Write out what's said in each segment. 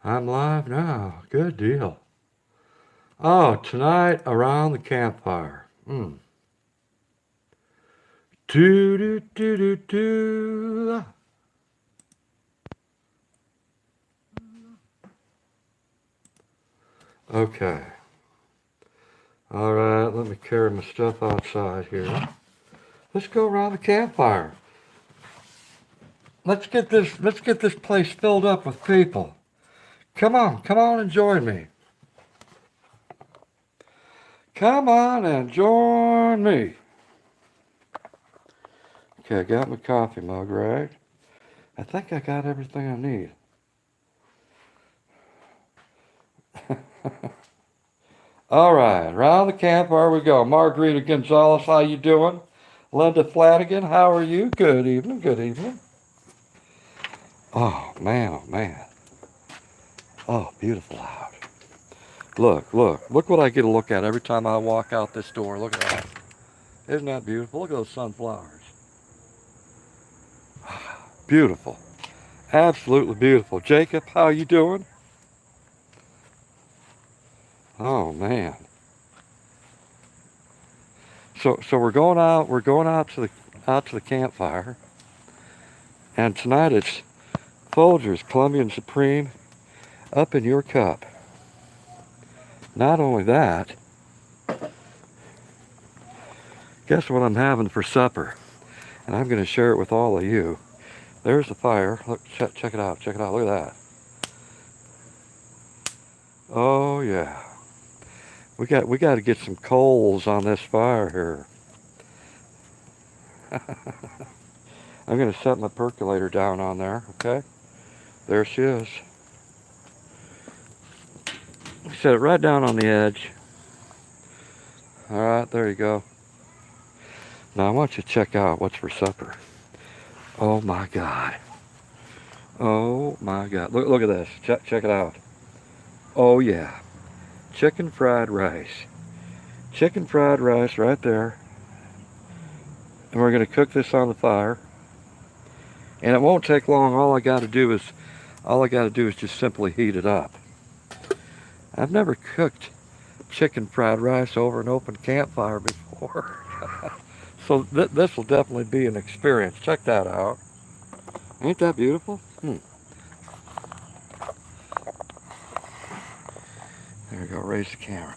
I'm live now. Good deal. Oh, tonight around the campfire. Do do do do do. Okay. All right. Let me carry my stuff outside here. Let's go around the campfire. Let's get this. Let's get this place filled up with people. Come on and join me. Come on and join me. Okay, I got my coffee mug right. I think I got everything I need. All right, around the campfire we go. Margarita Gonzalez, how you doing? Linda Flanagan, how are you? Good evening, good evening. Oh man, oh man. Oh, beautiful out. Look what I get to look at every time I walk out this door. Look at that. Isn't that beautiful? Look at those sunflowers. Beautiful. Absolutely beautiful. Jacob, how you doing? Oh man. So we're going out to the campfire. And tonight it's Folgers Colombian Supreme up in your cup. Not only that, guess what I'm having for supper? And I'm going to share it with all of you. There's the fire. Look, check it out. Check it out. Look at that. Oh yeah. We got to get some coals on this fire here. I'm going to set my percolator down on there. Okay. There she is. Set it right down on the edge. All right, there you go. Now I want you to check out what's for supper. Oh my God. Oh my God. Look at this. Check it out. Oh yeah. Chicken fried rice. Chicken fried rice right there. And we're going to cook this on the fire. And it won't take long. All I got to do is just simply heat it up. I've never cooked chicken fried rice over an open campfire before. So this will definitely be an experience. Check that out. Ain't that beautiful? There we go. Raise the camera.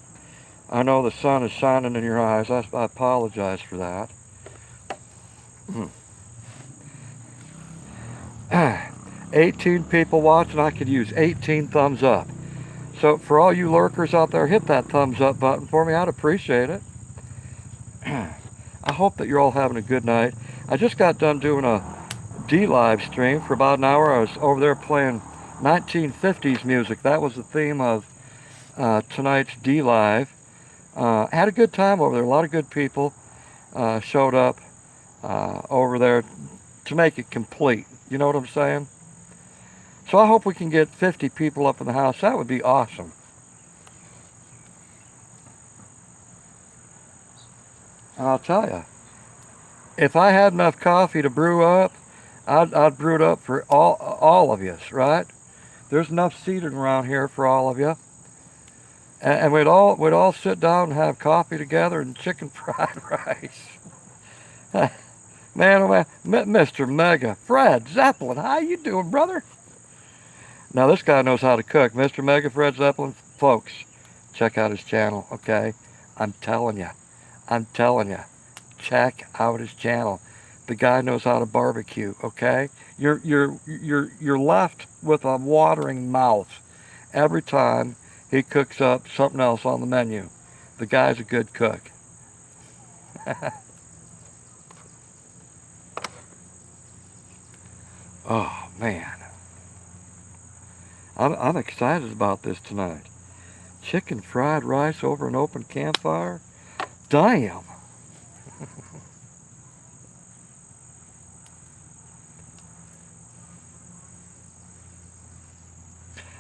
I know the sun is shining in your eyes. I apologize for that. 18 people watching. I could use 18 thumbs up. So for all you lurkers out there, hit that thumbs up button for me. I'd appreciate it. I hope that you're all having a good night. I just got done doing a D-Live stream for about an hour. I was over there playing 1950s music. That was the theme of tonight's D-Live. Had a good time over there. A lot of good people showed up over there to make it complete. You know what I'm saying? So I hope we can get 50 people up in the house. That would be awesome. And I'll tell you, if I had enough coffee to brew up, I'd brew it up for all of you, right? There's enough seating around here for all of you. And we'd all sit down and have coffee together and chicken fried rice. Man, oh man, Mr. Mega, Fred Zeppelin, how you doing, brother? Now this guy knows how to cook. Mr. Mega, Fred Zeppelin, folks, check out his channel, okay? I'm telling you, check out his channel. The guy knows how to barbecue, okay? You're left with a watering mouth every time he cooks up something else on the menu. The guy's a good cook. Oh man, I'm excited about this tonight. Chicken fried rice over an open campfire. Damn.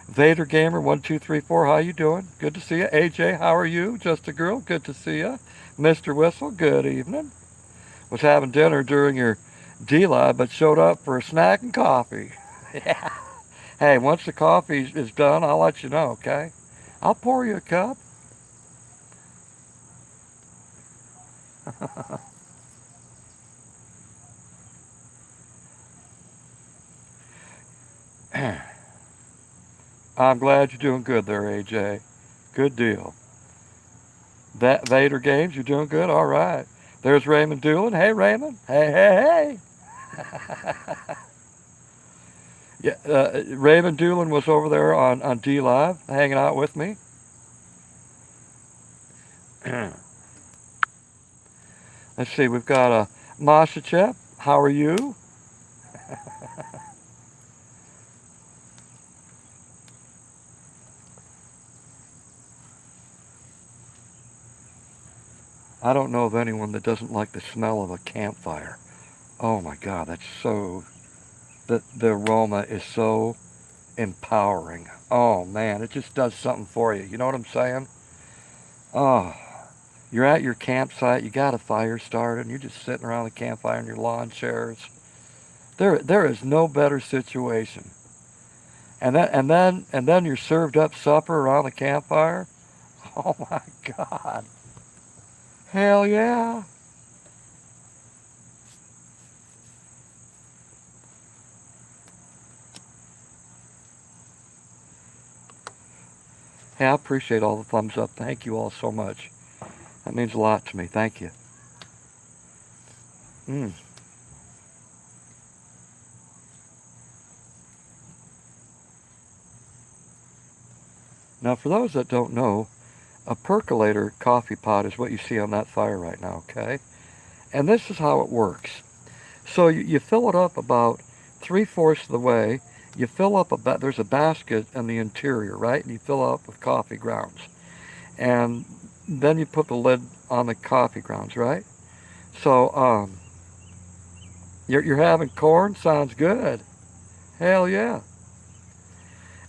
Vader Gamer 1234, how you doing? Good to see you. AJ, how are you? Just a girl, good to see you. Mr. Whistle, good evening. Was having dinner during your D-Live, but showed up for a snack and coffee. Yeah. Hey, once the coffee is done, I'll let you know, okay? I'll pour you a cup. I'm glad you're doing good there, AJ. Good deal. That Vader Games, you're doing good? All right. There's Raymond Doolin. Hey, Raymond. Hey, hey, hey. Yeah, Raymond Doolin was over there on D Live hanging out with me. Let's see, we've got Masha Chep. How are you? I don't know of anyone that doesn't like the smell of a campfire. Oh my God, that's so, the aroma is so empowering. Oh man, it just does something for you. You know what I'm saying? Oh, you're at your campsite, you got a fire started, and you're just sitting around the campfire in your lawn chairs. There is no better situation. And then you're served up supper around the campfire. Oh my God. Hell yeah. Hey, I appreciate all the thumbs up. Thank you all so much. That means a lot to me. Thank you. Mm. Now, for those that don't know, a percolator coffee pot is what you see on that fire right now, okay? And this is how it works. So you fill it up about 3/4 of the way. You fill up there's a basket in the interior, right? And you fill up with coffee grounds. And then you put the lid on the coffee grounds, right? So you're having corn? Sounds good. Hell yeah.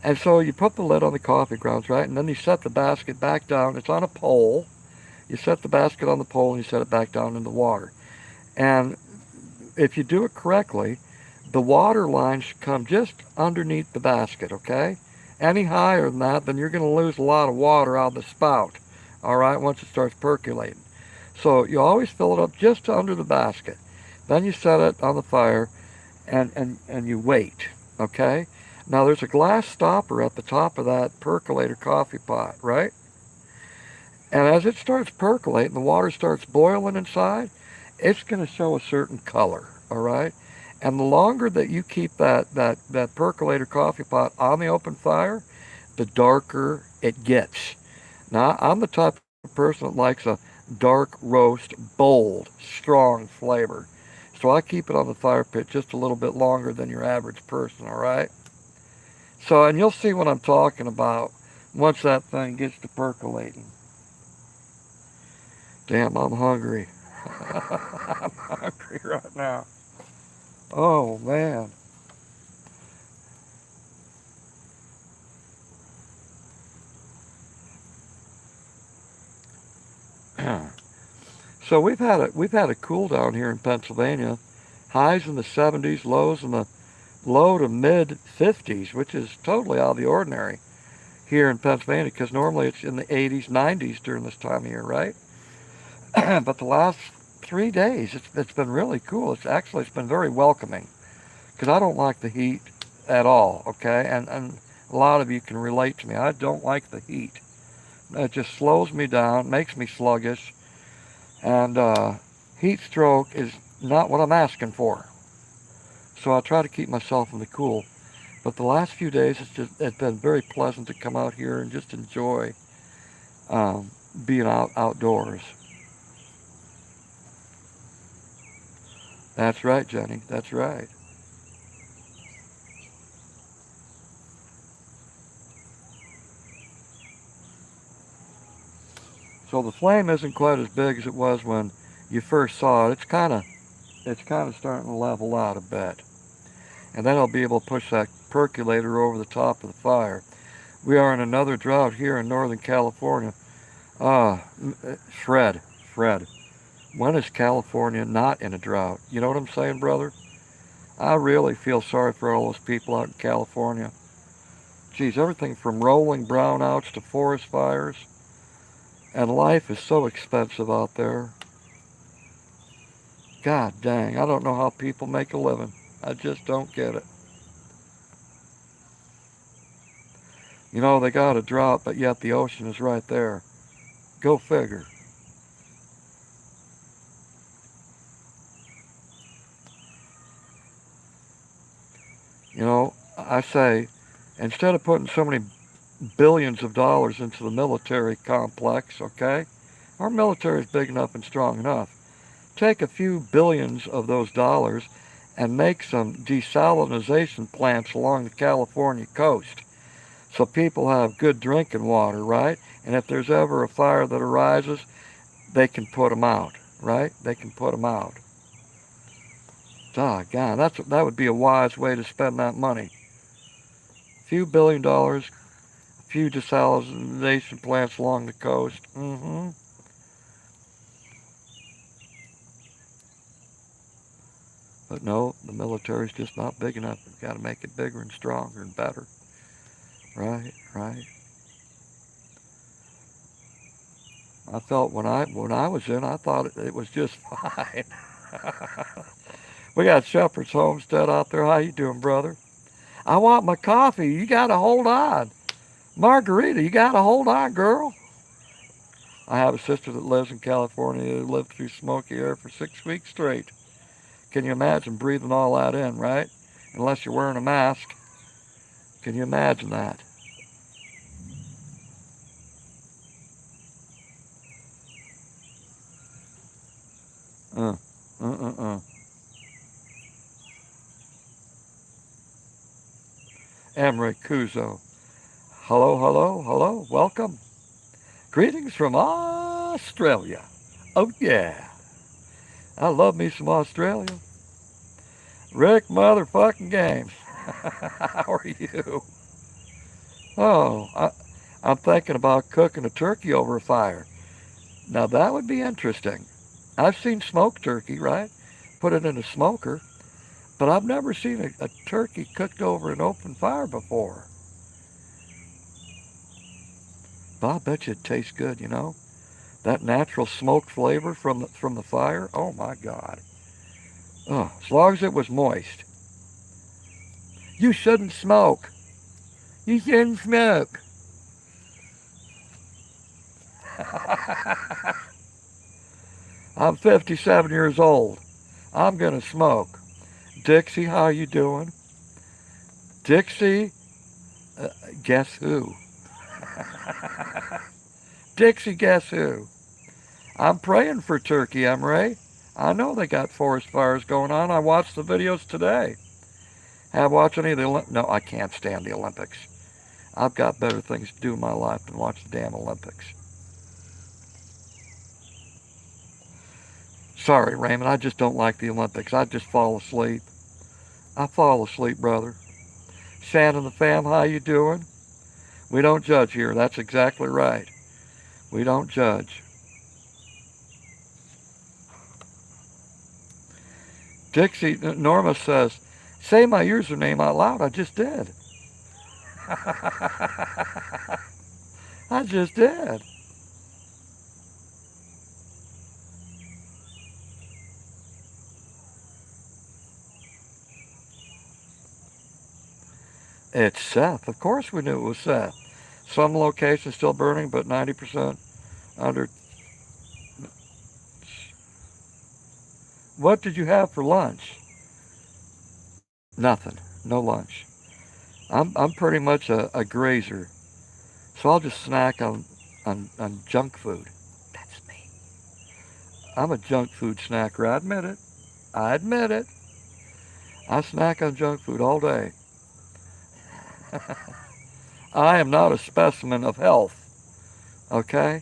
And so you put the lid on the coffee grounds, right? And then you set the basket back down. It's on a pole. You set the basket on the pole and you set it back down in the water. And if you do it correctly, the water line should come just underneath the basket, okay? Any higher than that, then you're going to lose a lot of water out of the spout, all right, once it starts percolating. So you always fill it up just under the basket. Then you set it on the fire and you wait, okay? Now there's a glass stopper at the top of that percolator coffee pot, right? And as it starts percolating, the water starts boiling inside, it's going to show a certain color, all right? And the longer that you keep that percolator coffee pot on the open fire, the darker it gets. Now, I'm the type of person that likes a dark roast, bold, strong flavor. So I keep it on the fire pit just a little bit longer than your average person, all right? So, and you'll see what I'm talking about once that thing gets to percolating. Damn, I'm hungry. I'm hungry right now. Oh, man. So we've had a cool down here in Pennsylvania. Highs in the 70s, lows in the low to mid 50s, which is totally out of the ordinary here in Pennsylvania because normally it's in the 80s, 90s during this time of year, right? But the last 3 days, it's been really cool. It's been very welcoming because I don't like the heat at all, okay? And a lot of you can relate to me. I don't like the heat. It just slows me down, makes me sluggish, and heat stroke is not what I'm asking for. So I try to keep myself in the cool. But the last few days, it's been very pleasant to come out here and just enjoy um, being outdoors. That's right, Jenny. That's right. So the flame isn't quite as big as it was when you first saw it. It's kind of starting to level out a bit, and then I'll be able to push that percolator over the top of the fire. We are in another drought here in Northern California. Ah, Fred, Fred. When is California not in a drought? You know what I'm saying, brother? I really feel sorry for all those people out in California. Geez, everything from rolling brownouts to forest fires. And life is so expensive out there. God dang, I don't know how people make a living. I just don't get it. You know, they got a drought, but yet the ocean is right there. Go figure. You know, I say, instead of putting so many billions of dollars into the military complex, okay? Our military is big enough and strong enough. Take a few billions of those dollars and make some desalination plants along the California coast so people have good drinking water, right? And if there's ever a fire that arises, they can put them out, right? They can put them out. Doggone, that would be a wise way to spend that money. A few $1 billion, a few desalination plants along the coast. But no, the military's just not big enough. We've got to make it bigger and stronger and better. Right, right. I felt when I was in, I thought it was just fine. We got Shepherd's Homestead out there. How you doing, brother? I want my coffee. You got to hold on. Margarita, you got to hold on, girl. I have a sister that lives in California who lived through smoky air for 6 weeks straight. Can you imagine breathing all that in, right? Unless you're wearing a mask. Can you imagine that? Uh, uh, uh, uh. Emre Kuzo. Hello, hello, hello. Welcome. Greetings from Australia. Oh, yeah. I love me some Australia. Rick motherfucking Games. How are you? Oh, I'm thinking about cooking a turkey over a fire. Now that would be interesting. I've seen smoked turkey, right? Put it in a smoker, but I've never seen a turkey cooked over an open fire before. But I bet you it tastes good, you know? That natural smoke flavor from the fire. Oh my God. Oh, as long as it was moist. You shouldn't smoke. You shouldn't smoke. I'm 57 years old. I'm gonna smoke. Dixie, how you doing? Dixie, guess who? Dixie, guess who? I'm praying for Turkey, Emre. I know they got forest fires going on. I watched the videos today. Have watched any of the Olympics? No, I can't stand the Olympics. I've got better things to do in my life than watch the damn Olympics. Sorry, Raymond, I just don't like the Olympics. I just fall asleep. I fall asleep, brother. Shannon the fam, how you doing? We don't judge here. That's exactly right. We don't judge. Dixie, Norma says, say my username out loud. I just did. I just did. It's Seth. Of course we knew it was Seth. Some locations still burning, but 90% under. What did you have for lunch? Nothing. No lunch. I'm pretty much a grazer. So I'll just snack on junk food. That's me. I'm a junk food snacker. I admit it. I admit it. I snack on junk food all day. I am not a specimen of health. Okay?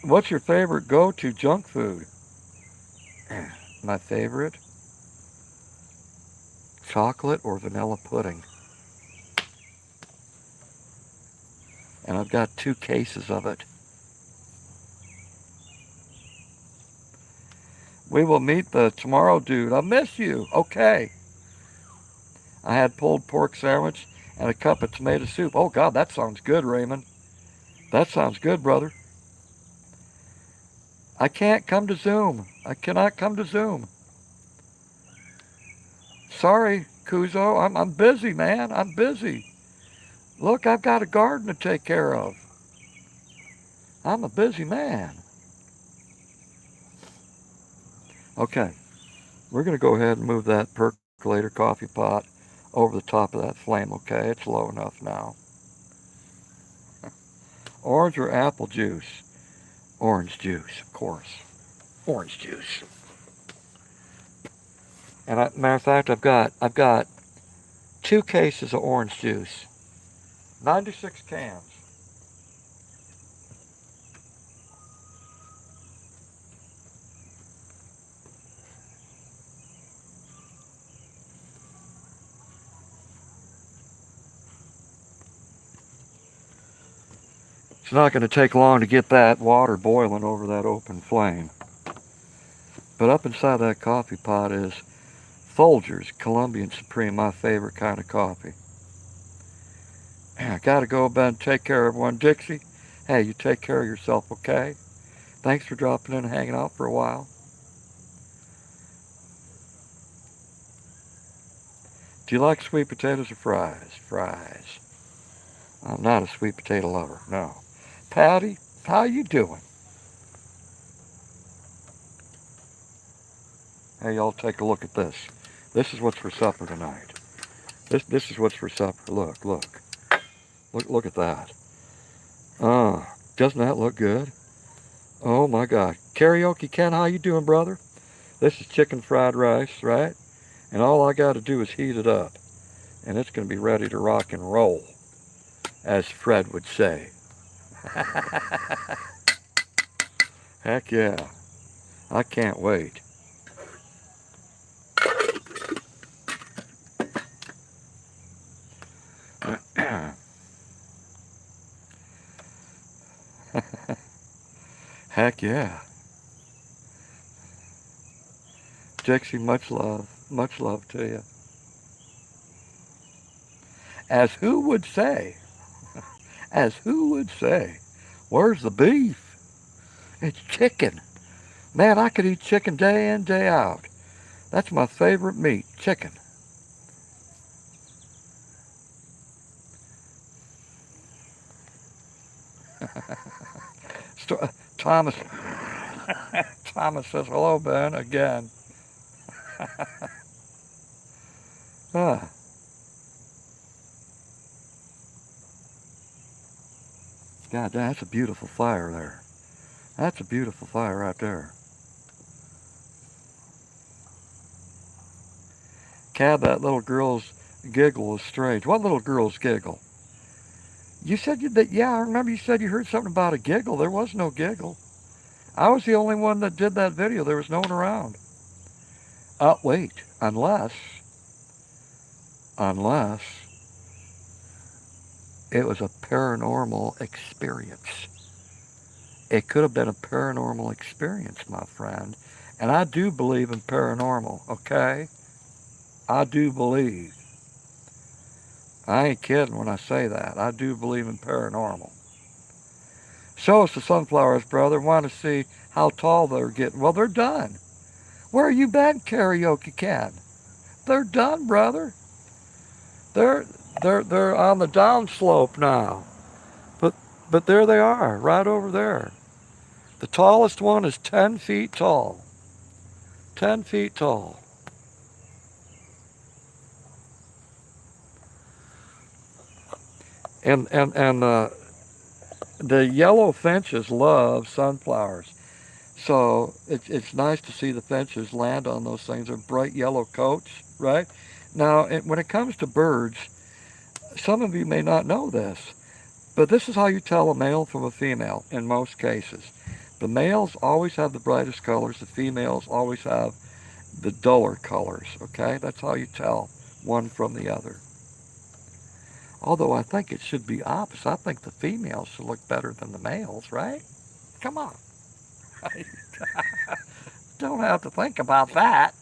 What's your favorite go-to junk food? My favorite? Chocolate or vanilla pudding. And I've got 2 cases of it. We will meet the tomorrow dude. I miss you. Okay. I had pulled pork sandwich and a cup of tomato soup. Oh, God, that sounds good, Raymond. That sounds good, brother. I can't come to Zoom. I cannot come to Zoom. Sorry, Kuzo. I'm busy, man. I'm busy. Look, I've got a garden to take care of. I'm a busy man. Okay, we're going to go ahead and move that percolator coffee pot over the top of that flame, okay? It's low enough now. Orange or apple juice? Orange juice, of course. Orange juice. And matter of fact, I've got 2 cases of orange juice, 96 cans. It's not going to take long to get that water boiling over that open flame. But up inside that coffee pot is Folgers Colombian Supreme, my favorite kind of coffee. I gotta go, Ben. Take care, everyone. Dixie, hey, you take care of yourself, okay? Thanks for dropping in and hanging out for a while. Do you like sweet potatoes or fries? Fries. I'm not a sweet potato lover, no. Patty, how you doing? Hey, y'all, take a look at this. This is what's for supper tonight. This is what's for supper. Look at that. Doesn't that look good? Oh my God. Karaoke Ken, how you doing, brother? This is chicken fried rice, right? And all I got to do is heat it up, and it's going to be ready to rock and roll, as Fred would say. Heck yeah. I can't wait. Heck yeah. Dixie, much love. Much love to you. As who would say? As who would say? Where's the beef? It's chicken. Man, I could eat chicken day in, day out. That's my favorite meat, chicken. Thomas Thomas says hello, Ben, again. Ah, God, that's a beautiful fire there. That's a beautiful fire right there. Cab, that little girl's giggle was strange. What little girl's giggle? You said that, yeah, I remember you said you heard something about a giggle. There was no giggle. I was the only one that did that video. There was no one around. Wait, unless it was a paranormal experience. It could have been a paranormal experience, my friend. And I do believe in paranormal, okay? I do believe. I ain't kidding when I say that. I do believe in paranormal. Show us the sunflowers, brother. Want to see how tall they're getting. Well, they're done. Where you been, Karaoke Cat? They're done, brother. They're they're on the downslope now. But but there they are, right over there. The tallest one is 10 feet tall. 10 feet tall. And the yellow finches love sunflowers. So it's nice to see the finches land on those things. They're bright yellow coats, right? Now, when it comes to birds, some of you may not know this, but this is how you tell a male from a female in most cases. The males always have the brightest colors. The females always have the duller colors, okay? That's how you tell one from the other. Although I think it should be opposite. I think the females should look better than the males, right? Come on. don't have to think about that.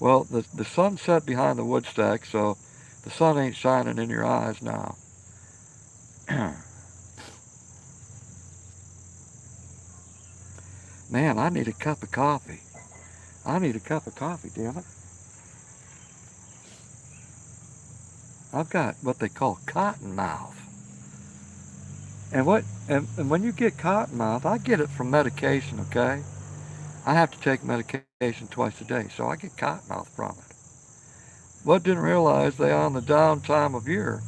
Well, the sun set behind the wood stack, so the sun ain't shining in your eyes now. Man, I need a cup of coffee. I need a cup of coffee, damn it. I've got what they call cotton mouth. And when you get cotton mouth, I get it from medication, okay? I have to take medication twice a day, so I get cotton mouth from it. What didn't realize they on the down time of year.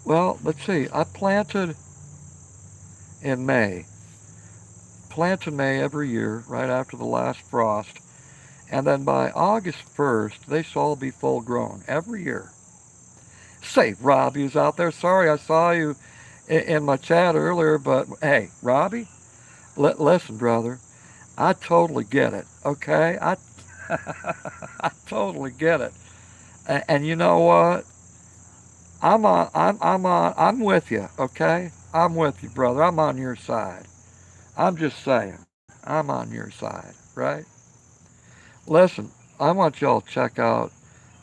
Well, let's see. I planted in May. Plant in May every year, right after the last frost. And then by August 1st, they should all be full grown every year. Say, Robbie's out there. Sorry I saw you in my chat earlier, but hey, Robbie, listen, brother, I totally get it, okay? I totally get it. And you know what? I'm with you, okay? I'm with you, brother. I'm on your side. I'm just saying, I'm on your side, right? Listen, I want y'all to check out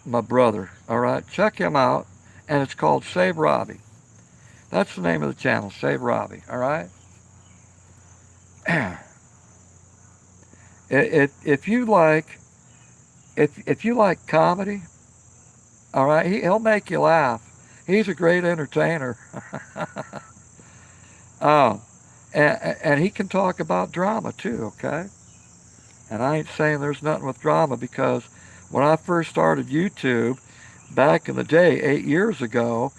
my brother, all right? Check him out, and it's called Save Robbie. That's the name of the channel, Save Robbie, all right? If you like, if you like comedy, all right, he'll make you laugh. He's a great entertainer. Oh, and he can talk about drama too, okay? And I ain't saying there's nothing with drama, because when I first started YouTube back in the day, 8 years ago,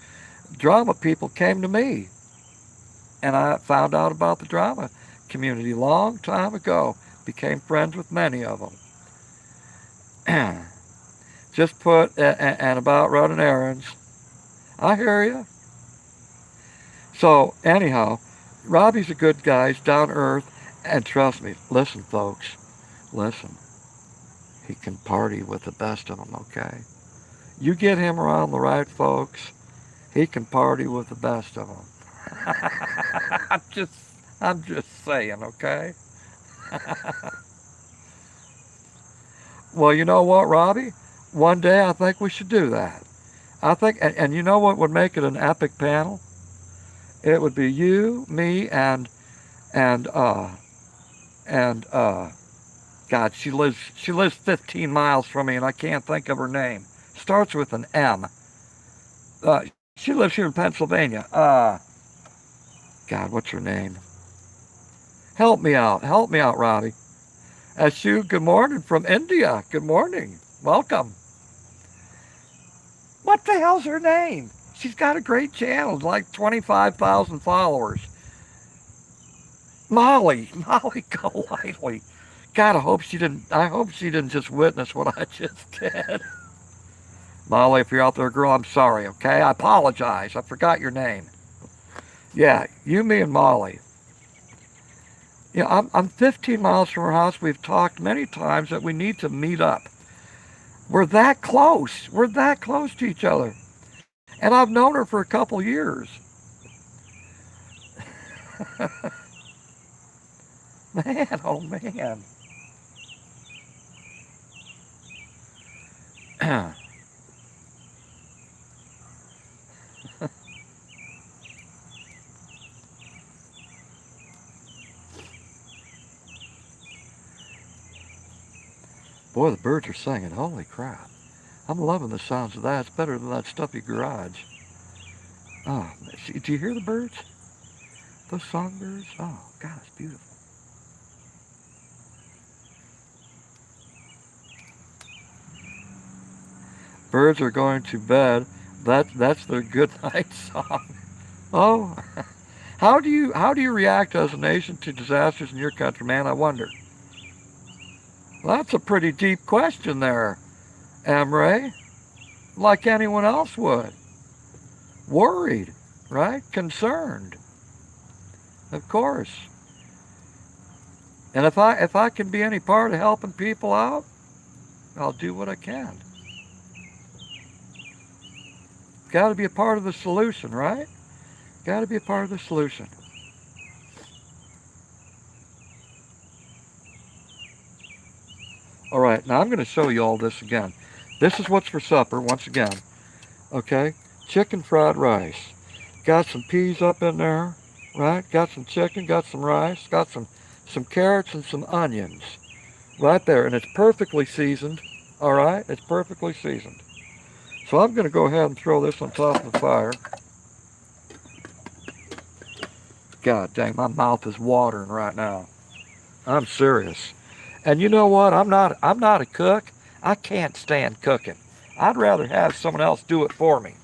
drama people came to me. And I found out about the drama community long time ago. Became friends with many of them. Just put, and about running errands. I hear you. So anyhow, Robbie's a good guy. He's down to earth. And trust me, listen, folks, listen. He can party with the best of them, okay? You get him around the right folks, he can party with the best of them. I'm just saying, okay? Well, you know what, Robbie? One day I think we should do that. I think, and you know what would make it an epic panel? It would be you, me, and God, she lives 15 miles from me, and I can't think of her name. Starts with an M. She lives here in Pennsylvania. God, what's her name? Help me out, Robbie. Ashu, good morning from India. Good morning. Welcome. What the hell's her name? She's got a great channel, like 25,000 followers. Molly Golightly. God, I hope she didn't just witness what I just did. Molly, if you're out there, girl, I'm sorry, okay? I apologize. I forgot your name. Yeah, you, me, and Molly. Yeah, I'm 15 miles from her house. We've talked many times that we need to meet up. We're that close. We're that close to each other. And I've known her for a couple years. Man, oh man. Boy, the birds are singing. Holy crap. I'm loving the sounds of that. It's better than that stuffy garage. Oh, do you hear the birds? Those songbirds? Oh, God, it's beautiful. Birds are going to bed. That's their good night song. Oh, how do you react as a nation to disasters in your country, man? I wonder. Well, that's a pretty deep question there, Amray. Like anyone else would. Worried, right? Concerned. Of course. And if I can be any part of helping people out, I'll do what I can. Got to be a part of the solution, right? Got to be a part of the solution. All right, now I'm going to show you all this again. This is what's for supper, once again. Okay? Chicken fried rice. Got some peas up in there, right? Got some chicken, got some rice, got some carrots and some onions. Right there, and it's perfectly seasoned. All right? It's perfectly seasoned. So I'm going to go ahead and throw this on top of the fire. God dang, my mouth is watering right now. I'm serious. And you know what? I'm not a cook. I can't stand cooking. I'd rather have someone else do it for me.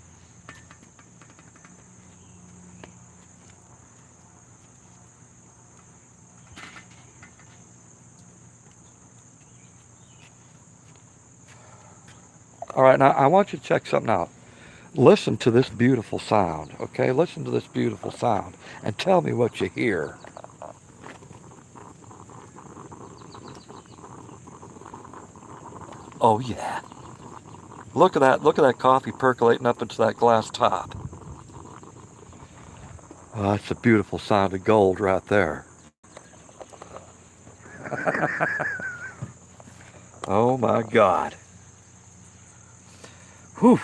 All right, now I want you to check something out. Listen to this beautiful sound, okay? Listen to this beautiful sound and tell me what you hear. Oh yeah. Look at that. Look at that coffee percolating up into that glass top. Oh, that's a beautiful sound of gold right there. Oh my God. Whew.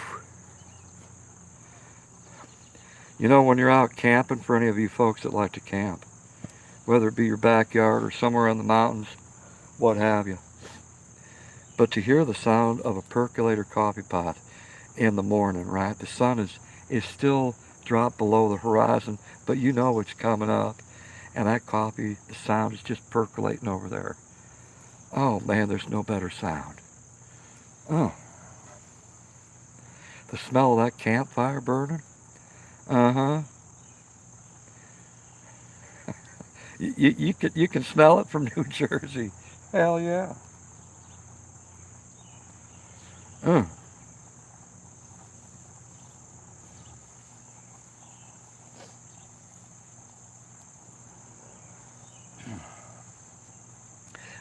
You know, when you're out camping, for any of you folks that like to camp, whether it be your backyard or somewhere in the mountains, what have you, but to hear the sound of a percolator coffee pot in the morning, right? The sun is still dropped below the horizon, but you know it's coming up, and that coffee, the sound is just percolating over there. Oh man, there's no better sound. Oh, the smell of that campfire burning. Uh-huh. You can smell it from New Jersey. Hell yeah. Mm.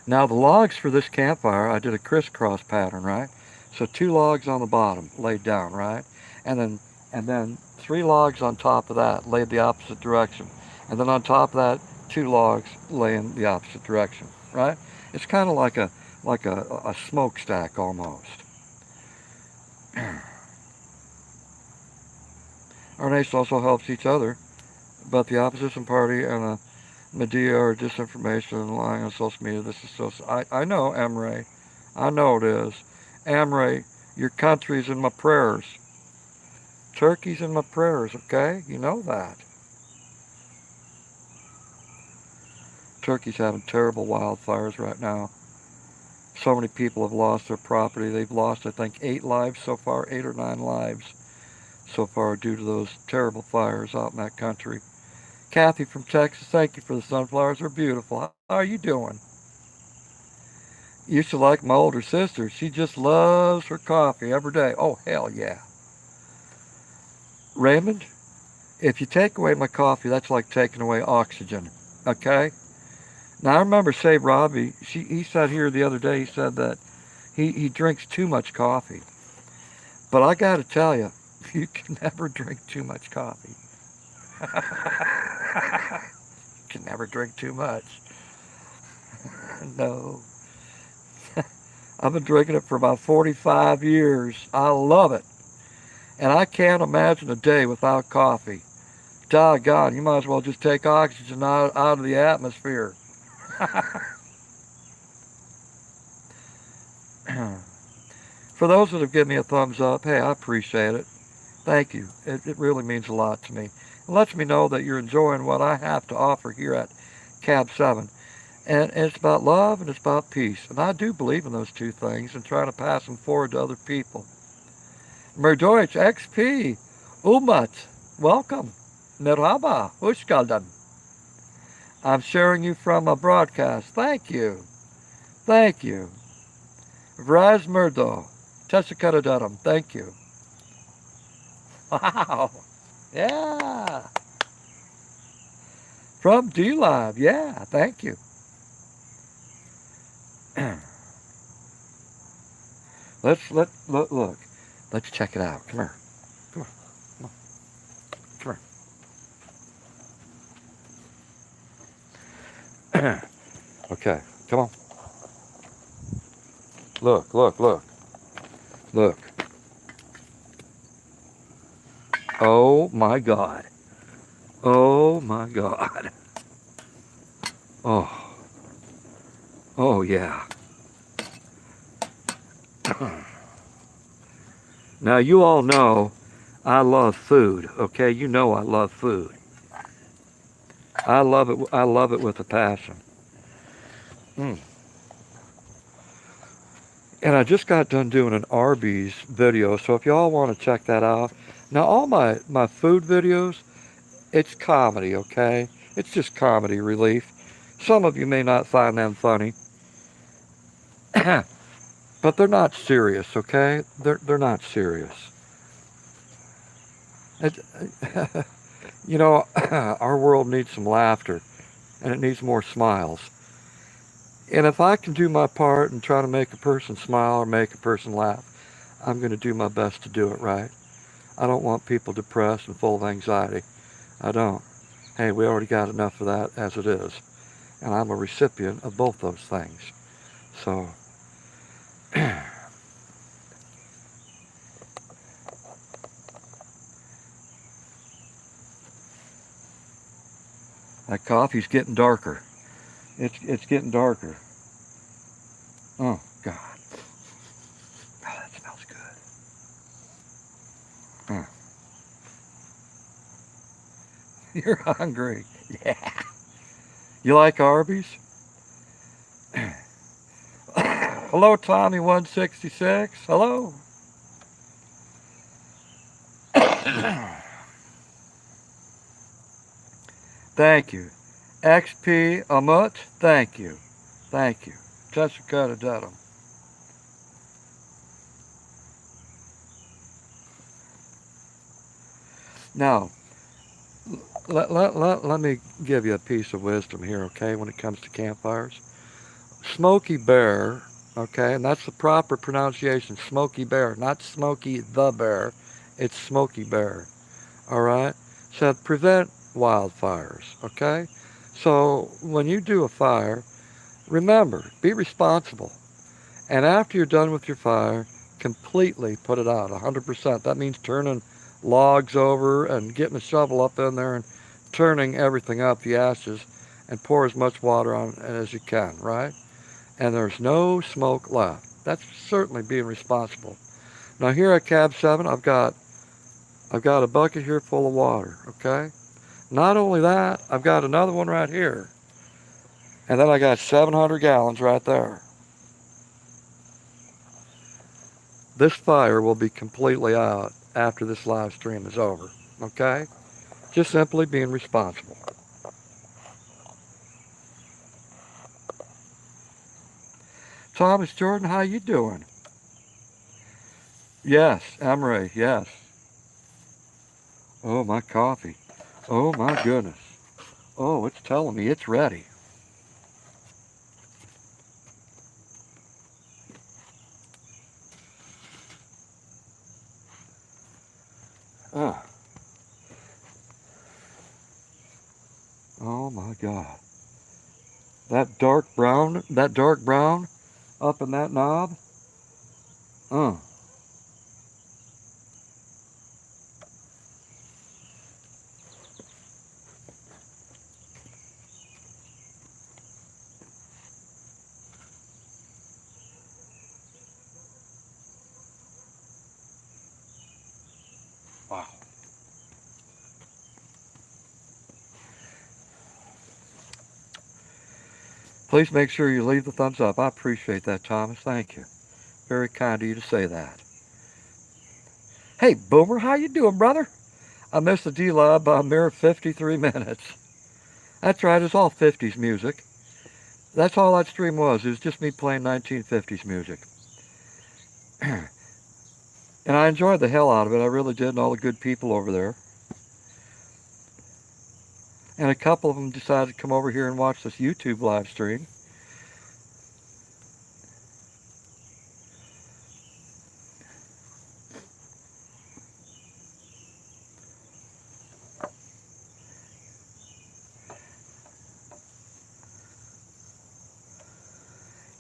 Now the logs for this campfire, I did a crisscross pattern, right? So 2 logs on the bottom laid down, right? And then 3 logs on top of that laid the opposite direction. And then on top of that, 2 logs lay in the opposite direction, right? It's kind of like a smokestack almost. Our nation also helps each other, but the opposition party and the media or disinformation lying on social media. This is so. I know, Emre. I know it is. Emre, your country's in my prayers. Turkey's in my prayers, okay? You know that. Turkey's having terrible wildfires right now. So many people have lost their property. They've lost, I think, 8 lives so far, 8 or 9 lives so far due to those terrible fires out in that country. Kathy from Texas, thank you for the sunflowers. They're beautiful. How are you doing? Used to like my older sister. She just loves her coffee every day. Oh, hell yeah. Raymond, if you take away my coffee, that's like taking away oxygen. Okay? Now, I remember Save Robbie. He said here the other day, he said that he drinks too much coffee. But I got to tell you, you can never drink too much coffee. You can never drink too much. No. I've been drinking it for about 45 years. I love it. And I can't imagine a day without coffee. Doggone, you might as well just take oxygen out of the atmosphere. For those that have given me a thumbs up, hey, I appreciate it. Thank you. It really means a lot to me. It lets me know that you're enjoying what I have to offer here at Cab 7. And it's about love and it's about peace. And I do believe in those two things and try to pass them forward to other people. Merdeutsch XP. Umat. Welcome. Merhaba. Hoşgeldin. I'm sharing you from a broadcast. Thank you. Thank you. Vraz Murdo. Teşekkür ederim. Thank you. Wow. Yeah. From D-Live. Yeah. Thank you. Look. Let's check it out. Come here. Come on. Okay, come on. Look, look, look, look. Oh my God. Oh my God. Oh, oh yeah. Now you all know I love food, okay? You know I love food. I love it. I love it with a passion. Mm. And I just got done doing an Arby's video, so if y'all want to check that out. Now all my food videos, it's comedy, okay? It's just comedy relief. Some of you may not find them funny, but they're not serious, okay? They're not serious. It, you know, our world needs some laughter, and it needs more smiles. And if I can do my part and try to make a person smile or make a person laugh, I'm going to do my best to do it right. I don't want people depressed and full of anxiety. I don't. Hey, we already got enough of that as it is. And I'm a recipient of both those things. So, that coffee's getting darker. It's getting darker. Oh, God. Oh, that smells good. You're hungry. Yeah. You like Arby's? Hello, Tommy166. Hello. Thank you. XP Amut, thank you. Thank you. Jessica Dedham. Now, let me give you a piece of wisdom here, okay, when it comes to campfires. Smoky Bear, okay, and that's the proper pronunciation, Smoky Bear, not Smokey the Bear. It's Smoky Bear, all right? Said prevent wildfires, okay? So when you do a fire, remember, be responsible. And after you're done with your fire, completely put it out, 100%. That means turning logs over and getting a shovel up in there and turning everything up, the ashes, and pour as much water on it as you can, right? And there's no smoke left. That's certainly being responsible. Now here at Cab 7, I've got a bucket here full of water, okay? Not only that, I've got another one right here. And then I got 700 gallons right there. This fire will be completely out after this live stream is over, okay? Just simply being responsible. Thomas Jordan, how you doing? Yes, Emery, yes. Oh, my coffee. Oh, my goodness. Oh, it's telling me it's ready. Ah, oh, my God. That dark brown up in that knob. Uh, wow. Please make sure you leave the thumbs up. I appreciate that, Thomas. Thank you. Very kind of you to say that. Hey, Boomer, how you doing, brother? I missed the D-Lab by a mere 53 minutes. That's right, it's all 50s music. That's all that stream was. It was just me playing 1950s music. And I enjoyed the hell out of it. I really did, and all the good people over there. And a couple of them decided to come over here and watch this YouTube live stream.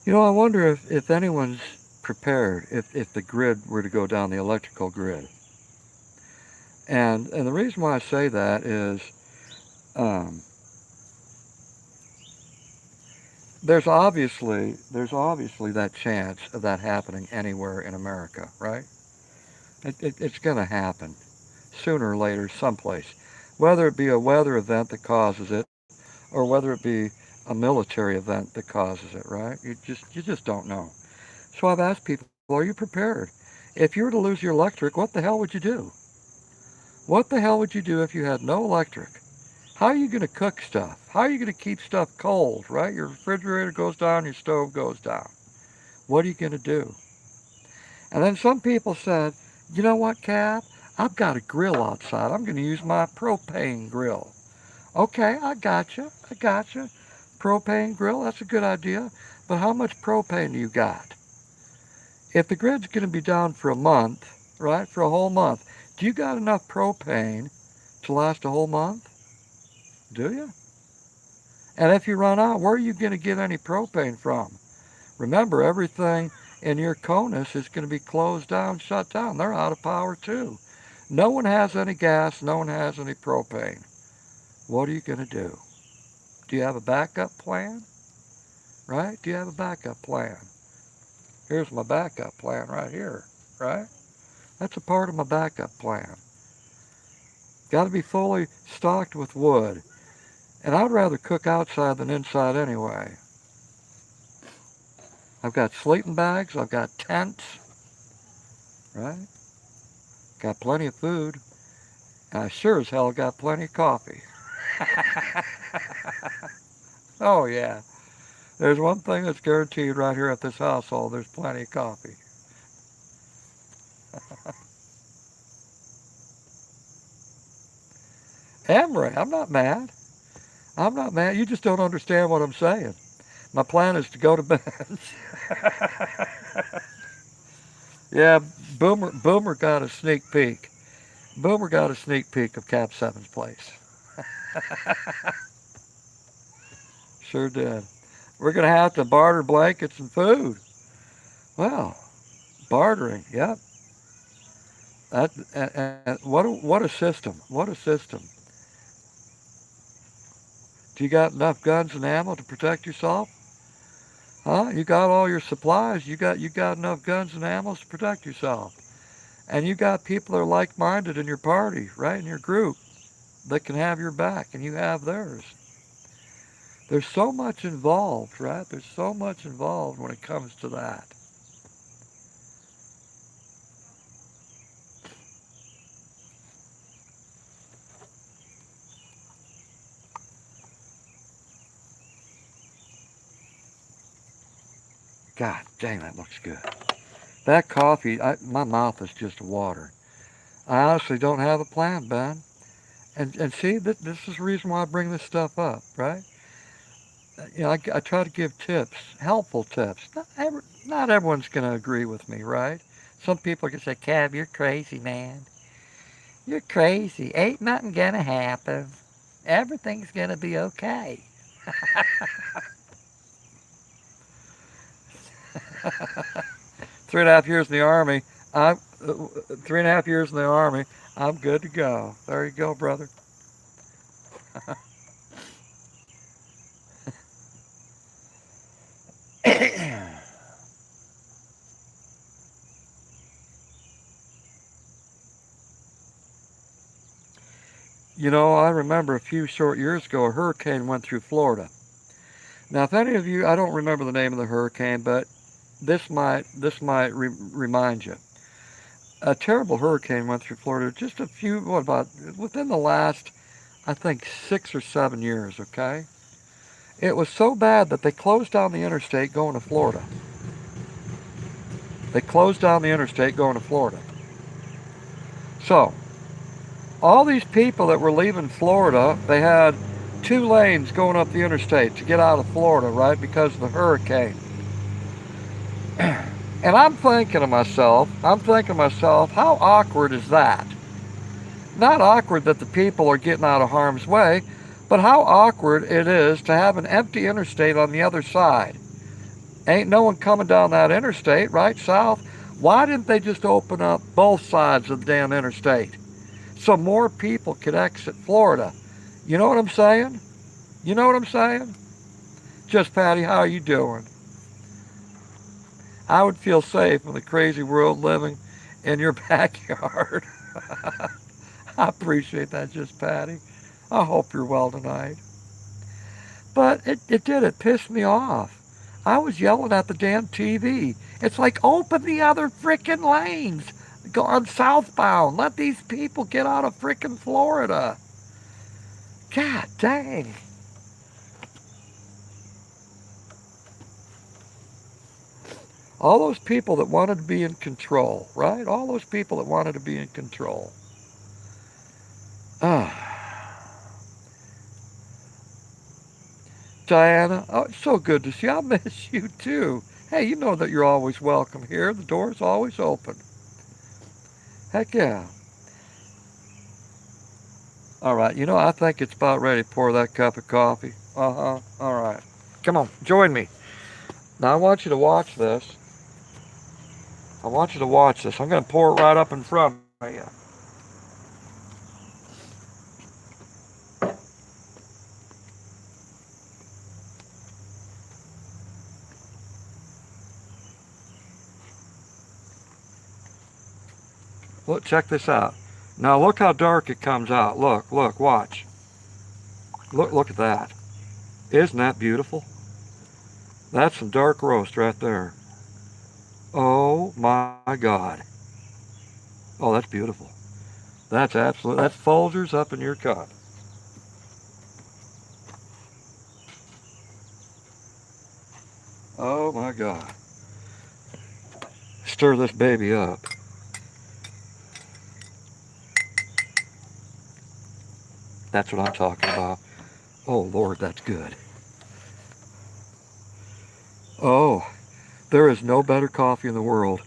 I wonder if anyone's prepared if the grid were to go down, the electrical grid. And the reason why I say that is um, there's obviously that chance of that happening anywhere in America, right? It's going to happen sooner or later someplace, whether it be a weather event that causes it, or whether it be a military event that causes it, right? You just don't know. So I've asked people, are you prepared? If you were to lose your electric, what the hell would you do? What the hell would you do if you had no electric? How are you going to cook stuff? How are you going to keep stuff cold, right? Your refrigerator goes down, your stove goes down. What are you going to do? And then some people said, you know what, Cap? I've got a grill outside. I'm going to use my propane grill. Okay, I got you. I got you. Propane grill, that's a good idea. But how much propane do you got? If the grid's going to be down for a month, right, for a whole month, do you got enough propane to last a whole month? Do you? And if you run out, where are you going to get any propane from? Remember, everything in your CONUS is going to be closed down, shut down. They're out of power too. No one has any gas. No one has any propane. What are you going to do? Do you have a backup plan? Right? Do you have a backup plan? Here's my backup plan right here. Right? That's a part of my backup plan. Got to be fully stocked with wood. And I'd rather cook outside than inside anyway. I've got sleeping bags. I've got tents. Right? Got plenty of food. And I sure as hell got plenty of coffee. Oh, yeah. There's one thing that's guaranteed right here at this household. There's plenty of coffee. Emery, I'm not mad. I'm not mad. You just don't understand what I'm saying. My plan is to go to bed. Yeah, Boomer got a sneak peek. Boomer got a sneak peek of Cap 7's place. Sure did. We're going to have to barter blankets and food. Well, bartering, yep. What a system. What a system. Do you got enough guns and ammo to protect yourself? Huh? You got all your supplies. You got enough guns and ammo to protect yourself. And you got people that are like-minded in your party, right, in your group, that can have your back, and you have theirs. There's so much involved, right? There's so much involved when it comes to that. God dang, that looks good. That coffee, my mouth is just water. I honestly don't have a plan, Ben. And see, this is the reason why I bring this stuff up, right? I try to give tips, helpful tips. Not everyone's going to agree with me, right? Some people are going to say, Cab, you're crazy, man. You're crazy. Ain't nothing going to happen. Everything's going to be okay. 3.5 years in the Army. 3.5 years in the Army. I'm good to go. There you go, brother. I remember a few short years ago, a hurricane went through Florida. Now, if any of you, I don't remember the name of the hurricane, but this might remind you. A terrible hurricane went through Florida. Just a few, what about within the last, I think, 6 or 7 years. Okay, it was so bad that they closed down the interstate going to Florida. They closed down the interstate going to Florida. So all these people that were leaving Florida, they had 2 lanes going up the interstate to get out of Florida, right, because of the hurricane. And I'm thinking to myself, how awkward is that? Not awkward that the people are getting out of harm's way, but how awkward it is to have an empty interstate on the other side. Ain't no one coming down that interstate, right, south. Why didn't they just open up both sides of the damn interstate so more people could exit Florida? You know what I'm saying? You know what I'm saying? Just Patty, how are you doing? I would feel safe in the crazy world living in your backyard. I appreciate that, Just Patty. I hope you're well tonight. But it did. It pissed me off. I was yelling at the damn TV. It's like, open the other frickin' lanes. Go on southbound. Let these people get out of frickin' Florida. God dang. All those people that wanted to be in control, right? All those people that wanted to be in control. Ah, Diana, oh, it's so good to see you. I miss you too. Hey, you know that you're always welcome here. The door's always open. Heck yeah. All right, you know, I think it's about ready to pour that cup of coffee. Uh-huh. All right. Come on, join me. Now I want you to watch this. I want you to watch this. I'm going to pour it right up in front of you. Look, check this out. Now look how dark it comes out. Look, watch. Look at that. Isn't that beautiful? That's some dark roast right there. Oh my God. Oh, that's beautiful. That's Folgers up in your cup. Oh my God. Stir this baby up. That's what I'm talking about. Oh Lord, that's good. Oh, there is no better coffee in the world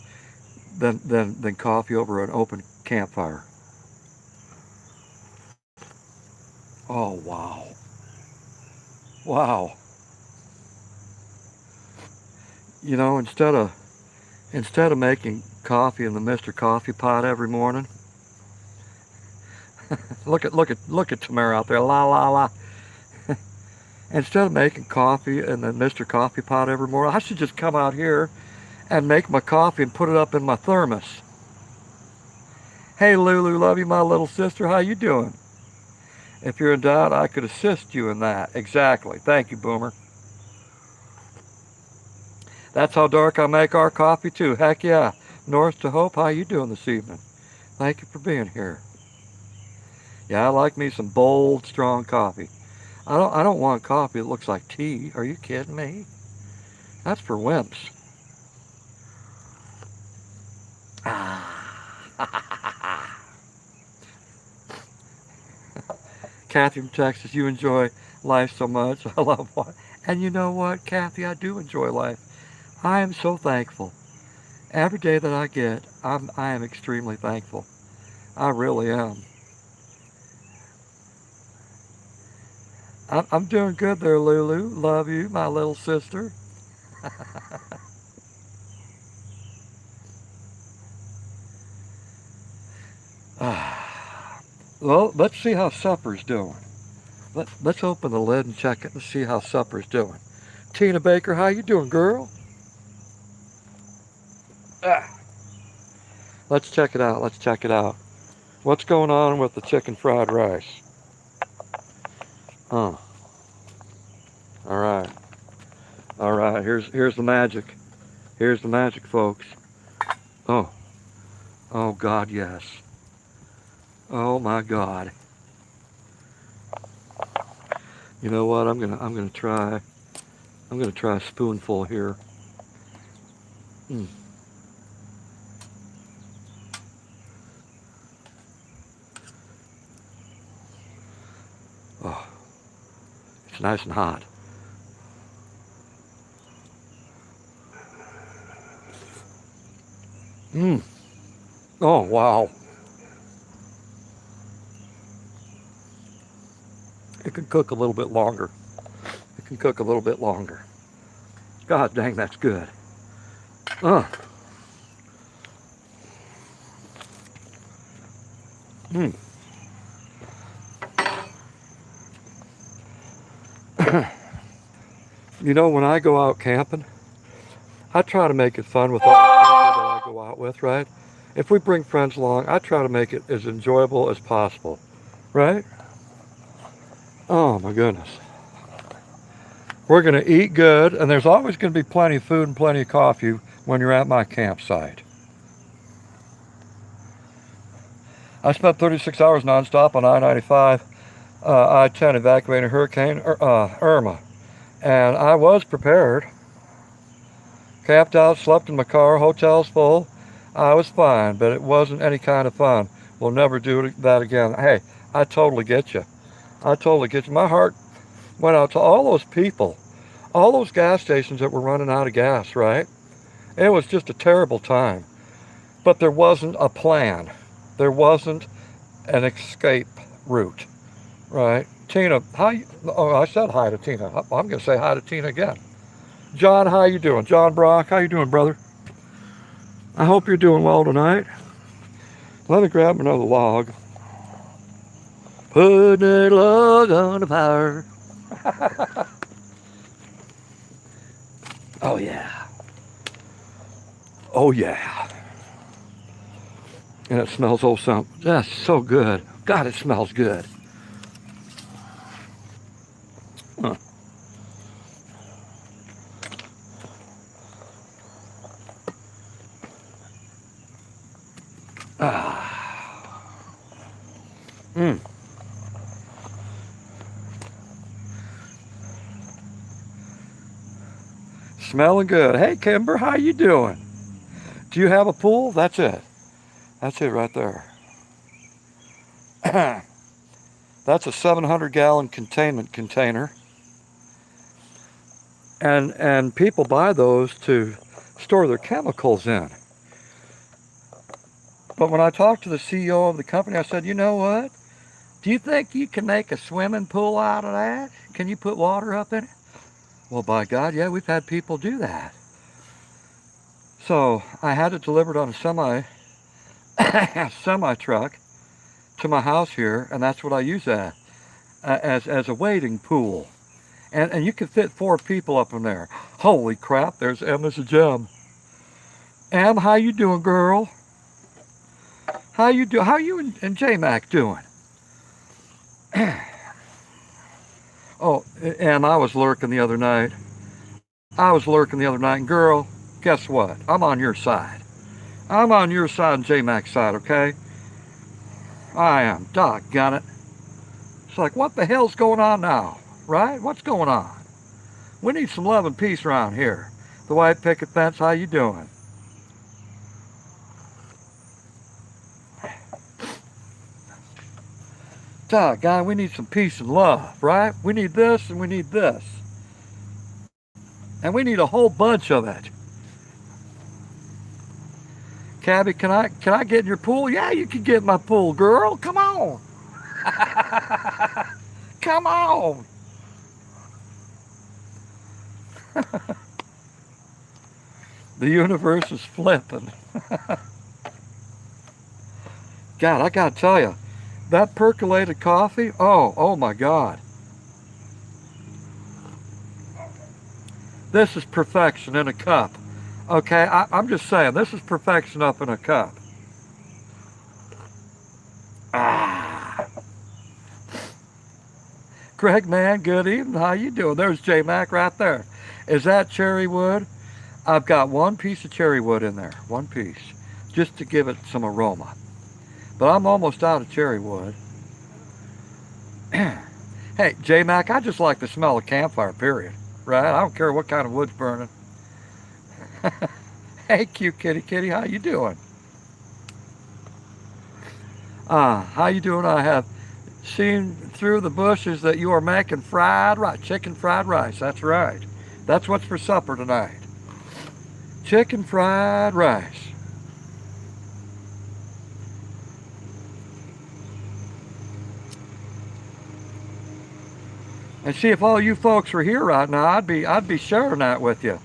than coffee over an open campfire. Oh wow. Wow. You know, instead of making coffee in the Mr. Coffee pot every morning, look at Tamara out there. La la la. Instead of making coffee in the Mr. Coffee pot every morning, I should just come out here and make my coffee and put it up in my thermos. Hey Lulu, love you, my little sister. How you doing? If you're in doubt, I could assist you in that. Exactly. Thank you, Boomer. That's how dark I make our coffee too. Heck yeah. North to Hope, how you doing this evening? Thank you for being here. Yeah, I like me some bold, strong coffee. I don't want coffee that looks like tea. Are you kidding me? That's for wimps. Ah. Kathy from Texas, you enjoy life so much. I love what. And you know what, Kathy, I do enjoy life. I am so thankful. Every day that I get, I am extremely thankful. I really am. I'm doing good there, Lulu. Love you, my little sister. Well, let's see how supper's doing. Let's open the lid and check it and see how supper's doing. Tina Baker, how you doing, girl? Ah. Let's check it out. Let's check it out. What's going on with the chicken fried rice? Huh. All right. All right. Here's the magic. Here's the magic, folks. Oh. Oh God, yes. Oh my God. You know what? I'm gonna try a spoonful here. Mm. Oh, it's nice and hot. Mm. Oh wow. It can cook a little bit longer. It can cook a little bit longer. God dang, that's good. Uh. Mm. You know, when I go out camping, I try to make it fun with all the people that I go out with, right? If we bring friends along, I try to make it as enjoyable as possible, right? Oh my goodness. We're going to eat good, and there's always going to be plenty of food and plenty of coffee when you're at my campsite. I spent 36 hours nonstop on I-95, I-10 evacuating Hurricane Irma, and I was prepared. Camped out, slept in my car, hotels full. I was fine, but it wasn't any kind of fun. We'll never do that again. Hey, I totally get you. I totally get you. My heart went out to all those people, all those gas stations that were running out of gas, right? It was just a terrible time. But there wasn't a plan. There wasn't an escape route, right? Tina, how you, oh, I said hi to Tina. I'm going to say hi to Tina again. John, how you doing? John Brock, how you doing, brother? I hope you're doing well tonight. Let me grab another log. Put that log on the fire. Oh, yeah. Oh, yeah. And it smells oh something. That's so good. God, it smells good. Huh. Ah. Mm. Smelling good. Hey, Kimber, how you doing? Do you have a pool? That's it. That's it right there. That's a 700-gallon containment container. And people buy those to store their chemicals in. But when I talked to the CEO of the company, I said, you know what? Do you think you can make a swimming pool out of that? Can you put water up in it? Well, by God, yeah, we've had people do that. So I had it delivered on a semi truck to my house here, and that's what I use that as a wading pool. And you can fit 4 people up in there. Holy crap, there's Emma's a gem. Em, how you doing, girl? How you do? How you and J-Mac doing? Oh, Em, I was lurking the other night. And girl, guess what? I'm on your side. I'm on your side and J-Mac's side, okay? I am. Doggone it. It's like, what the hell's going on now? Right? What's going on? We need some love and peace around here. The white picket fence, how you doing? Doggone, we need some peace and love, right? We need this and we need this. And we need a whole bunch of it. Cabby, can I get in your pool? Yeah, you can get in my pool, girl. Come on. Come on. The universe is flipping. God, I gotta tell you, that percolated coffee, oh my God. This is perfection in a cup. Okay, I'm just saying, this is perfection up in a cup. Ah. Greg, man, good evening. How you doing? There's J-Mac right there. Is that cherry wood? I've got one piece of cherry wood in there, one piece, just to give it some aroma. But I'm almost out of cherry wood. Hey, J-Mac, I just like the smell of campfire, period. Right? I don't care what kind of wood's burning. Hey, cute kitty, how you doing? How you doing? I have seen through the bushes that you are making fried rice, chicken fried rice. That's right. That's what's for supper tonight. Chicken fried rice. And see, if all you folks were here right now, I'd be sharing that with you.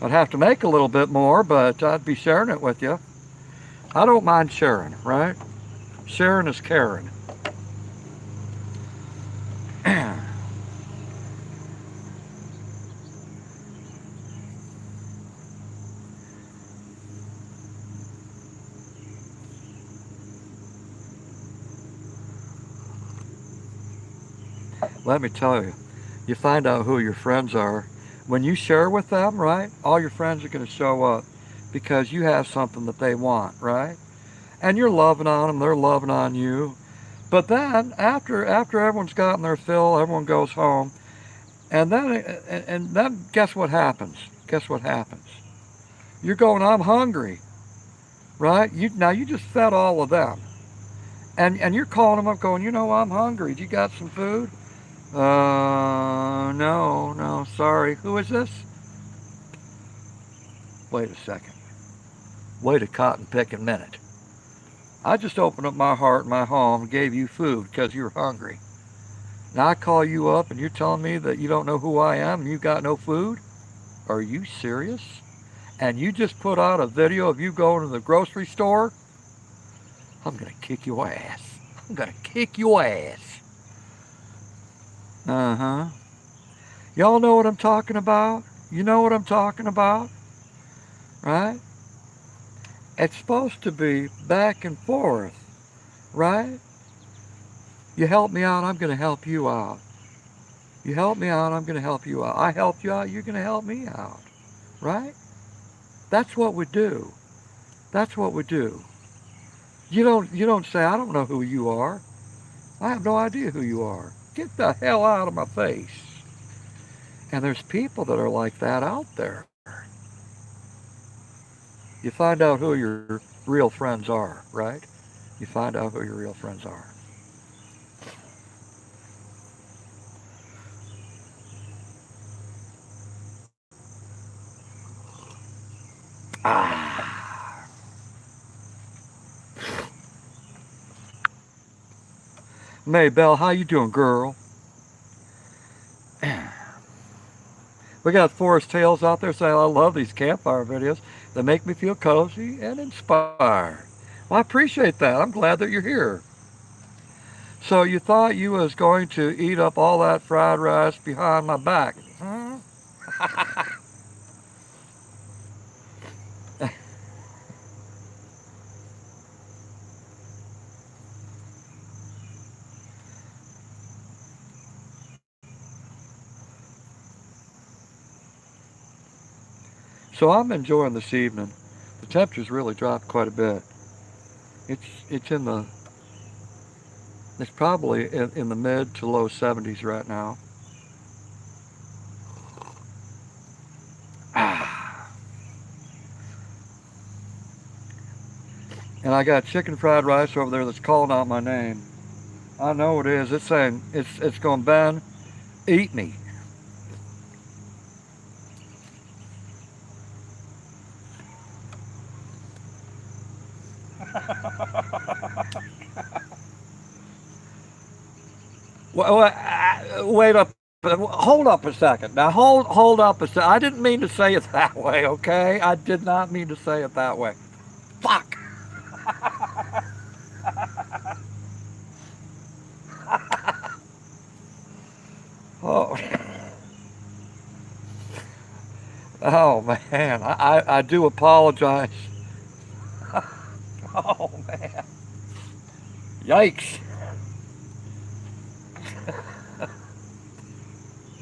I'd have to make a little bit more, but I'd be sharing it with you. I don't mind sharing, right? Sharing is caring. Let me tell you, you find out who your friends are. When you share with them, right, all your friends are going to show up because you have something that they want, right? And you're loving on them, they're loving on you. But then, after everyone's gotten their fill, everyone goes home, and then guess what happens? Guess what happens? You're going, I'm hungry, right? Now you just fed all of them, and you're calling them up, going, I'm hungry. You got some food? No, no, sorry. Who is this? Wait a second. Wait a cotton picking minute. I just opened up my heart and my home and gave you food because you're hungry. Now I call you up and you're telling me that you don't know who I am and you got no food? Are you serious? And you just put out a video of you going to the grocery store? I'm going to kick your ass. I'm going to kick your ass. Uh-huh. Y'all know what I'm talking about? You know what I'm talking about? Right? It's supposed to be back and forth, right? You help me out, I'm going to help you out. You help me out, I'm going to help you out. I help you out, you're going to help me out, right? That's what we do. That's what we do. You don't say, I don't know who you are. I have no idea who you are. Get the hell out of my face. And there's people that are like that out there. You find out who your real friends are, right? You find out who your real friends are. Ah. Maybelle, how you doing, girl? We got Forest Tales out there saying, I love these campfire videos. They make me feel cozy and inspired. Well, I appreciate that. I'm glad that you're here. So you thought you was going to eat up all that fried rice behind my back? Hmm? So I'm enjoying this evening. The temperature's really dropped quite a bit. It's in the it's probably in the mid to low 70s right now. Ah. And I got chicken fried rice over there that's calling out my name. I know it is. It's saying it's going, Ben, eat me. Wait up. Hold up a second. Now hold up a second. I didn't mean to say it that way, okay? I did not mean to say it that way. Fuck. Oh. Oh man. I do apologize. Oh man. Yikes.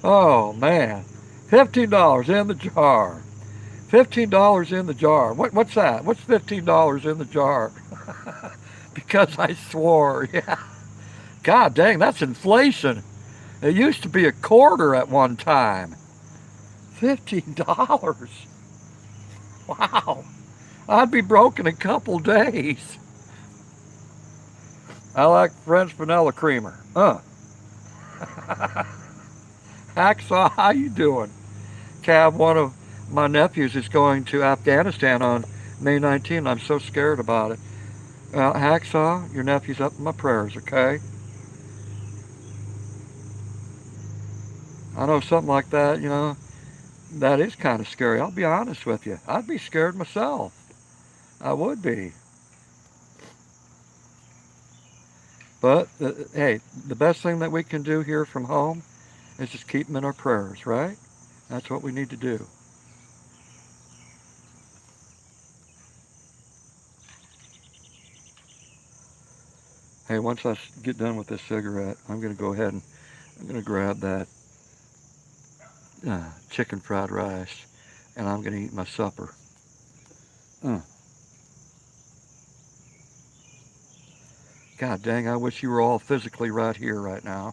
Oh man. $15 in the jar. $15 in the jar. What's that? What's $15 in the jar? Because I swore. Yeah. God dang, that's inflation. It used to be a quarter at one time. $15. Wow. I'd be broke in a couple days. I like French vanilla creamer. Hacksaw, how you doing? Cab, one of my nephews is going to Afghanistan on May 19th. I'm so scared about it. Hacksaw, your nephew's up in my prayers, okay? I know something like that, That is kind of scary. I'll be honest with you. I'd be scared myself. I would be. But hey, the best thing that we can do here from home is just keep them in our prayers, right? That's what we need to do. Hey, once I get done with this cigarette, I'm going to go ahead and I'm going to grab that chicken fried rice, and I'm going to eat my supper. Mm. God dang, I wish you were all physically right here right now.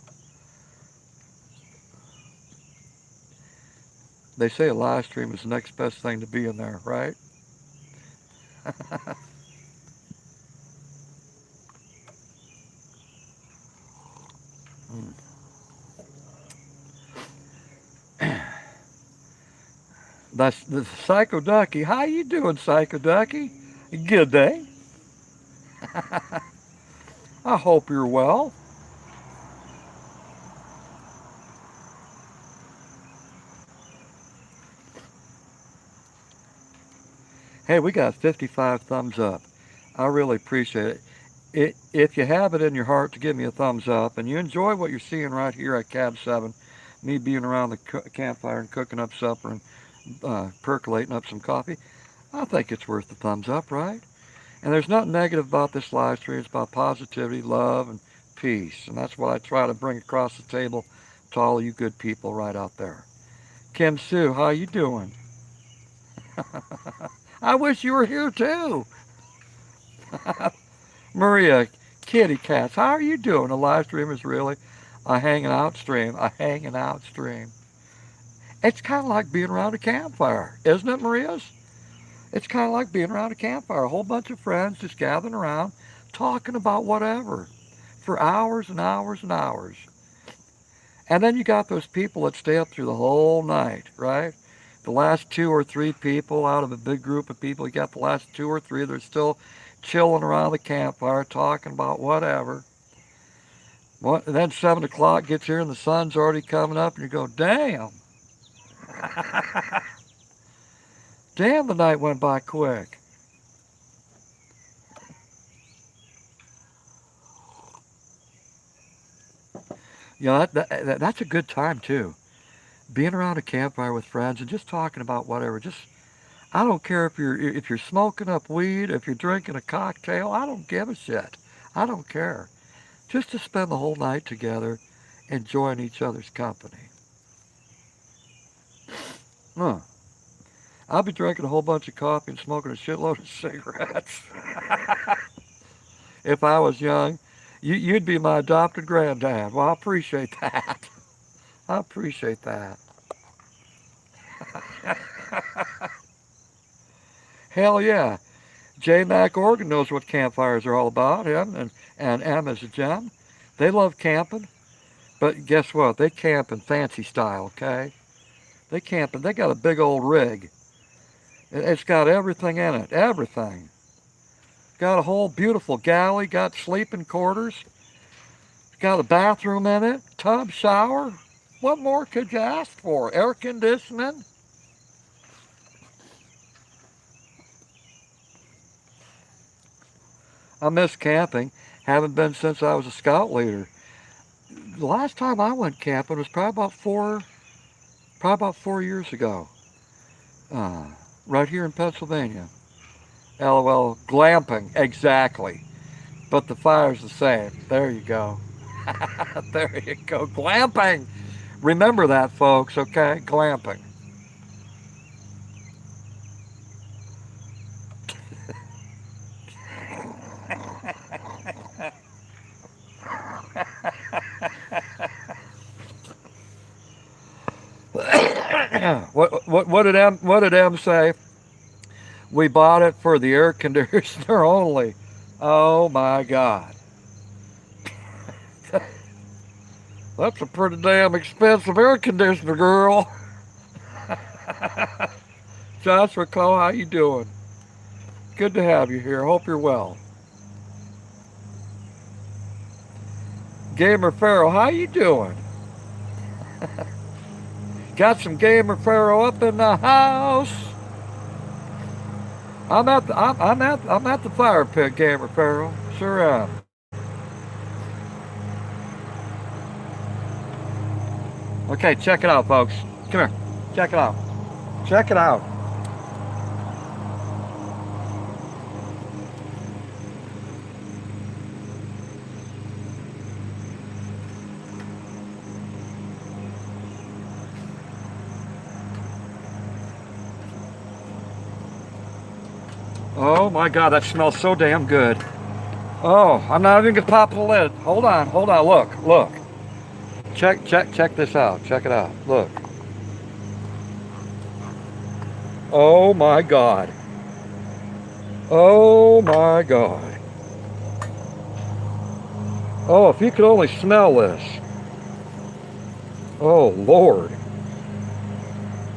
They say a live stream is the next best thing to be in there, right? Mm. That's the Psycho Ducky. How you doing, Psycho Ducky? Good day. I hope you're well. Hey, we got 55 thumbs up. I really appreciate If you have it in your heart to give me a thumbs up and you enjoy what you're seeing right here at Cab 7, me being around the campfire and cooking up supper and percolating up some coffee, I think it's worth the thumbs up, right? And there's nothing negative about this live stream. It's about positivity, love, and peace. And that's what I try to bring across the table to all of you good people right out there. Kim Sue, how you doing? I wish you were here too. Maria, kitty cats, how are you doing? The live stream is really a hanging out stream. A hanging out stream. It's kind of like being around a campfire, isn't it, Maria's? It's kind of like being around a campfire. A whole bunch of friends just gathering around, talking about whatever for hours and hours and hours. And then you got those people that stay up through the whole night, right? The last two or three people out of a big group of people, you got the last two or three that are still chilling around the campfire, talking about whatever. And then 7 o'clock gets here and the sun's already coming up, and you go, damn. Damn, the night went by quick. You know, that's a good time, too. Being around a campfire with friends and just talking about whatever. Just I don't care if you're smoking up weed, if you're drinking a cocktail. I don't give a shit. I don't care. Just to spend the whole night together, enjoying each other's company. Huh. I'll be drinking a whole bunch of coffee and smoking a shitload of cigarettes. If I was young, you'd be my adopted granddad. Well, I appreciate that. I appreciate that. Hell yeah. J Mac Organ knows what campfires are all about, him and M is a gem. They love camping, but guess what? They camp in fancy style, okay? They camp and they got a big old rig. It's got everything in it, everything. Got a whole beautiful galley, got sleeping quarters, got a bathroom in it, tub, shower. What more could you ask for? Air conditioning. I miss camping. Haven't been since I was a scout leader. The last time I went camping was probably about 4 years ago. Uh, right here in Pennsylvania. LOL, glamping, exactly. But the fire's the same. There you go. There you go. Glamping. Remember that, folks, okay? Glamping. What did M say? We bought it for the air conditioner only. Oh my God. That's a pretty damn expensive air conditioner, girl. Joshua Cole, how you doing? Good to have you here. Hope you're well. Gamer Farrell, how you doing? Got some gamer pharaoh up in the house. I'm at the fire pit, gamer pharaoh. Sure am. Okay, check it out, folks. Come here. Check it out. Check it out. Oh my God, that smells so damn good. Oh, I'm not even gonna pop the lid. Hold on, look. Check this out. Check it out. Look. Oh my God. Oh my God. Oh, if you could only smell this. Oh Lord.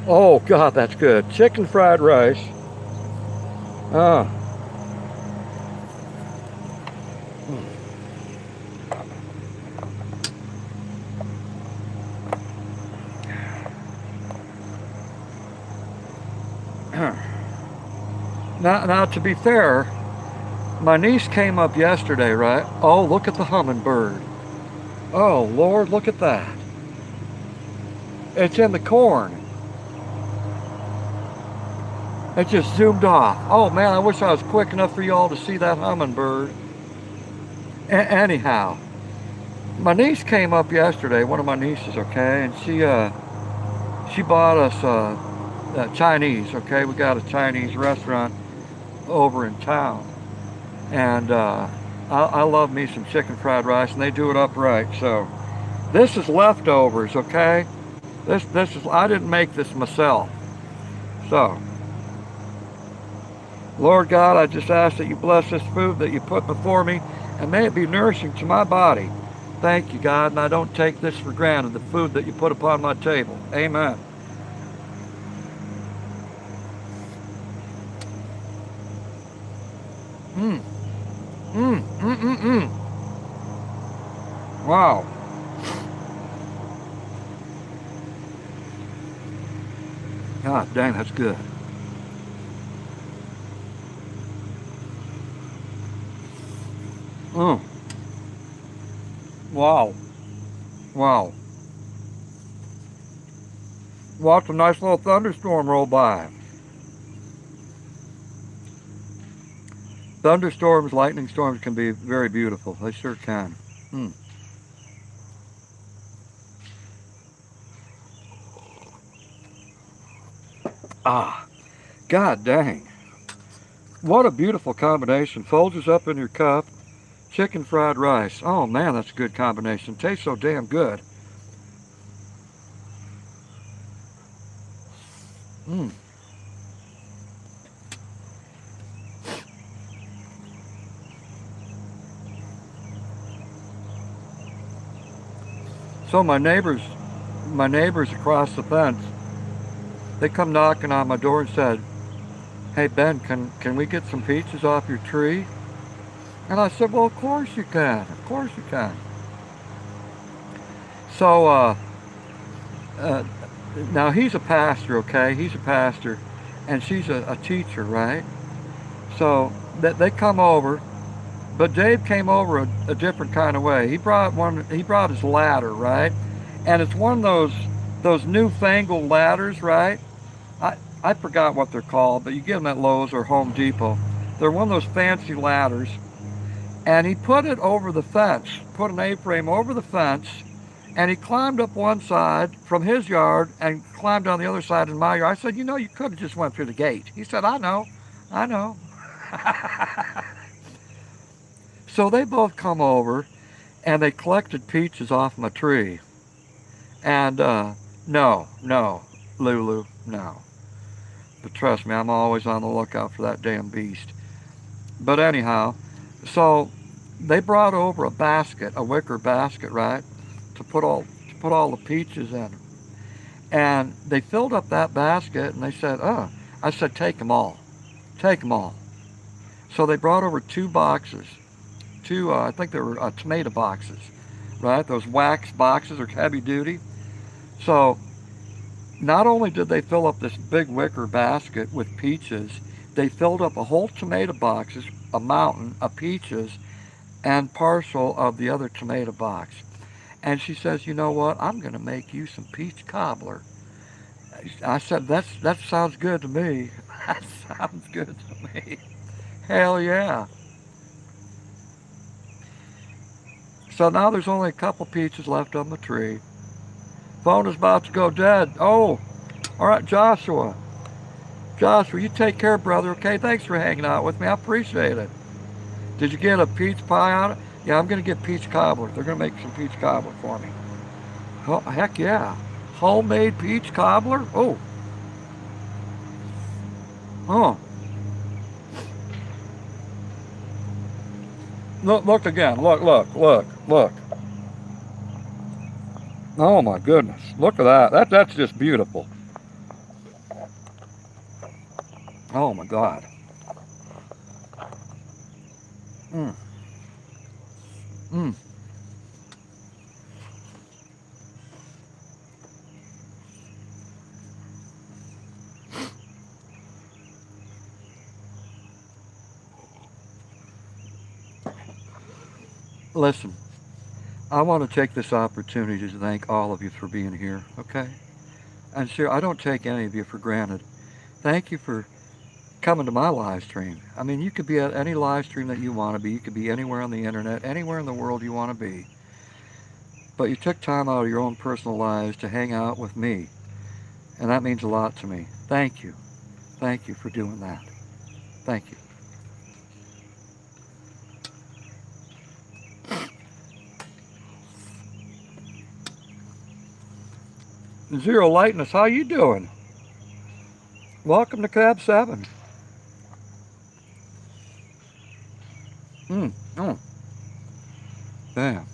Oh God, that's good. Chicken fried rice. Ah. Now, to be fair, my niece came up yesterday, right? Oh, look at the hummingbird. Oh, Lord, look at that. It's in the corn. It just zoomed off. Oh, man, I wish I was quick enough for y'all to see that hummingbird. Anyhow, my niece came up yesterday, one of my nieces, okay, and she bought us Chinese, okay? We got a Chinese restaurant over in town. And I love me some chicken fried rice, and they do it upright. So this is leftovers, okay? This is, I didn't make this myself. So, Lord God, I just ask that you bless this food that you put before me, and may it be nourishing to my body. Thank you, God, and I don't take this for granted, the food that you put upon my table. Amen. Mmm. Mmm. Mmm. Mmm. Mmm. Wow. God dang, that's good. Mm. Wow. Wow. Watch a nice little thunderstorm roll by. Thunderstorms, lightning storms can be very beautiful. They sure can. Mm. Ah, God dang. What a beautiful combination. Folgers up in your cup, chicken fried rice. Oh man, that's a good combination. Tastes so damn good. Mm. So my neighbors across the fence, they come knocking on my door and said, "Hey Ben, can we get some peaches off your tree?" And I said, "Well, of course you can. Of course you can." So uh, now he's a pastor, okay? He's a pastor, and she's a teacher, right? So that they come over, but Dave came over a different kind of way. He brought his ladder, right? And it's one of those newfangled ladders, right? I forgot what they're called, but you get them at Lowe's or Home Depot. They're one of those fancy ladders, and he put it over the fence, put an A-frame over the fence, and he climbed up one side from his yard and climbed on the other side in my yard. I said, "You know, you could have just went through the gate." He said, I know. So they both come over, and they collected peaches off my tree. And no, Lulu, no. But trust me, I'm always on the lookout for that damn beast. But anyhow, so they brought over a basket, a wicker basket, right, to put all the peaches in. And they filled up that basket, and they said, "Oh," I said, take them all." So they brought over two boxes, two, I think they were tomato boxes, right? Those wax boxes are heavy duty. So Not only did they fill up this big wicker basket with peaches, they filled up a whole tomato boxes, a mountain of peaches, and parcel of the other tomato box. And she says, you know what? I'm going to make you some peach cobbler. I said, that sounds good to me. That sounds good to me. Hell yeah. So now there's only a couple peaches left on the tree. Phone is about to go dead. Oh, all right, Joshua. Joshua, you take care, brother, okay? Thanks for hanging out with me. I appreciate it. Did you get a peach pie on it? Yeah, I'm going to get peach cobbler. They're going to make some peach cobbler for me. Oh, heck yeah. Homemade peach cobbler? Oh. Oh. Look again. Look. Oh my goodness. Look at that. That's just beautiful. Oh my God. Mm. Mm. Listen, I want to take this opportunity to thank all of you for being here, okay? And sure, I don't take any of you for granted. Thank you for coming to my live stream. I mean, you could be at any live stream that you want to be. You could be anywhere on the internet, anywhere in the world you want to be. But you took time out of your own personal lives to hang out with me. And that means a lot to me. Thank you. Thank you for doing that. Thank you. Zero Lightness, how you doing? Welcome to Cab 7. Mm. Damn.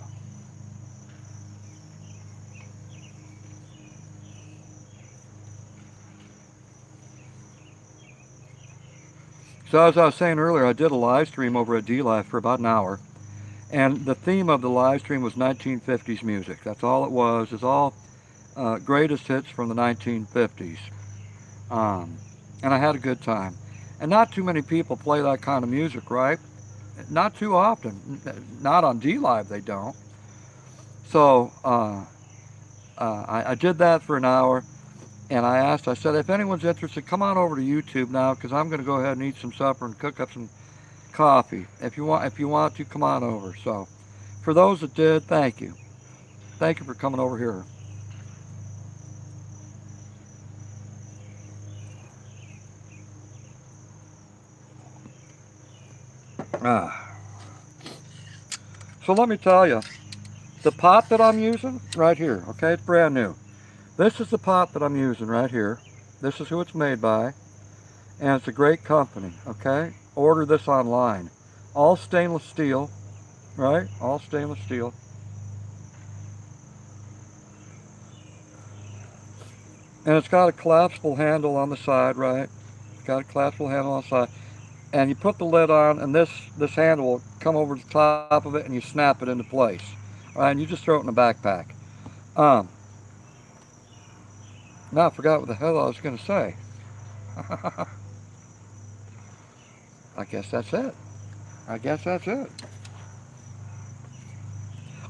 So as I was saying earlier, I did a live stream over at D-Live for about an hour. And the theme of the live stream was 1950s music. That's all it was. It's all greatest hits from the 1950s. And I had a good time. And not too many people play that kind of music, right? Not too often. Not on D-Live, they don't. So I did that for an hour. And I said, if anyone's interested, come on over to YouTube now, because I'm going to go ahead and eat some supper and cook up some coffee. If you want to, come on over. So for those that did, thank you. Thank you for coming over here. So let me tell you, the pot that I'm using right here, okay, it's brand new. This is the pot that I'm using right here. This is who it's made by, and it's a great company, okay? Order this online. All stainless steel, right? All stainless steel. And it's got a collapsible handle on the side, right? It's got a collapsible handle on the side. And you put the lid on, and this handle will come over the top of it, and you snap it into place. All right, and you just throw it in a backpack. Now I forgot what the hell I was going to say. I guess that's it.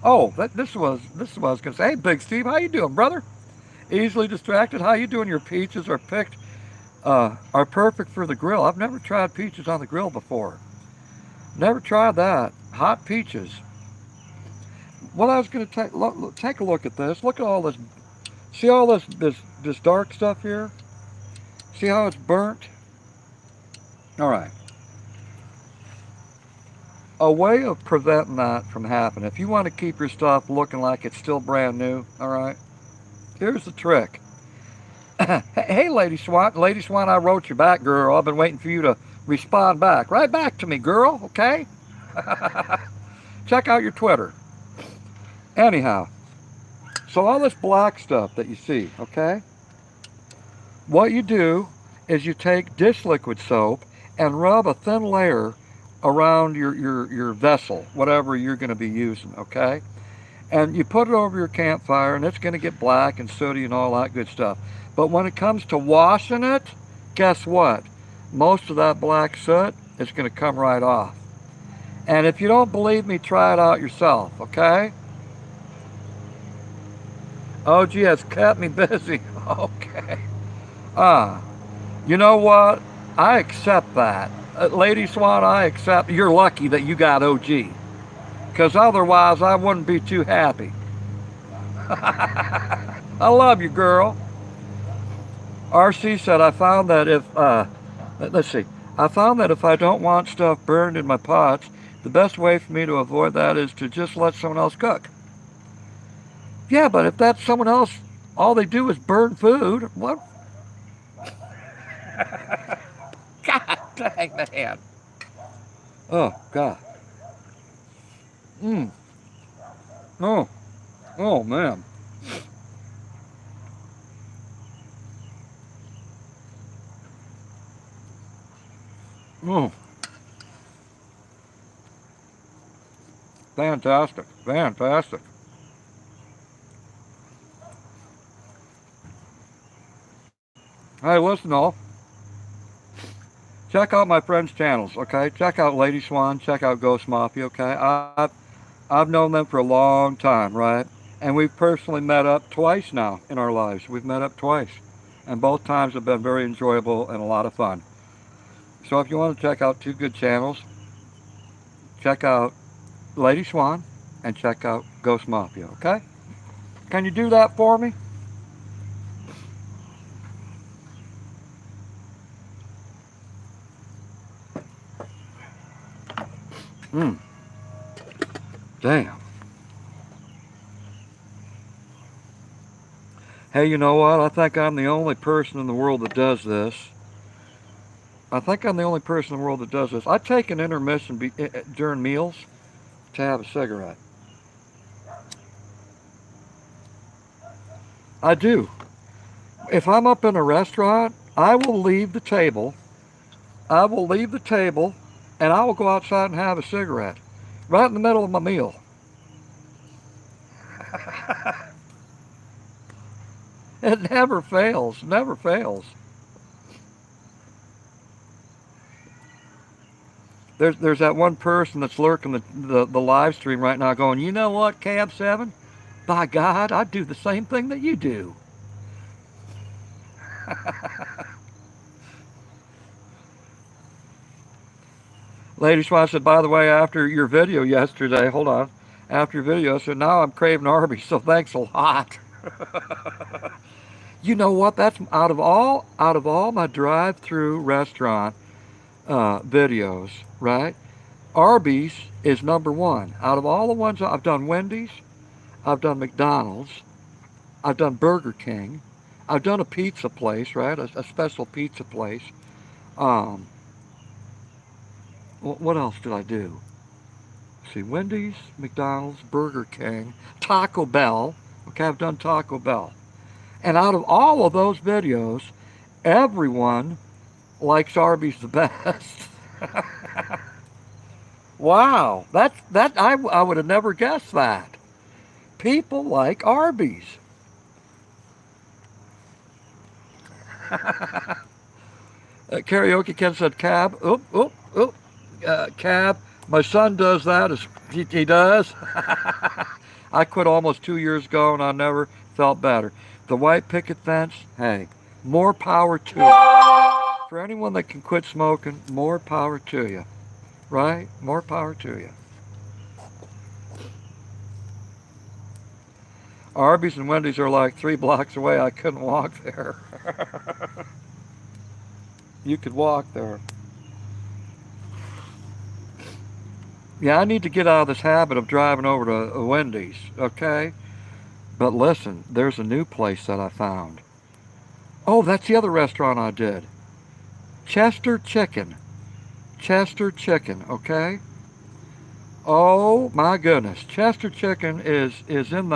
Oh, this was what I was going to say. Hey, Big Steve, how you doing, brother? Easily distracted. How you doing? Your peaches are picked. Are perfect for the grill. I've never tried peaches on the grill before. Never tried that. Hot peaches. What I was going to take a look at this. Look at all this. See all this dark stuff here? See how it's burnt? All right. A way of preventing that from happening, if you want to keep your stuff looking like it's still brand new, all right, here's the trick. Hey, Lady Swan, I wrote you back, girl. I've been waiting for you to respond back. Right back to me, girl, okay? Check out your Twitter. Anyhow, so all this black stuff that you see, okay? What you do is you take dish liquid soap and rub a thin layer around your vessel, whatever you're going to be using, okay? And you put it over your campfire, and it's going to get black and sooty and all that good stuff. But when it comes to washing it, guess what? Most of that black soot is going to come right off. And if you don't believe me, try it out yourself, okay? OG has kept me busy. Okay. Ah, you know what? I accept that. Lady Swan, I accept. You're lucky that you got OG. Because otherwise, I wouldn't be too happy. I love you, girl. RC said, I found that let's see, I found that if I don't want stuff burned in my pots, the best way for me to avoid that is to just let someone else cook. Yeah, but if that's someone else, all they do is burn food, what? God dang, man. Oh, God. Oh, oh, man. Oh, fantastic, fantastic. Hey, listen, all. Check out my friends' channels, okay? Check out Lady Swan. Check out Ghost Mafia, okay? I've known them for a long time, right? And we've personally met up twice now in our lives. We've met up twice. And both times have been very enjoyable and a lot of fun. So if you want to check out two good channels, check out Lady Swan and check out Ghost Mafia, okay? Can you do that for me? Damn. Hey, you know what? I think I'm the only person in the world that does this. I think I'm the only person in the world that does this. I take an intermission during meals to have a cigarette. I do. If I'm up in a restaurant, I will leave the table. I will leave the table and I will go outside and have a cigarette right in the middle of my meal. It never fails, never fails. There's that one person that's lurking the live stream right now going, you know what, Cab 7? By God, I'd do the same thing that you do. Lady Swan said, by the way, after your video yesterday, hold on, after your video, I said, now I'm craving Arby's, so thanks a lot. You know what? That's out of all my drive-through restaurant videos, right? Arby's is number one. Out of all the ones I've done, Wendy's, I've done McDonald's, I've done Burger King, I've done a pizza place, right? A special pizza place. Um, what else did I do? See, Wendy's, McDonald's, Burger King, Taco Bell. Okay, I've done Taco Bell. And out of all of those videos, everyone likes Arby's the best. Wow, I would have never guessed that. People like Arby's. Karaoke Ken said, Cab. Oop, oop, oop. Cab. My son does that. He does. I quit almost 2 years ago and I never felt better. The white picket fence, hey, more power to you. For anyone that can quit smoking, more power to you. Right? More power to you. Arby's and Wendy's are like 3 blocks away. I couldn't walk there. You could walk there. Yeah, I need to get out of this habit of driving over to Wendy's, okay? But listen, there's a new place that I found. Oh, that's the other restaurant I did. Chester Chicken. Chester Chicken, okay? Oh my goodness. Chester Chicken is in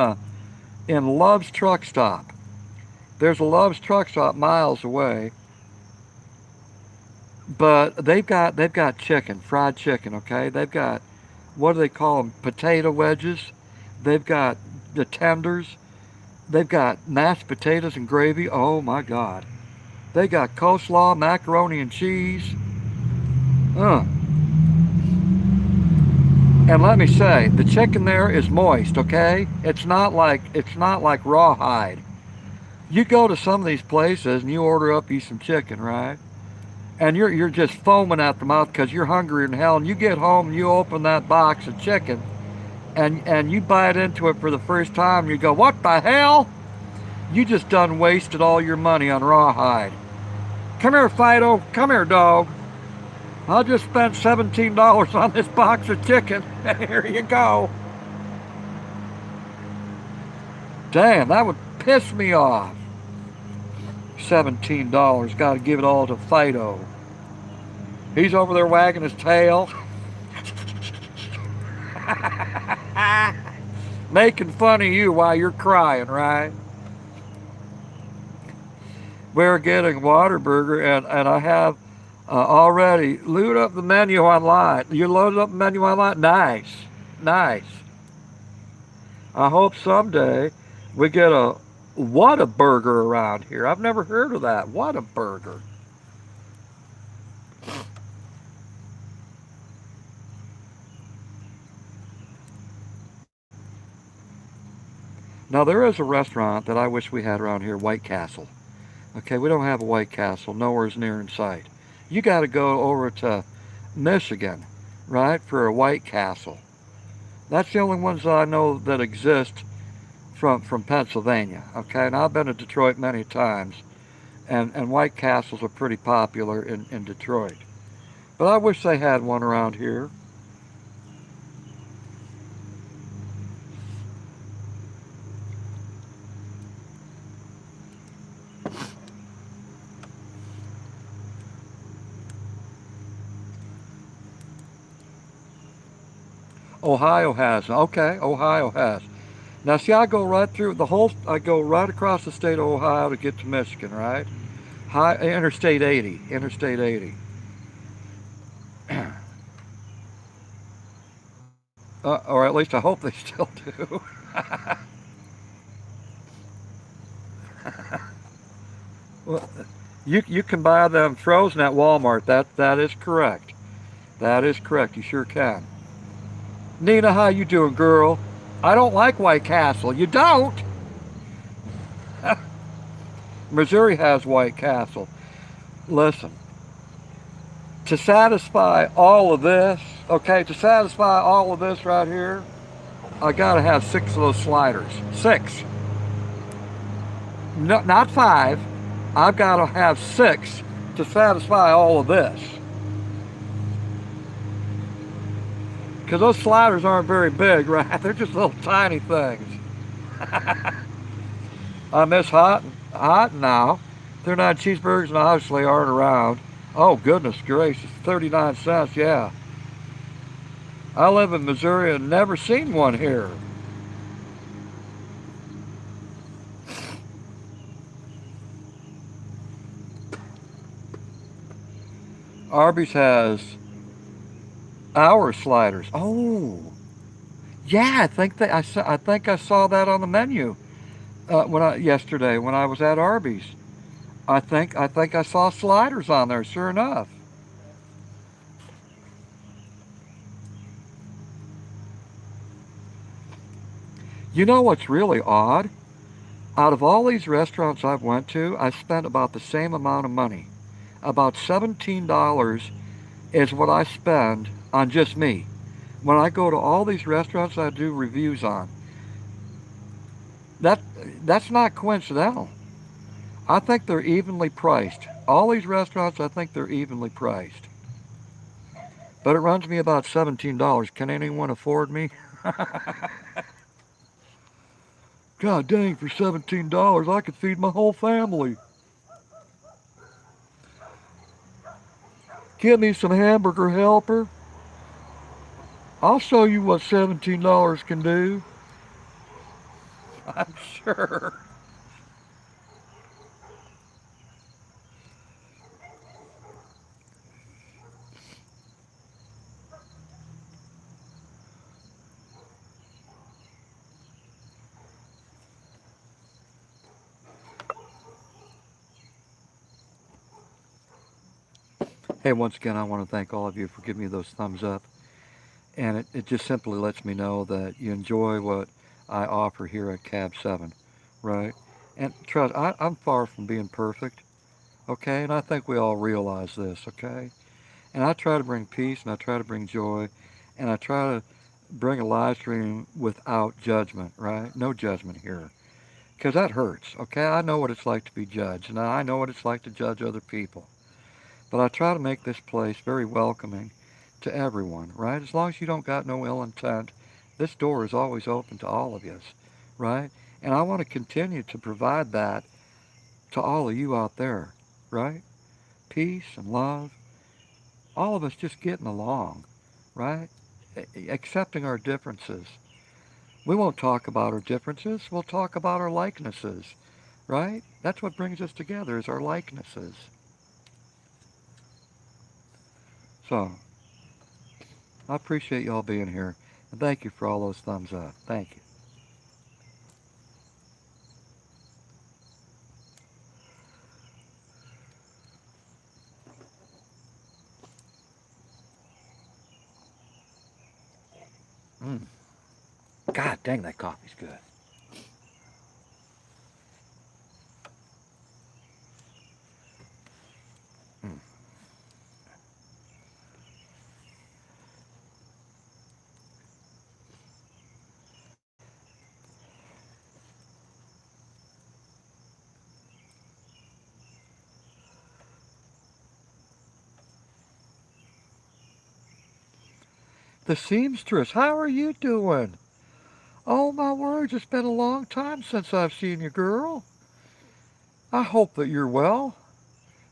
Love's Truck Stop. There's a Love's Truck Stop miles away. But they've got chicken, fried chicken, okay? They've got, what do they call them? Potato wedges. They've got the tenders. They've got mashed potatoes and gravy. Oh my God. They got coleslaw, macaroni and cheese. Uh. And let me say, the chicken there is moist, okay? It's not like rawhide. You go to some of these places and you order up you some chicken, right? And you're just foaming at the mouth because you're hungrier than hell. And you get home and you open that box of chicken and you bite into it for the first time. And you go, what the hell? You just done wasted all your money on rawhide. Come here, Fido. Come here, dog. I just spent $17 on this box of chicken. And here you go. Damn, that would piss me off. $17. Got to give it all to Fido. He's over there wagging his tail. Making fun of you while you're crying, right? We're getting Waterburger, and I have already loaded up the menu online. You loaded up the menu online? Nice. Nice. I hope someday we get a Whataburger around here. I've never heard of that. Whataburger. Now, there is a restaurant that I wish we had around here, White Castle. Okay, we don't have a White Castle. Nowhere's near in sight. You got to go over to Michigan, right, for a White Castle. That's the only ones that I know that exist from Pennsylvania. Okay, and I've been to Detroit many times, and White Castles are pretty popular in Detroit. But I wish they had one around here. Ohio has. Okay, Ohio has. Now, see, I go right through the whole. I go right across the state of Ohio to get to Michigan, right? Interstate 80. Interstate 80. Or at least I hope they still do. Well, you can buy them frozen at Walmart. That is correct. That is correct. You sure can. Nina, how you doing, girl? I don't like White Castle. You don't? Missouri has White Castle. Listen, to satisfy all of this, okay, to satisfy all of this right here, I gotta have 6 of those sliders. 6. No, not 5. I've gotta have 6 to satisfy all of this. Because those sliders aren't very big, right? They're just little tiny things. I miss hot now. 39 cheeseburgers and obviously aren't around. Oh, goodness gracious. 39 cents, yeah. I live in Missouri and never seen one here. Arby's has hour sliders. Oh, yeah. I think I saw that on the menu yesterday when I was at Arby's. I think I saw sliders on there. Sure enough. You know what's really odd? Out of all these restaurants I've went to, I spent about the same amount of money. About $17 is what I spend on just me. When I go to all these restaurants I do reviews on, that that's not coincidental. I think they're evenly priced. All these restaurants, I think they're evenly priced. But it runs me about $17. Can anyone afford me? God dang, for $17, I could feed my whole family. Get me some hamburger helper. I'll show you what $17 can do. I'm sure. Hey, once again, I want to thank all of you for giving me those thumbs up. And it just simply lets me know that you enjoy what I offer here at Cab 7, right? And trust, I'm far from being perfect, okay? And I think we all realize this, okay? And I try to bring peace and I try to bring joy and I try to bring a live stream without judgment, right? No judgment here. Because that hurts, okay? I know what it's like to be judged and I know what it's like to judge other people. But I try to make this place very welcoming to everyone, right? As long as you don't got no ill intent, this door is always open to all of us, right? And I want to continue to provide that to all of you out there, right? Peace and love, all of us just getting along, right? Accepting our differences. We won't talk about our differences, we'll talk about our likenesses, right? That's what brings us together is our likenesses. So, I appreciate y'all being here. And thank you for all those thumbs up. Thank you. God dang, that coffee's good. Mm. The seamstress, how are you doing? Oh my words, it's been a long time since I've seen you, girl. I hope that you're well.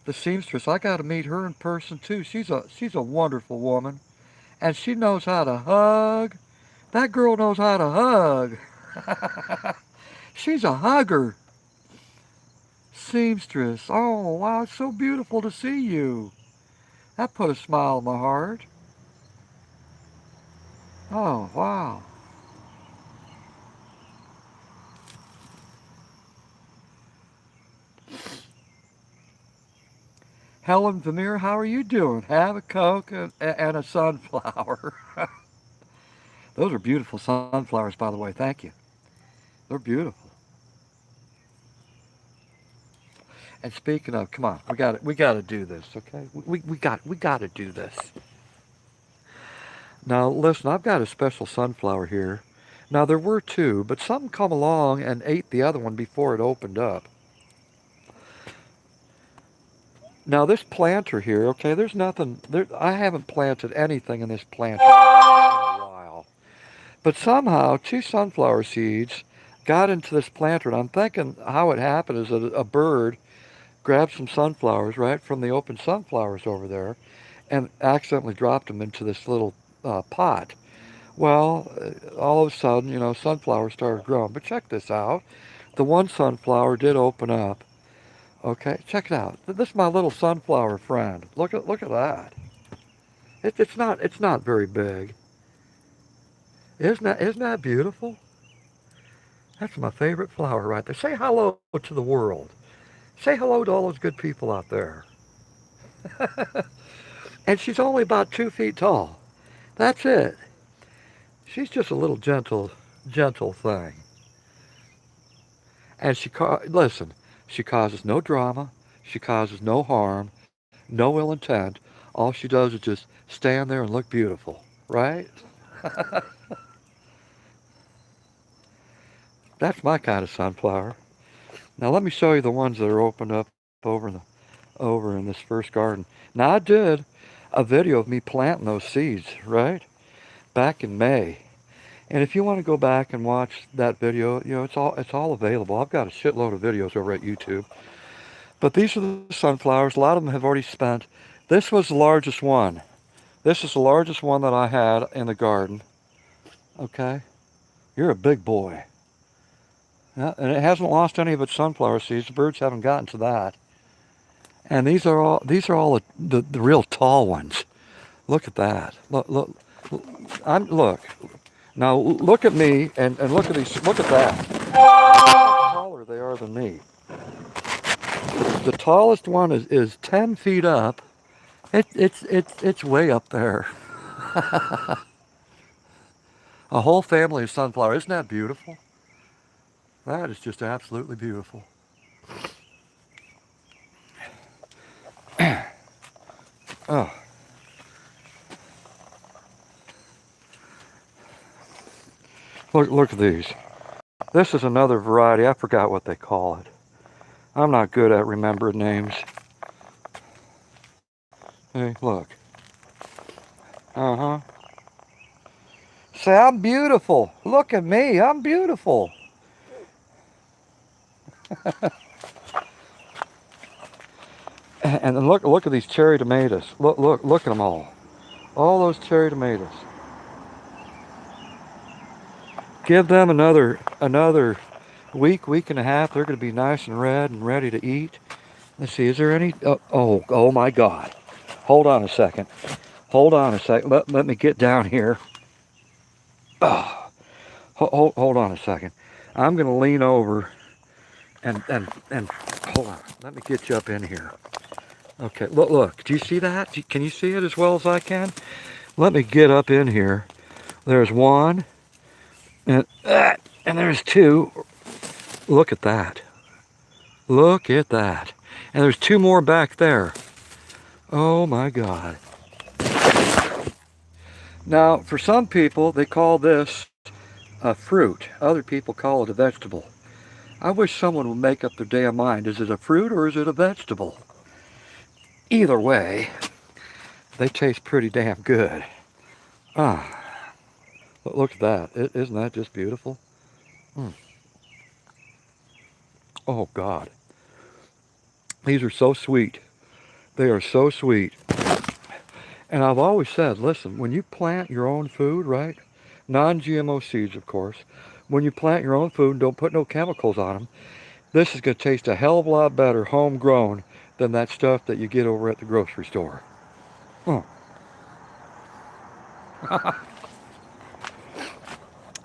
The seamstress, I got to meet her in person too. She's a wonderful woman, and she knows how to hug. That girl knows how to hug. She's a hugger. Seamstress. Oh, wow, it's so beautiful to see you. That put a smile on my heart. Oh, wow. Helen Vermeer, how are you doing? Have a Coke and a sunflower. Those are beautiful sunflowers, by the way. Thank you. They're beautiful. And speaking of, come on, we got to do this, okay? We got to do this. Now, listen, I've got a special sunflower here. Now, there were two, but some come along and ate the other one before it opened up. Now, this planter here, okay, there's nothing, there, I haven't planted anything in this planter in a while. But somehow, two sunflower seeds got into this planter, and I'm thinking how it happened is that a bird grabbed some sunflowers, right, from the open sunflowers over there, and accidentally dropped them into this little pot. Well, all of a sudden, sunflowers started growing. But check this out. The one sunflower did open up. Okay, check it out. This is my little sunflower friend. Look at that. It's not very big. Isn't that beautiful? That's my favorite flower right there. Say hello to the world. Say hello to all those good people out there. And she's only about 2 feet tall. That's it. She's just a little gentle thing. And listen, she causes no drama. She causes no harm, no ill intent. All she does is just stand there and look beautiful, right? That's my kind of sunflower. Now let me show you the ones that are opened up over in this first garden. Now I did a video of me planting those seeds, right? Back in May. And if you want to go back and watch that video, it's all available. I've got a shitload of videos over at YouTube. But these are the sunflowers. A lot of them have already spent. This was the largest one. This is the largest one that I had in the garden. Okay? You're a big boy. Yeah, and it hasn't lost any of its sunflower seeds. The birds haven't gotten to that. And these are all the real tall ones. Look at that. Look. Now look at me and look at these. Look at that. How much taller they are than me. The tallest one is 10 feet up, It's way up there. A whole family of sunflowers. Isn't that beautiful? That is just absolutely beautiful. Oh, look at these. This is another variety. I forgot what they call it. I'm not good at remembering names. Hey, look. Uh-huh. Say, I'm beautiful. Look at me. I'm beautiful. And then look at these cherry tomatoes. Look at them all. All those cherry tomatoes. Give them another week and a half. They're going to be nice and red and ready to eat. Let's see. Is there any? Oh my God. Hold on a second. Hold on a second. Let me get down here. Oh, hold on a second. I'm going to lean over and hold on. Let me get you up in here. Okay. Look. Do you see that? Can you see it as well as I can? Let me get up in here. There's one, and there's two. Look at that. Look at that. And there's two more back there. Oh my God. Now, for some people, they call this a fruit. Other people call it a vegetable. I wish someone would make up their damn mind. Is it a fruit or is it a vegetable? Either way, they taste pretty damn good. Ah, look at that. Isn't that just beautiful? Mm. Oh God. These are so sweet. They are so sweet. And I've always said, listen, when you plant your own food, right? Non-GMO seeds, of course. When you plant your own food, don't put no chemicals on them. This is going to taste a hell of a lot better homegrown than that stuff that you get over at the grocery store. Oh.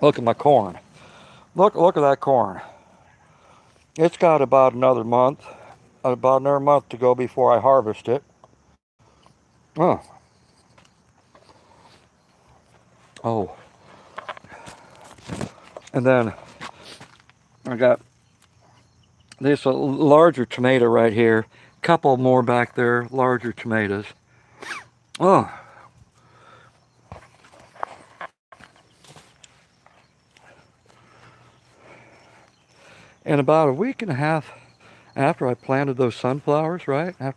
Look at my corn. Look at that corn. It's got about another month to go before I harvest it. Oh. Oh. And then I got this larger tomato right here. Couple more back there, larger tomatoes. Oh. And about a week and a half after I planted those sunflowers, right? I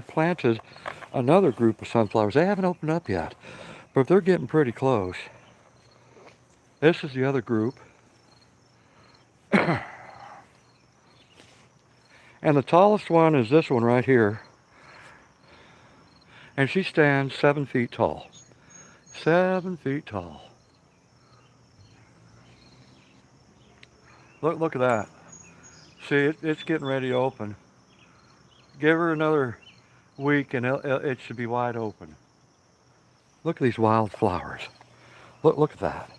planted another group of sunflowers. They haven't opened up yet, but they're getting pretty close. This is the other group. And the tallest one is this one right here. And she stands 7 feet tall. 7 feet tall. Look at that. See, it's getting ready to open. Give her another week and it should be wide open. Look at these wildflowers. Look at that.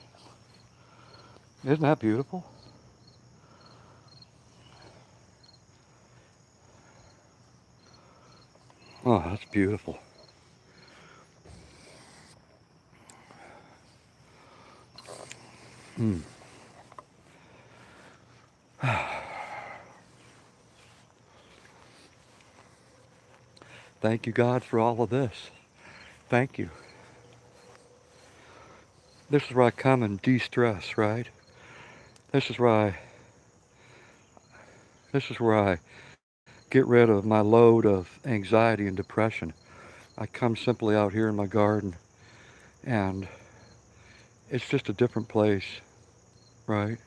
Isn't that beautiful? Oh, that's beautiful. Hmm. Thank you, God, for all of this. Thank you. This is where I come and de-stress, right? This is where I this is where I get rid of my load of anxiety and depression. I come simply out here in my garden and it's just a different place, right?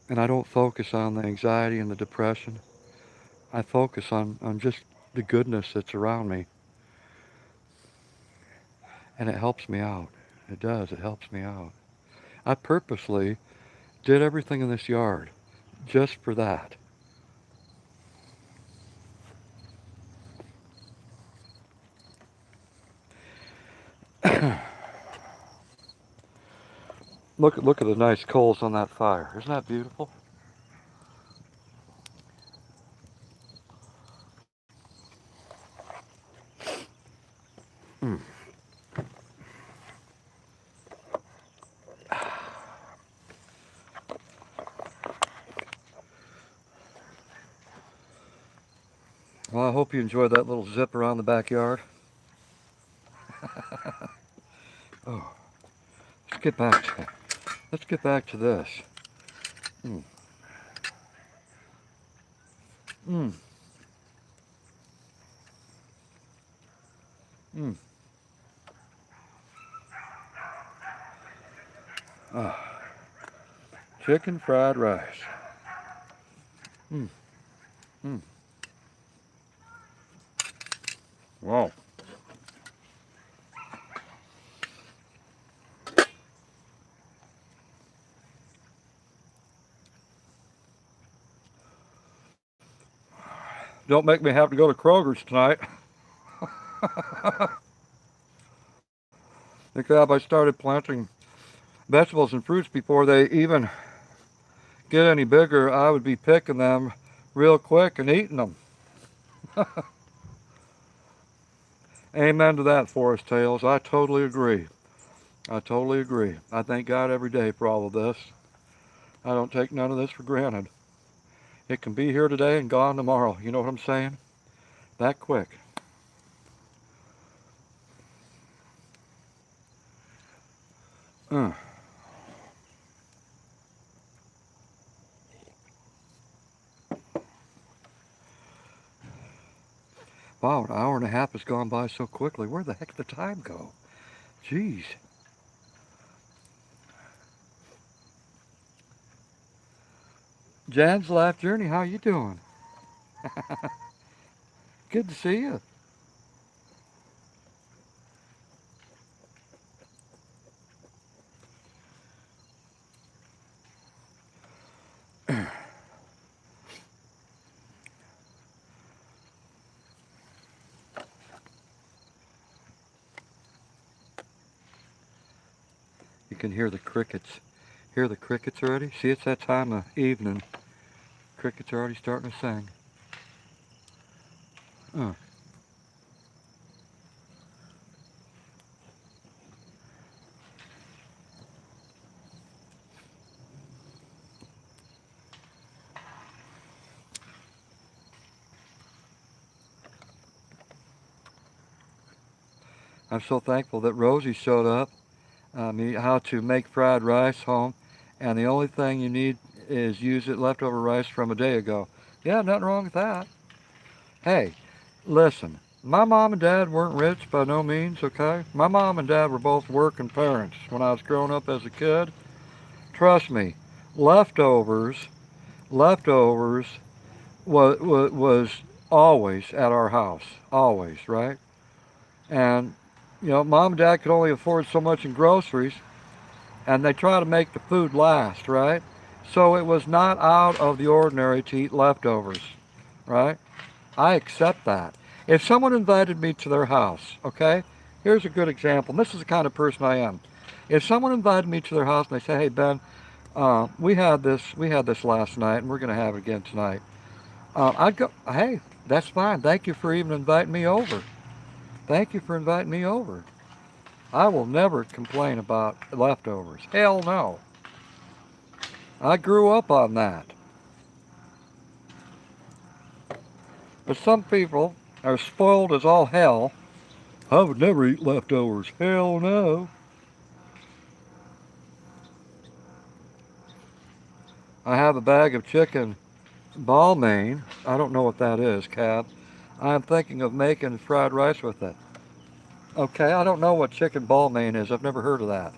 And I don't focus on the anxiety and the depression. I focus on just the goodness that's around me. And it helps me out. It does. It helps me out. I purposely did everything in this yard just for that. Look at the nice coals on that fire. Isn't that beautiful? Well, I hope you enjoyed that little zip around the backyard. Oh, let's get back to this. Mm. Mm. Mm. Ah, chicken fried rice. Mm. Mm. Wow. Don't make me have to go to Kroger's tonight. Because I started planting vegetables and fruits before they even get any bigger, I would be picking them real quick and eating them. Amen to that, Forest Tales. I totally agree. I totally agree. I thank God every day for all of this. I don't take none of this for granted. It can be here today and gone tomorrow. You know what I'm saying? That quick. Uh. Wow, an hour and a half has gone by so quickly. Where the heck did the time go? Jeez. Jan's Life Journey, how you doing? Good to see you. You can hear the crickets. Hear the crickets already? See, it's that time of evening. Crickets are already starting to sing. Uh. I'm so thankful that Rosie showed up. How to make fried rice home, and the only thing you need is use it leftover rice from a day ago. Yeah, nothing wrong with that. Hey, listen, my mom and dad weren't rich by no means, okay? My mom and dad were both working parents when I was growing up as a kid. Trust me, leftovers, leftovers was always at our house, always, right? And, mom and dad could only afford so much in groceries, and they try to make the food last, right? So it was not out of the ordinary to eat leftovers, right? I accept that. If someone invited me to their house, okay, here's a good example. This is the kind of person I am. If someone invited me to their house and they say, "Hey Ben, we had this last night, and we're going to have it again tonight," I'd go, "Hey, that's fine. Thank you for even inviting me over. Thank you for inviting me over." I will never complain about leftovers. Hell no. I grew up on that. But some people are spoiled as all hell. I would never eat leftovers. Hell no. I have a bag of chicken balmain. I don't know what that is, Cab. I'm thinking of making fried rice with it. Okay, I don't know what chicken balmain is. I've never heard of that.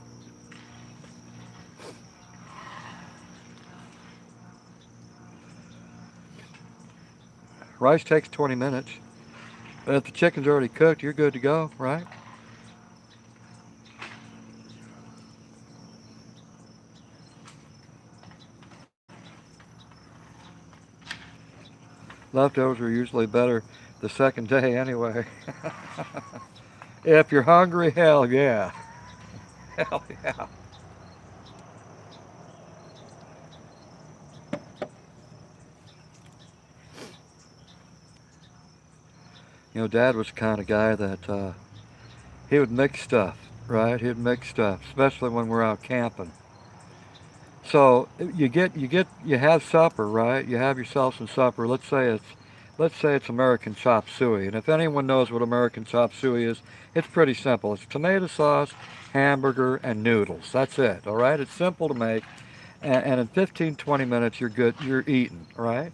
Rice takes 20 minutes. But if the chicken's already cooked, you're good to go, right? Leftovers are usually better the second day anyway. If you're hungry, hell yeah. Hell yeah. Dad was the kind of guy that he would mix stuff, right? He'd mix stuff, especially when we're out camping. So you have supper, right? You have yourself some supper. Let's say let's say it's American chop suey. And if anyone knows what American chop suey is, it's pretty simple. It's tomato sauce, hamburger, and noodles. That's it, all right? It's simple to make. And in 15, 20 minutes, you're good. You're eating, all right?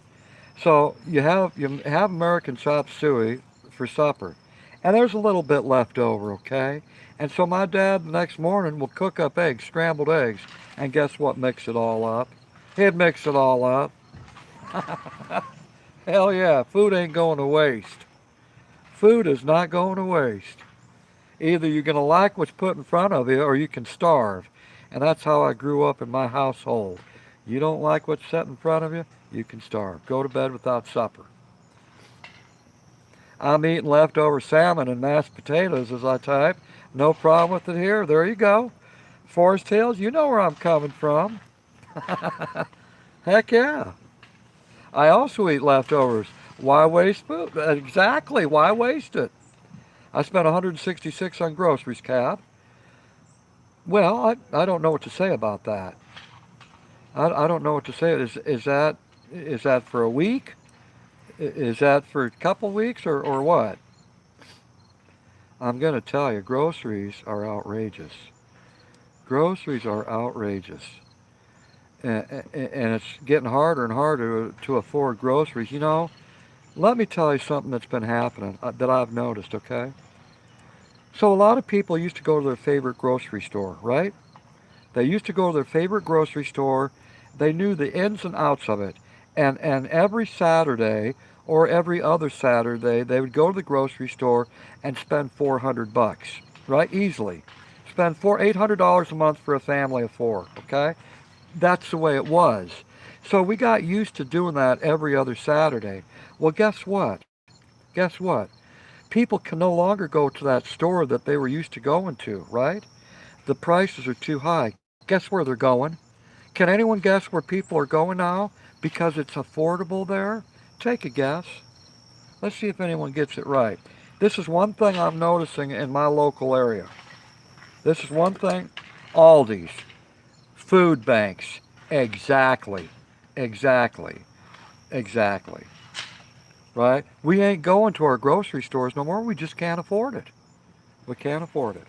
So you have American chop suey for supper, and there's a little bit left over, okay? And so my dad the next morning will cook up eggs, scrambled eggs, and guess what? Mix it all up. He'd mix it all up. Hell yeah, food ain't going to waste. Food is not going to waste. Either you're going to like what's put in front of you or you can starve. And that's how I grew up in my household. You don't like what's set in front of you, you can starve. Go to bed without supper. I'm eating leftover salmon and mashed potatoes as I type. No problem with it here. There you go. Forest Hills, you know where I'm coming from. Heck yeah. I also eat leftovers. Why waste food? Exactly. Why waste it? I spent 166 on groceries, Cap. Well, I don't know what to say about that. I don't know what to say. Is that for a week? Is that for a couple weeks or what? I'm going to tell you, groceries are outrageous. Groceries are outrageous. And it's getting harder and harder to afford groceries. Let me tell you something that's been happening that I've noticed, okay? So a lot of people used to go to their favorite grocery store, right? They used to go to their favorite grocery store. They knew the ins and outs of it. And every Saturday or every other Saturday, they would go to the grocery store and spend 400 bucks, right? Easily. Spend $800 a month for a family of four, okay? That's the way it was. So we got used to doing that every other Saturday. Well, guess what? Guess what? People can no longer go to that store that they were used to going to, right? The prices are too high. Guess where they're going? Can anyone guess where people are going now? Because it's affordable there? Take a guess. Let's see if anyone gets it right. This is one thing I'm noticing in my local area. This is one thing. Aldi's, food banks. Exactly. Exactly. Exactly. Right? We ain't going to our grocery stores no more. We just can't afford it. We can't afford it.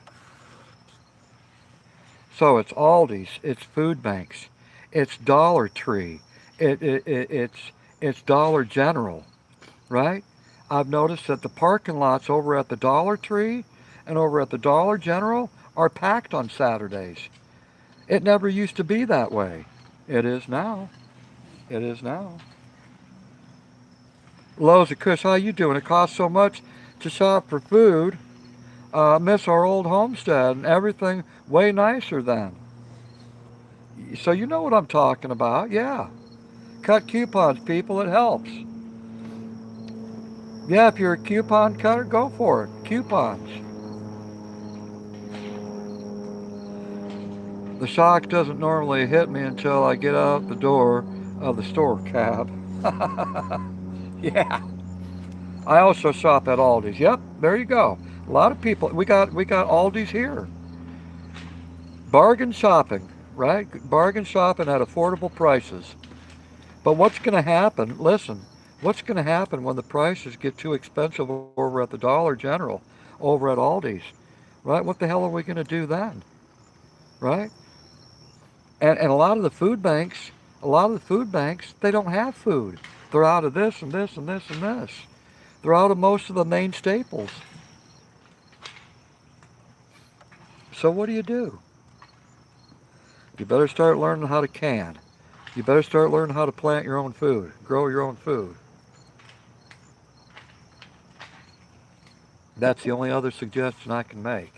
So it's Aldi's, it's food banks, it's Dollar Tree, it's Dollar General, right? I've noticed that the parking lots over at the Dollar Tree and over at the Dollar General are packed on Saturdays. It never used to be that way. It is now. It is now. Lowe's of Kush, how you doing? It costs so much to shop for food. Miss our old homestead and everything way nicer then. So you know what I'm talking about, yeah. Cut coupons, people, it helps. Yeah, if you're a coupon cutter, go for it. Coupons. The shock doesn't normally hit me until I get out the door of the store cab. Yeah. I also shop at Aldi's. Yep, there you go. A lot of people. We got Aldi's here. Bargain shopping, right? Bargain shopping at affordable prices. But what's going to happen? Listen, what's going to happen when the prices get too expensive over at the Dollar General, over at Aldi's, right? What the hell are we going to do then, right? And a lot of the food banks, they don't have food. They're out of this and this and this and this. They're out of most of the main staples. So what do? You better start learning how to can. You better start learning how to plant your own food, grow your own food. That's the only other suggestion I can make.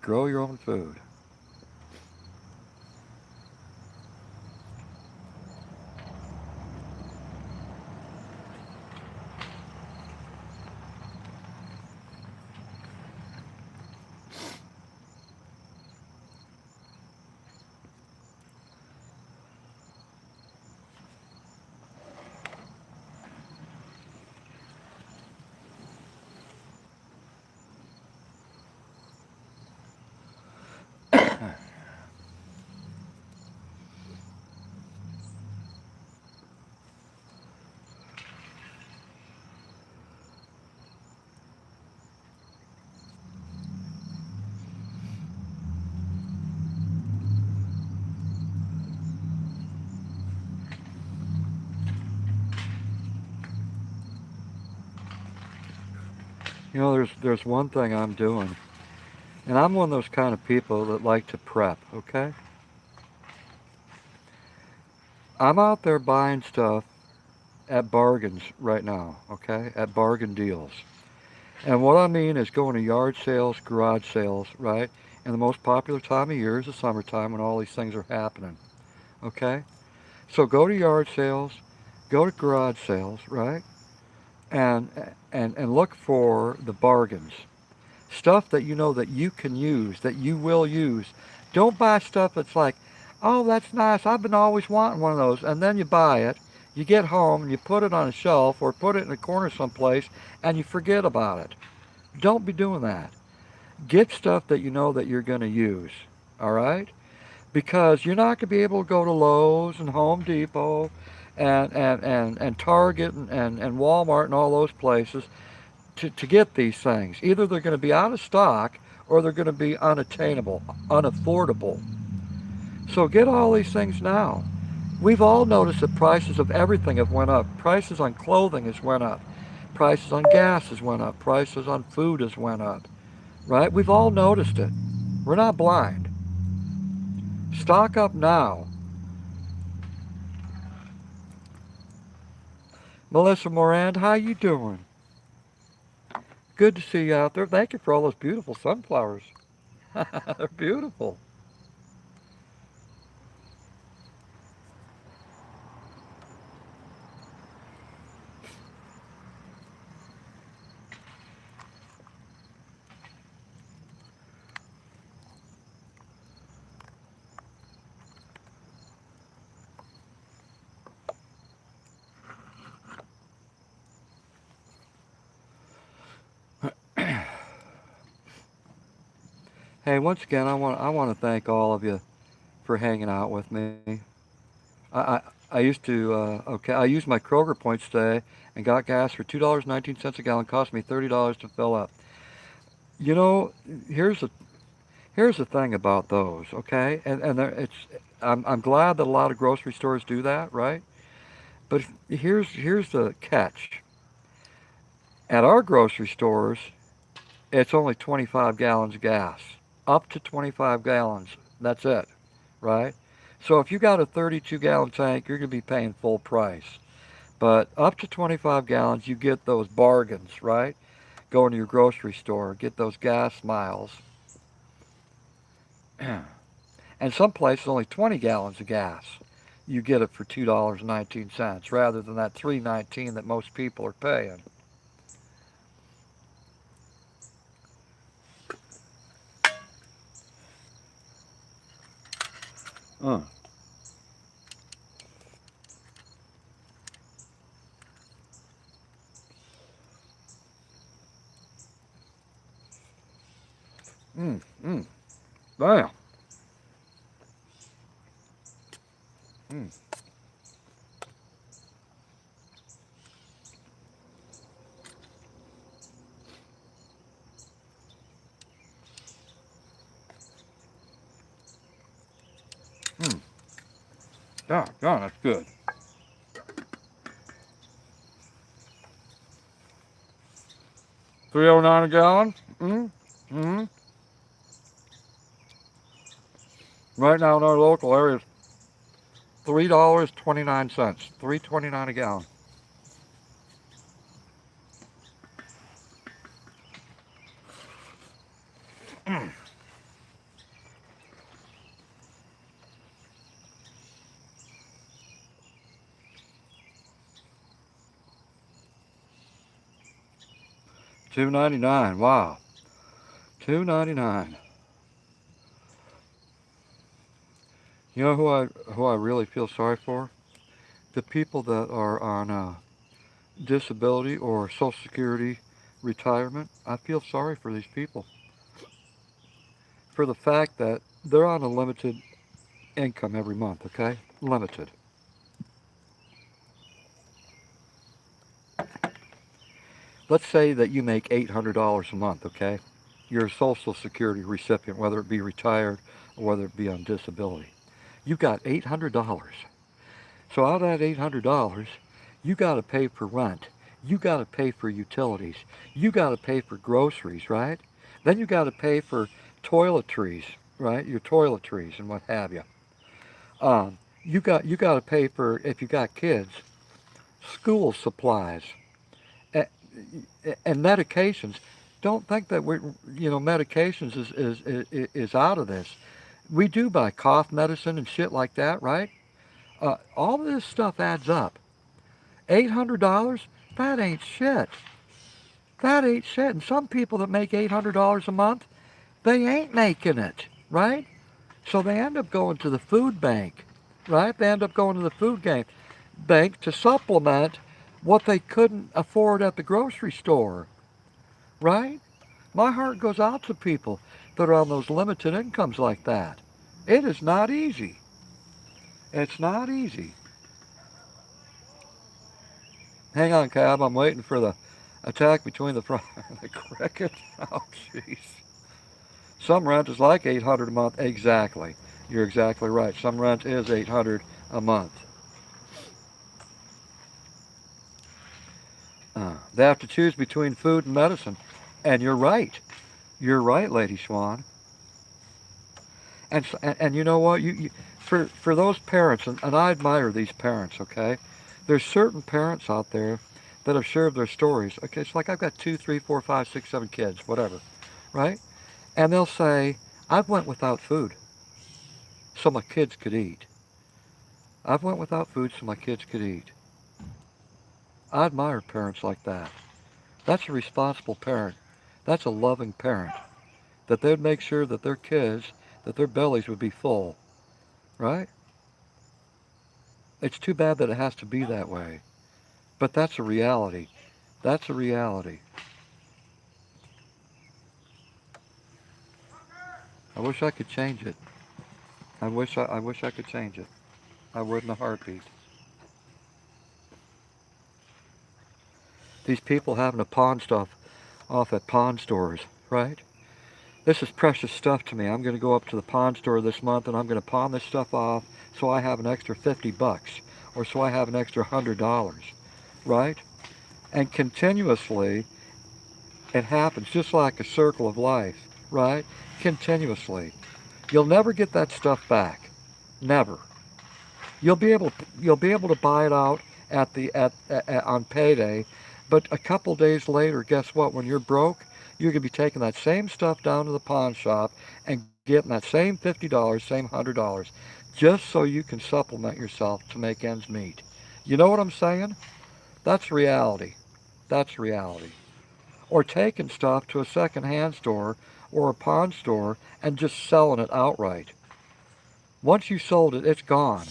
Grow your own food. You know, there's one thing I'm doing, and I'm one of those kind of people that like to prep, okay? I'm out there buying stuff at bargains right now, okay? At bargain deals. And what I mean is going to yard sales, garage sales, right? And the most popular time of year is the summertime when all these things are happening, okay? So go to yard sales, go to garage sales, right? And and look for the bargains. Stuff that you know that you can use, that you will use. Don't buy stuff that's like, oh, that's nice. I've been always wanting one of those. And then you buy it, you get home and you put it on a shelf or put it in a corner someplace and you forget about it. Don't be doing that. Get stuff that you know that you're going to use. All right? Because you're not going to be able to go to Lowe's and Home Depot and Target and Walmart and all those places to get these things. Either they're going to be out of stock or they're going to be unattainable, unaffordable. So get all these things now. We've all noticed that prices of everything have went up. Prices on clothing has went up. Prices on gas has went up. Prices on food has went up. Right? We've all noticed it. We're not blind. Stock up now. Melissa Morand, how you doing? Good to see you out there. Thank you for all those beautiful sunflowers. They're beautiful. Hey, once again, I want to thank all of you for hanging out with me. I used to okay. I used my Kroger points today and got gas for $2.19 a gallon. Cost me $30 to fill up. You know, here's the here's the thing about those. Okay, and it's I'm glad that a lot of grocery stores do that, right? But here's the catch. At our grocery stores, it's only 25 gallons of gas, up to 25 gallons. That's it, right? So if you got a 32-gallon tank, you're going to be paying full price. But up to 25 gallons, you get those bargains, right? Go into your grocery store, get those gas miles. And some places only 20 gallons of gas. You get it for $2.19 rather than that $3.19 that most people are paying. Uh, mm, mm, Damn. Mm, mm. Yeah, yeah, that's good. 309 a gallon. Mm, mm. Right now in our local area, $3.29. 3.29 a gallon. 2.99. Wow. 2.99. You know who I really feel sorry for? The people that are on disability or Social Security retirement. I feel sorry for these people for the fact that they're on a limited income every month. Okay, limited. Let's say that you make $800 a month. Okay, you're a Social Security recipient, whether it be retired or whether it be on disability. You got $800. So out of that $800, you got to pay for rent. you got to pay for utilities. You got to pay for groceries, right? Then you got to pay for toiletries, right? Your toiletries and what have you. You got to pay for, if you got kids, school supplies and, and medications. Don't think that medications is out of this. We do buy cough medicine and shit like that, right? All of this stuff adds up. $800? That ain't shit. That ain't shit. And some people that make $800 a month, they ain't making it, right? So they end up going to the food bank, right? They end up going to the bank to supplement what they couldn't afford at the grocery store, right? My heart goes out to people that are on those limited incomes like that. It is not easy. It's not easy. Hang on, Cab. I'm waiting for the attack between the frog and the cricket. Oh, jeez. Some rent is like $800 a month. Exactly. You're exactly right. Some rent is $800 a month. They have to choose between food and medicine. And you're right. You're right, Lady Swan. And you know what? For those parents, and I admire these parents, okay? There's certain parents out there that have shared their stories. Okay, it's like I've got 2, 3, 4, 5, 6, 7 kids, whatever, right? And they'll say, I've went without food so my kids could eat. I've went without food so my kids could eat. I admire parents like that. That's a responsible parent. That's a loving parent. That they'd make sure that their kids, that their bellies would be full, right? It's too bad that it has to be that way. But that's a reality. That's a reality. I wish I could change it. I wish I could change it. I would in a heartbeat. These people having to pawn stuff off at pawn stores, right? This is precious stuff to me. I'm going to go up to the pawn store this month and I'm going to pawn this stuff off so I have an extra $50 or so I have an extra $100, right? And continuously it happens just like a circle of life, right? Continuously. You'll never get that stuff back. Never. You'll be able to buy it out on payday, but a couple days later, guess what? When you're broke, you're going to be taking that same stuff down to the pawn shop and getting that same $50, same $100, just so you can supplement yourself to make ends meet. You know what I'm saying? That's reality. That's reality. Or taking stuff to a secondhand store or a pawn store and just selling it outright. Once you sold it, it's gone.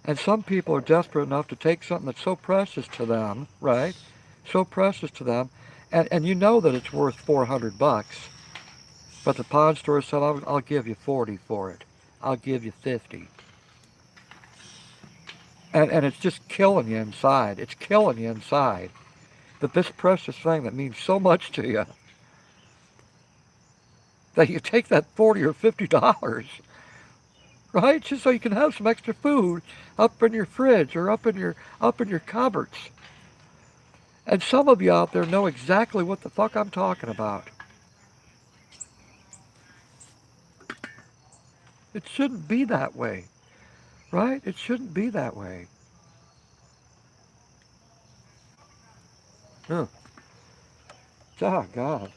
And some people are desperate enough to take something that's so precious to them, right? So precious to them, and you know that it's worth $400, but the pawn store said, I'll give you 40 for it. I'll give you 50. And it's just killing you inside. It's killing you inside that this precious thing that means so much to you, that you take that 40 or $50, right? Just so you can have some extra food up in your fridge or up in your cupboards. And some of you out there know exactly what the fuck I'm talking about. It shouldn't be that way, right? It shouldn't be that way. Huh. Oh, God.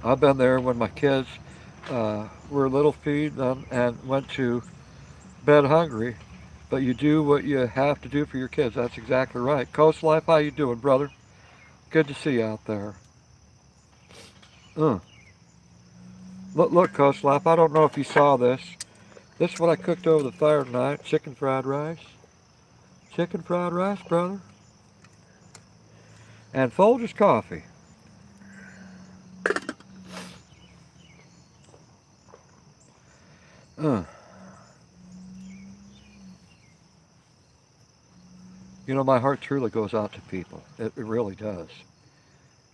I've been there when my kids were little feed and went to bed hungry. But you do what you have to do for your kids. That's exactly right. Coast Life, how you doing, brother? Good to see you out there. Uh. Look, Coast Life, I don't know if you saw this. This is what I cooked over the fire tonight. Chicken fried rice. Chicken fried rice, brother. And Folgers coffee. Uh. You know, my heart truly goes out to people. It really does.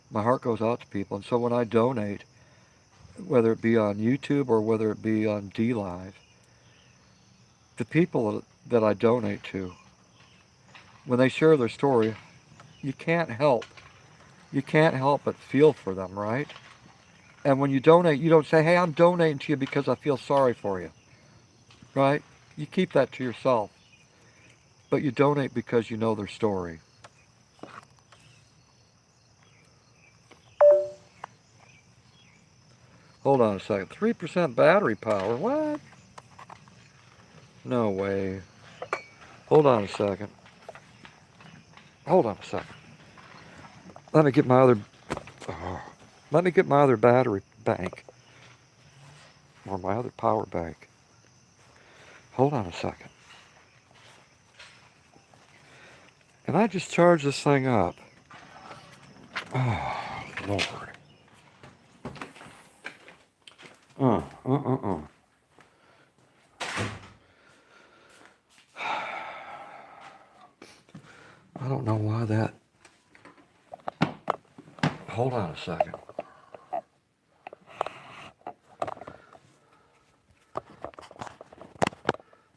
My heart goes out to people. And so when I donate, whether it be on YouTube or whether it be on D Live, the people that I donate to, when they share their story, you can't help. You can't help but feel for them, right? And when you donate, you don't say, hey, I'm donating to you because I feel sorry for you, right? You keep that to yourself. But you donate because you know their story. Hold on a second. 3% battery power? What? No way. Hold on a second. Hold on a second. Let me get my other... Oh, let me get my other battery bank. Or my other power bank. Hold on a second. And I just charged this thing up. Oh, Lord. Uh, uh, uh, uh. I don't know why that... Hold on a second.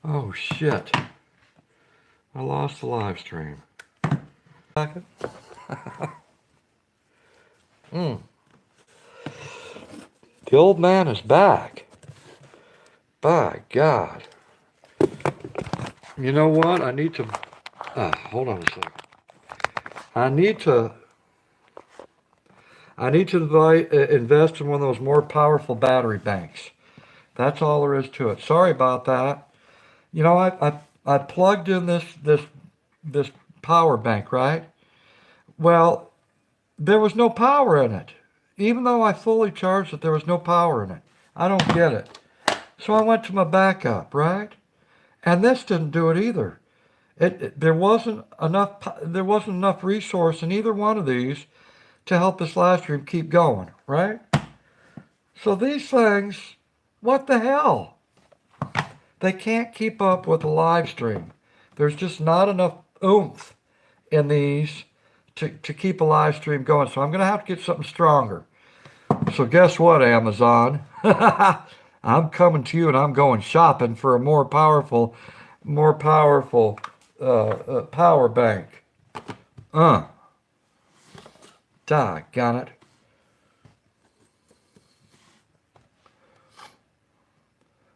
Oh, shit. I lost the live stream. Second. The old man is back. By God. You know what? I need to... hold on a second. I need to invest in one of those more powerful battery banks. That's all there is to it. Sorry about that. You know, I plugged in this power bank, right? Well, there was no power in it. Even though I fully charged it, there was no power in it. I don't get it. So I went to my backup, right? And this didn't do it either. There wasn't enough resource in either one of these to help this live stream keep going, right? So these things, what the hell? They can't keep up with the live stream. There's just not enough oomph in these to keep a live stream going. So I'm going to have to get something stronger. So guess what, Amazon? I'm coming to you and I'm going shopping for a more powerful power bank. Doggone it.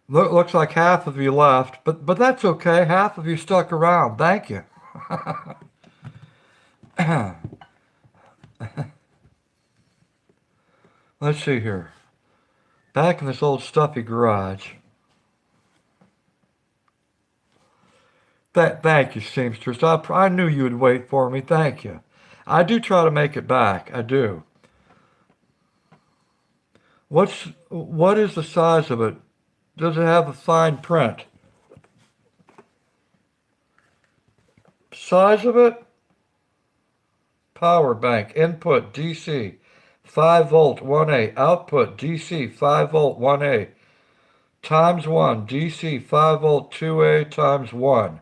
Looks like half of you left, but that's okay. Half of you stuck around. Thank you. Let's see here. Back in this old stuffy garage. Thank you, seamstress. I knew you would wait for me. Thank you. I do try to make it back. I do. What is the size of it? Does it have a fine print? Size of it? Power bank. Input DC 5 volt 1A. Output DC 5 volt 1A. Times 1. DC 5 volt 2A times 1.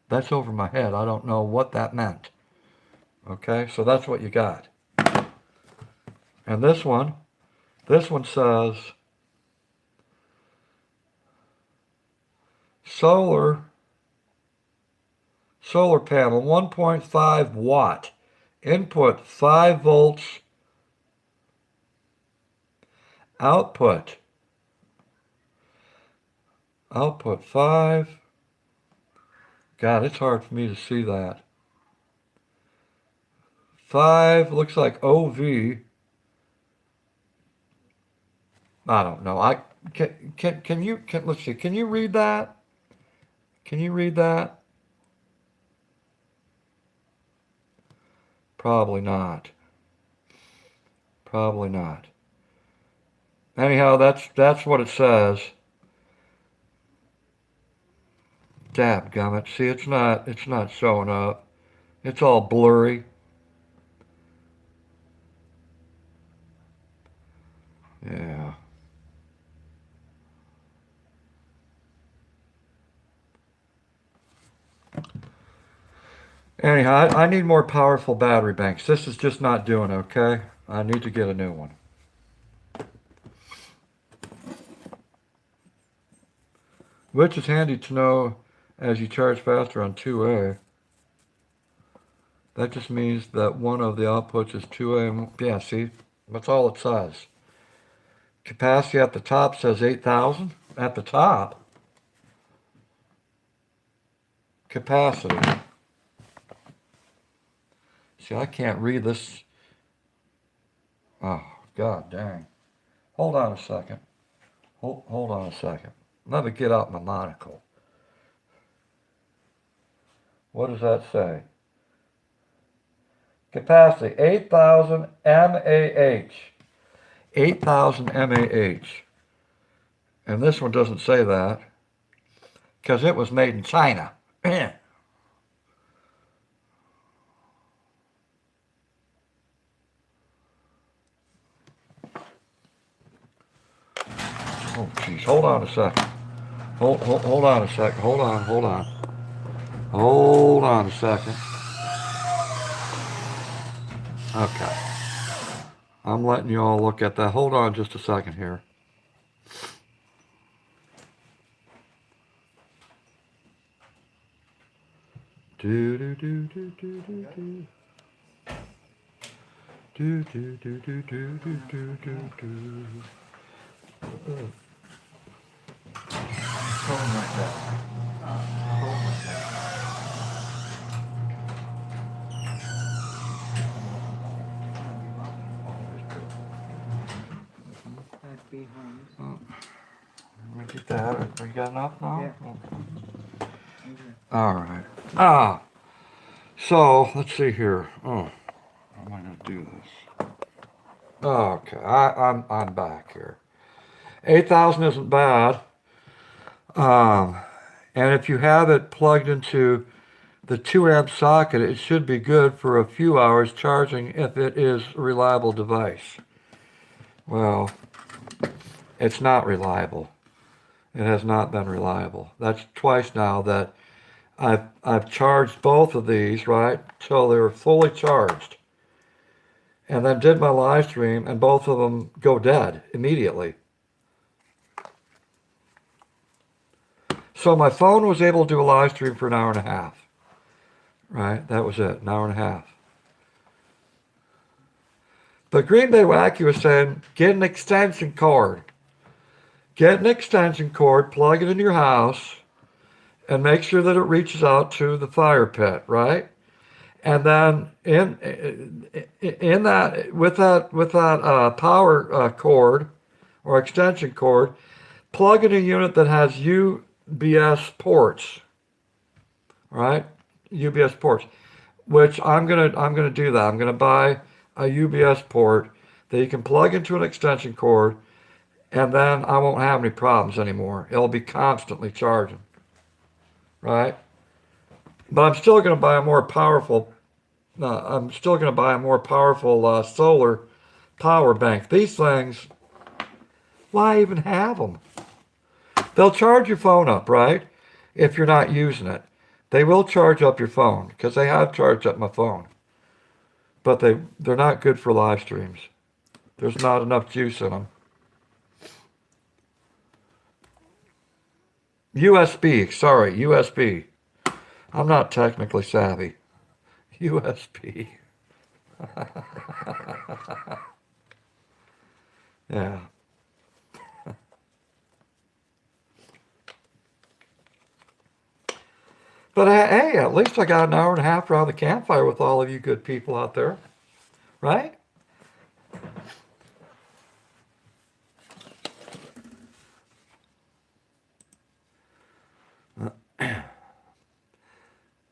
That's over my head. I don't know what that meant. Okay, so that's what you got. And this one says solar panel 1.5 watt. Input 5 volts. Output 5. God, it's hard for me to see that. 5 looks like OV. I don't know. Let's see. Can you read that? Can you read that? Probably not. Probably not. Anyhow, that's what it says. Dadgummit. See, it's not showing up. It's all blurry. Yeah. Anyhow, I need more powerful battery banks. This is just not doing okay. I need to get a new one. which is handy to know as you charge faster on 2A. That just means that one of the outputs is 2A. And, yeah, see, that's all it says. Capacity at the top says 8,000. At the top. Capacity. See, I can't read this. Oh, God dang. Hold on a second. Hold on a second. Let me get out my monocle. What does that say? Capacity, 8,000 mAh. 8,000 mAh. And this one doesn't say that because it was made in China. Oh, geez. Hold on a second. Hold on a second. Hold on. Hold on a second. Okay. I'm letting you all look at that. Hold on just a second here. Do do do do do do do. Do do do do do do do do do. Phone like that. Phone like that. Let me get that. You got enough now? Yeah. All right. So let's see here. Oh, how am I going to do this? Okay, I'm back here. 8,000 isn't bad. And if you have it plugged into the 2 amp socket, it should be good for a few hours charging if it is a reliable device. Well, it's not reliable. It has not been reliable. That's twice now that I've charged both of these, right, till they were fully charged. And then did my live stream, and both of them go dead immediately. So my phone was able to do a live stream for an hour and a half. Right? That was it, an hour and a half. But Green Bay Wacky was saying, get an extension cord. Get an extension cord, plug it into your house, and make sure that it reaches out to the fire pit, right? And then in that with that power cord or extension cord, plug in a unit that has UBS ports, right? UBS ports, which I'm gonna do that. I'm gonna buy a UBS port that you can plug into an extension cord, and then I won't have any problems anymore. It'll be constantly charging, right? But I'm still gonna buy a more powerful. Solar power bank. These things, why even have them? They'll charge your phone up, right? If you're not using it. They will charge up your phone, because they have charged up my phone. But they're not good for live streams. There's not enough juice in them. USB. I'm not technically savvy. USB. Yeah. But hey, at least I got an hour and a half around the campfire with all of you good people out there, right?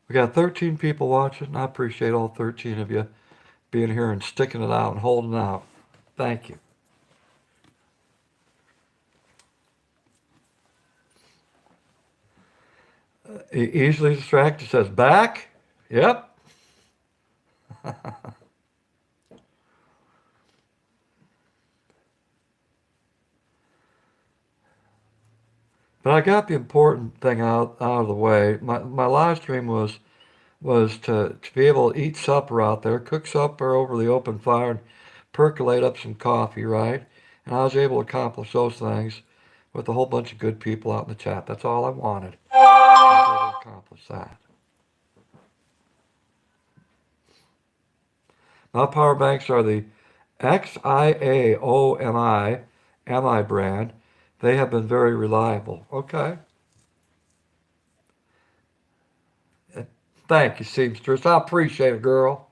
We got 13 people watching, and I appreciate all 13 of you being here and sticking it out and holding out. Thank you. Easily distracted says, back? Yep. But I got the important thing out of the way. My live stream was to be able to eat supper out there, cook supper over the open fire, and percolate up some coffee, right? And I was able to accomplish those things with a whole bunch of good people out in the chat. That's all I wanted. I was able to accomplish that. My power banks are the XIAOMI brand. They have been very reliable. Okay. Thank you, seamstress. I appreciate it, girl.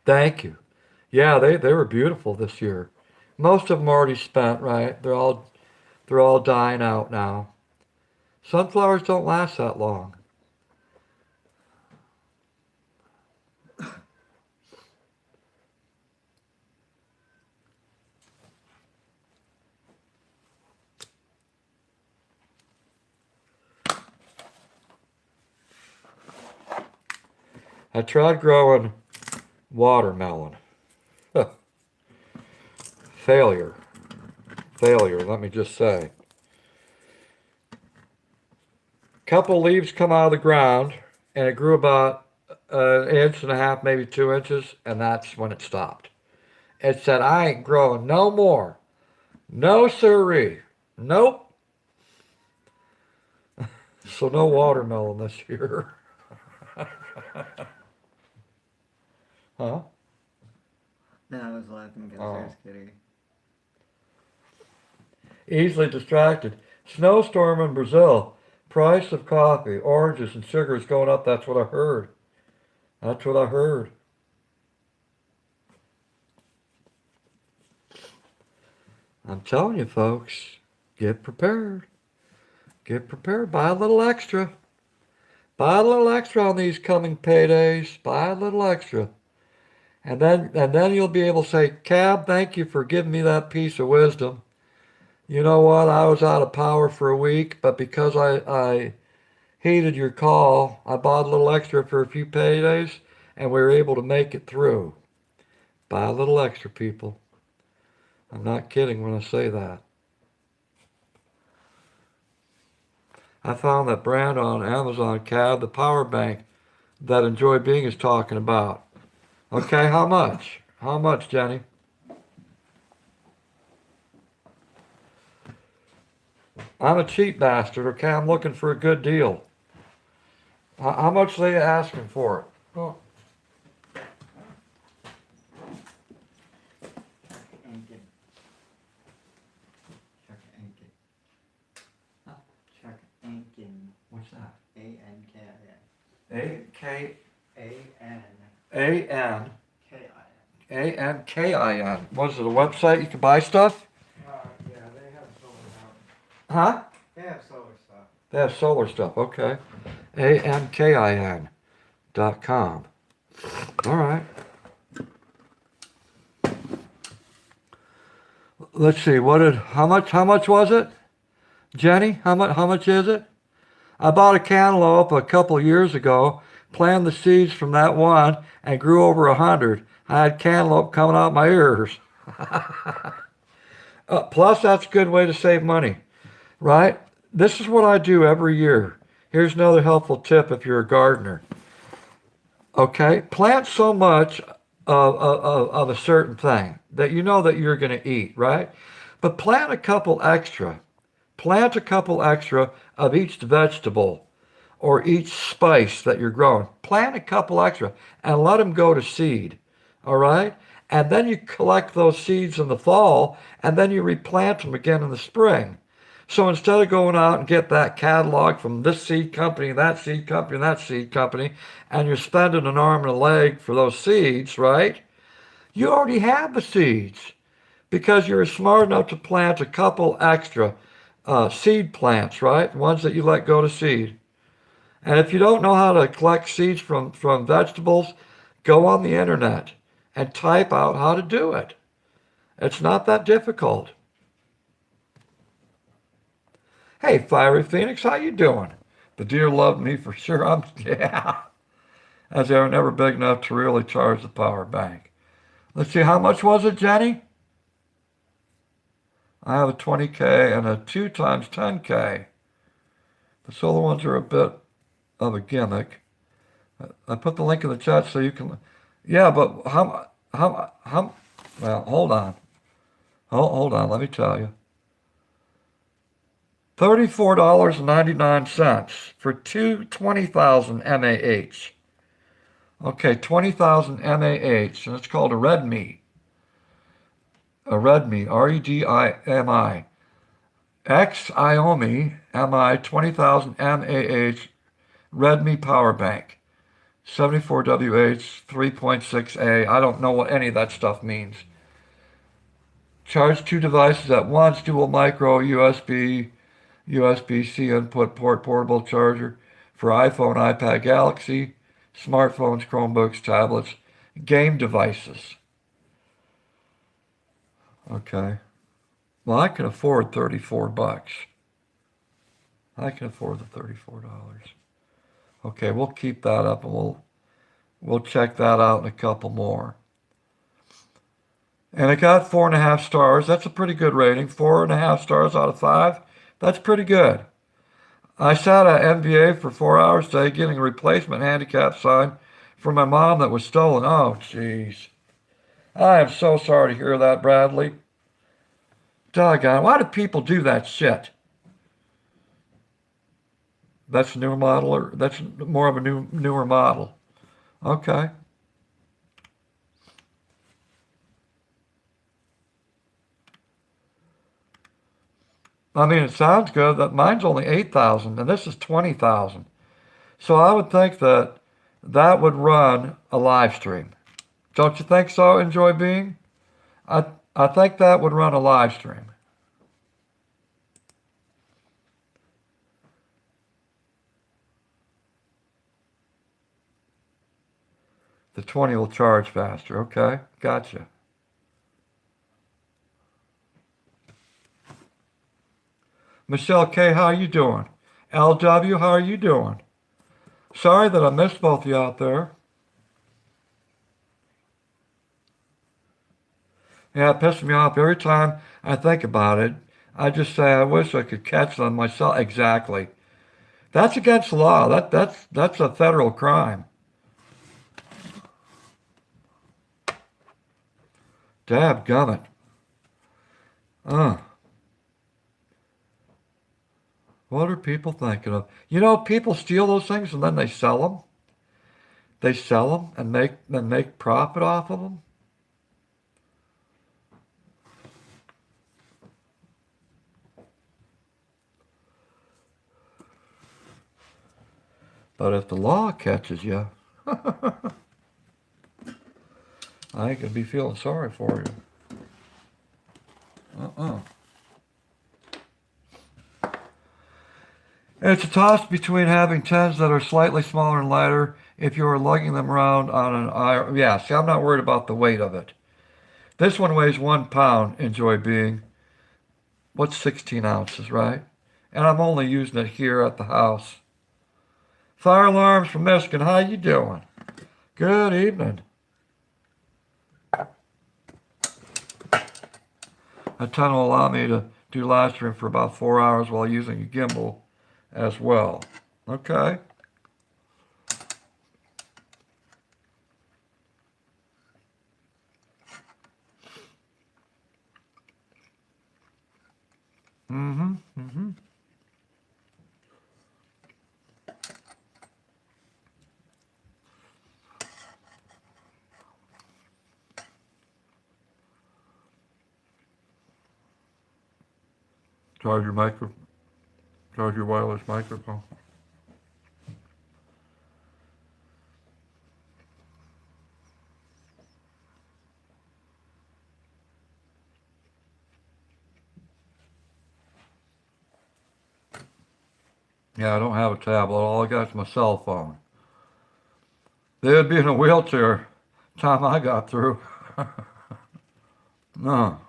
Thank you. Yeah, they were beautiful this year. Most of them already spent, right? They're all dying out now. Sunflowers don't last that long. I tried growing watermelon. Failure. Failure, let me just say. Couple leaves come out of the ground, and it grew about an inch and a half, maybe 2 inches, and that's when it stopped. It said, I ain't growing no more. No siree. Nope. So no watermelon this year. Huh? No, I was laughing because there's Kitty. Easily distracted. Snowstorm in Brazil. Price of coffee, oranges, and sugar is going up. That's what I heard. That's what I heard. I'm telling you, folks, get prepared. Get prepared. Buy a little extra. Buy a little extra on these coming paydays. Buy a little extra. And then you'll be able to say, Cab, thank you for giving me that piece of wisdom. You know what? I was out of power for a week, but because I heeded your call, I bought a little extra for a few paydays, and we were able to make it through. Buy a little extra, people. I'm not kidding when I say that. I found that brand on Amazon, Cab, the power bank that Enjoy Being is talking about. Okay, how much? How much, Jenny? I'm a cheap bastard, okay? I'm looking for a good deal. How much are they asking for it? Oh. Ankin. Chuck Ankin. Huh? Chuck Ankin. What's that? A-N-K-I-N. A-K-A-N. A-N. K-I-N. A-N-K-I-N. What is it, a website you can buy stuff? Yeah, they have solar power. Huh? They have solar stuff. They have solar stuff, okay. ANKIN.com. All right. Let's see, how much was it? Jenny, how much is it? I bought a cantaloupe a couple years ago, planted the seeds from that one, and grew over 100. I had cantaloupe coming out my ears. Plus, that's a good way to save money, right? This is what I do every year. Here's another helpful tip if you're a gardener. Okay, plant so much of a certain thing that you know that you're going to eat, right? But plant a couple extra. Plant a couple extra of each vegetable or each spice that you're growing. Plant a couple extra and let them go to seed, all right? And then you collect those seeds in the fall and then you replant them again in the spring. So instead of going out and get that catalog from this seed company, that seed company, and that seed company, and you're spending an arm and a leg for those seeds, right? You already have the seeds because you're smart enough to plant a couple extra seed plants, right? Ones that you let go to seed. And if you don't know how to collect seeds from vegetables, go on the internet and type out how to do it. It's not that difficult. Hey, Fiery Phoenix, how you doing? The deer loved me for sure. Yeah. As they were never big enough to really charge the power bank. Let's see, how much was it, Jenny? I have a 20K and a 2 times 10K. The solar ones are a bit of a gimmick. I put the link in the chat so you can, Yeah, but well, hold on. Hold on, let me tell you. $34.99 for two 20,000 MAH. Okay, 20,000 MAH, and it's called a Redmi. A Redmi, Redimi. Xiomi Mi 20,000 MAH Redmi power bank. 74WH 3.6A. I don't know what any of that stuff means. Charge two devices at once, dual micro USB-C input port, portable charger for iPhone, iPad, Galaxy, smartphones, Chromebooks, tablets, game devices. Okay. Well, I can afford 34 bucks. I can afford the $34. Okay, we'll keep that up and we'll check that out in a couple more. And it got 4.5 stars. That's a pretty good rating. 4.5 stars out of 5. That's pretty good. I sat at NBA for 4 hours today getting a replacement handicap sign for my mom that was stolen. Oh, jeez. I am so sorry to hear that, Bradley. Doggone, why do people do that shit? That's a newer model, or that's more of a newer model. Okay. I mean, it sounds good. That mine's only 8,000, and this is 20,000. So I would think that that would run a live stream. Don't you think so? Enjoy being. I I think that would run a live stream. The 20 will charge faster. Okay, gotcha. Michelle K, how are you doing? LW, how are you doing? Sorry that I missed both of you out there. Yeah, it pisses me off every time I think about it. I just say I wish I could catch them myself. Exactly. That's against the law. That's a federal crime. Dab gummit. Uh, what are people thinking of? You know, people steal those things and then they sell them. They sell them and make profit off of them. But if the law catches you, I ain't gonna be feeling sorry for you. Uh-uh. It's a toss between having tens that are slightly smaller and lighter if you are lugging them around on an. Yeah, see, I'm not worried about the weight of it. This one weighs 1 pound, enjoy being. What's 16 ounces, right? And I'm only using it here at the house. Fire alarms from Michigan, how you doing? Good evening. A ton will allow me to do live stream for about 4 hours while using a gimbal as well. Okay. Mm-hmm. Mm-hmm. Charge your wireless microphone. Yeah, I don't have a tablet. All I got is my cell phone. They'd be in a wheelchair time I got through. No.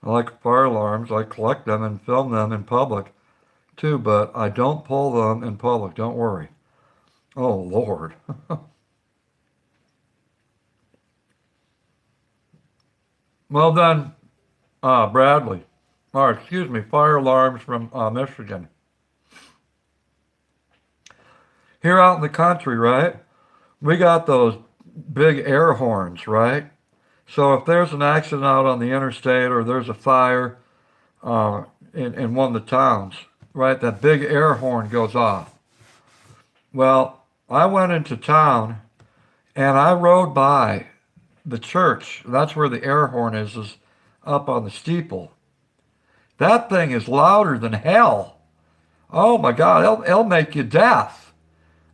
I like fire alarms. I collect them and film them in public too, but I don't pull them in public. Don't worry. Oh, Lord. Well then, Bradley. Or excuse me, fire alarms from Michigan. Here out in the country, right? We got those big air horns, right? So if there's an accident out on the interstate or there's a fire in one of the towns, right, that big air horn goes off. Well, I went into town and I rode by the church. That's where the air horn is up on the steeple. That thing is louder than hell. Oh my God, it'll make you deaf.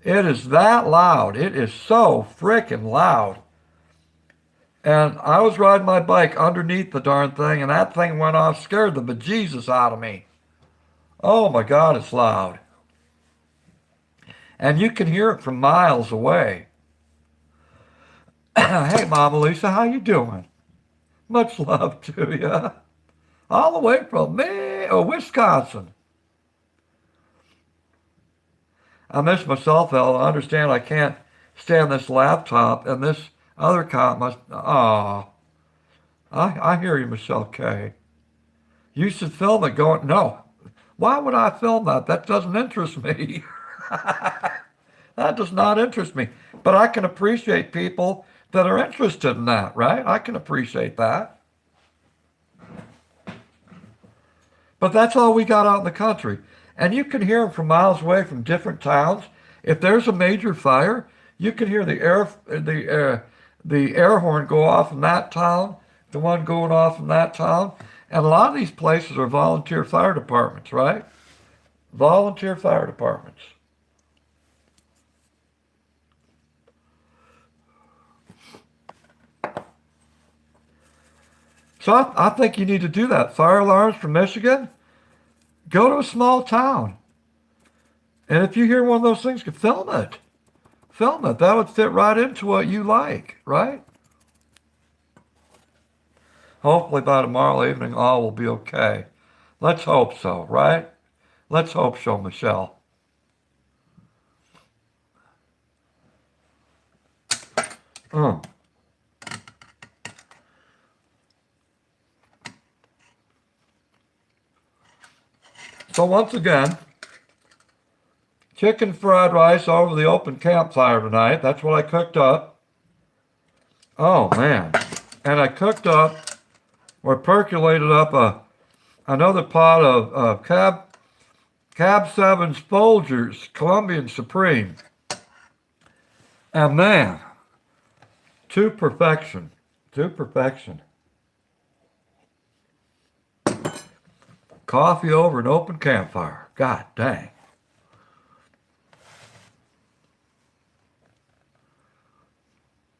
It is that loud. It is so freaking loud. And I was riding my bike underneath the darn thing, and that thing went off, scared the bejesus out of me. Oh my God, it's loud. And you can hear it from miles away. Hey, Mama Lisa, how you doing? Much love to you. All the way from Wisconsin. I miss myself, Ella. I understand I can't stand this laptop, and this other cop must... I hear you, Michelle K. You should film it going... No. Why would I film that? That doesn't interest me. That does not interest me. But I can appreciate people that are interested in that, right? I can appreciate that. But that's all we got out in the country. And you can hear them from miles away from different towns. If there's a major fire, you can hear the air horn go off in that town, the one going off in that town. And a lot of these places are volunteer fire departments, right? Volunteer fire departments. So I think you need to do that. Fire alarms from Michigan, go to a small town. And if you hear one of those things, film it. Film it. That would fit right into what you like, right? Hopefully by tomorrow evening, all will be okay. Let's hope so, right? Let's hope so, Michelle. So once again, chicken fried rice over the open campfire tonight. That's what I cooked up. Oh, man. And I cooked up, or percolated up another pot of Cab 7's Folgers Colombian Supreme. And man, to perfection. To perfection. Coffee over an open campfire. God dang.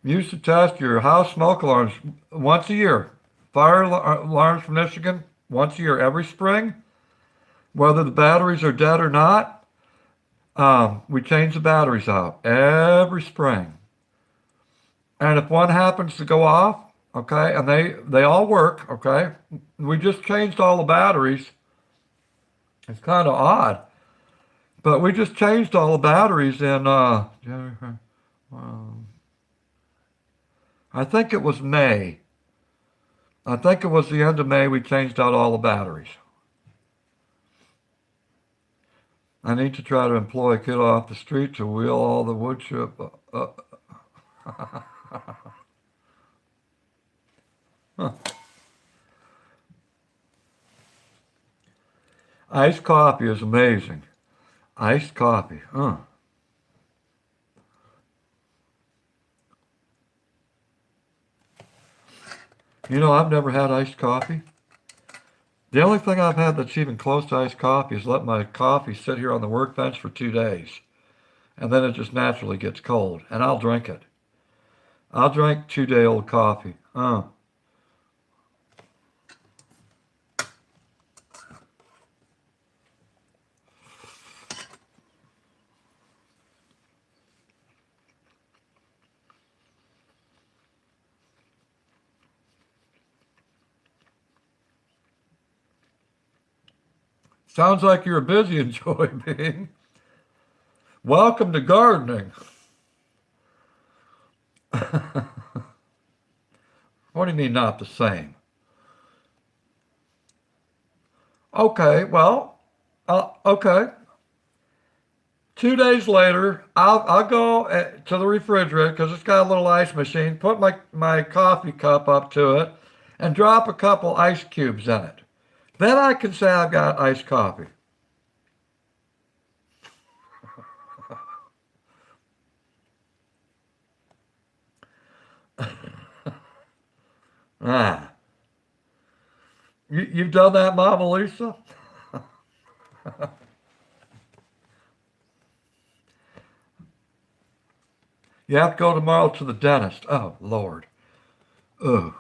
You used to test your house smoke alarms once a year. Fire alarms from Michigan, once a year, every spring. Whether the batteries are dead or not, we change the batteries out every spring. And if one happens to go off, okay, and they all work, okay, we just changed all the batteries. It's kind of odd. But we just changed all the batteries in, I think it was May. I think it was the end of May we changed out all the batteries. I need to try to employ a kid off the street to wheel all the wood chip. Huh. Iced coffee is amazing. Iced coffee. You know, I've never had iced coffee. The only thing I've had that's even close to iced coffee is let my coffee sit here on the workbench for 2 days. And then it just naturally gets cold. And I'll drink it. I'll drink 2-day-old coffee. Sounds like you're busy, Enjoy Being. Welcome to gardening. What do you mean not the same? Okay, well, okay. 2 days later, I'll go to the refrigerator because it's got a little ice machine, put my coffee cup up to it, and drop a couple ice cubes in it. Then I can say I've got iced coffee. Ah. You've done that, Mama Lisa? You have to go tomorrow to the dentist. Oh, Lord. Ugh.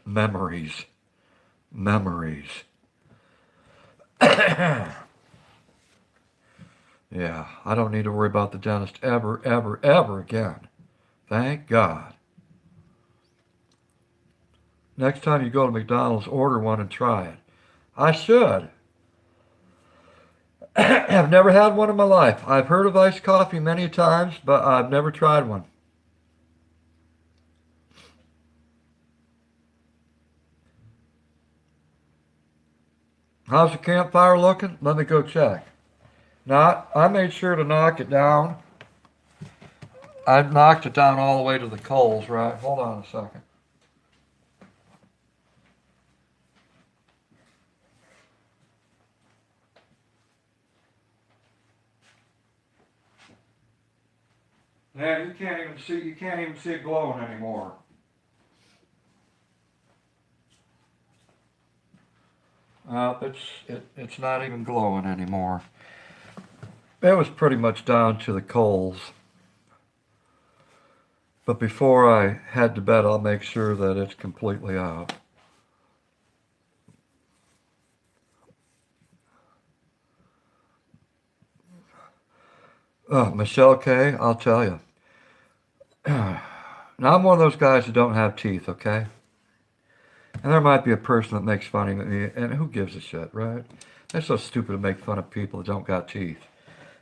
Memories. Memories. Yeah, I don't need to worry about the dentist ever, ever, ever again. Thank God. Next time you go to McDonald's, order one and try it. I should. I've never had one in my life. I've heard of iced coffee many times, but I've never tried one. How's the campfire looking? Let me go check. Now, I made sure to knock it down. I knocked it down all the way to the coals, right? Hold on a second. Man, you can't even see it glowing anymore. It's not even glowing anymore. It was pretty much down to the coals. But before I head to bed, I'll make sure that it's completely out. Michelle K., I'll tell you. Now, I'm one of those guys who don't have teeth, okay? And there might be a person that makes fun of me, and who gives a shit, right? They're so stupid to make fun of people that don't got teeth.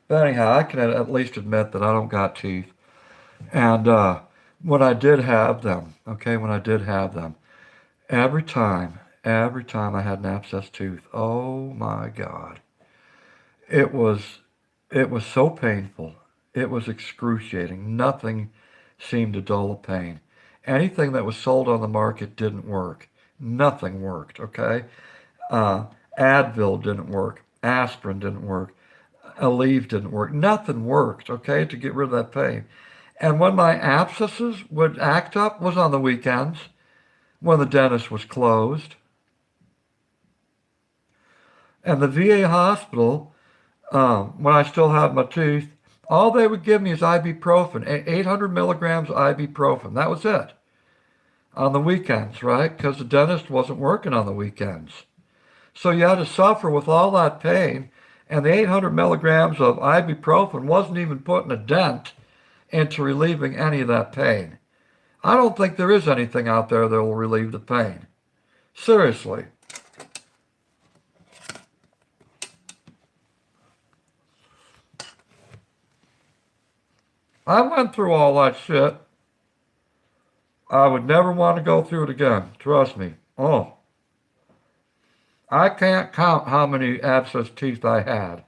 But anyhow, I can at least admit that I don't got teeth. And when I did have them, every time I had an abscess tooth, oh my God, it was so painful. It was excruciating. Nothing seemed to dull the pain. Anything that was sold on the market didn't work. Nothing worked, okay? Advil didn't work. Aspirin didn't work. Aleve didn't work. Nothing worked, okay, to get rid of that pain. And when my abscesses would act up was on the weekends, when the dentist was closed. And the VA hospital, when I still had my teeth, all they would give me is ibuprofen, 800 milligrams ibuprofen. That was it. On the weekends, right? Because the dentist wasn't working on the weekends. So you had to suffer with all that pain, and the 800 milligrams of ibuprofen wasn't even putting a dent into relieving any of that pain. I don't think there is anything out there that will relieve the pain. Seriously. I went through all that shit. I would never want to go through it again. Trust me. Oh. I can't count how many abscess teeth I had.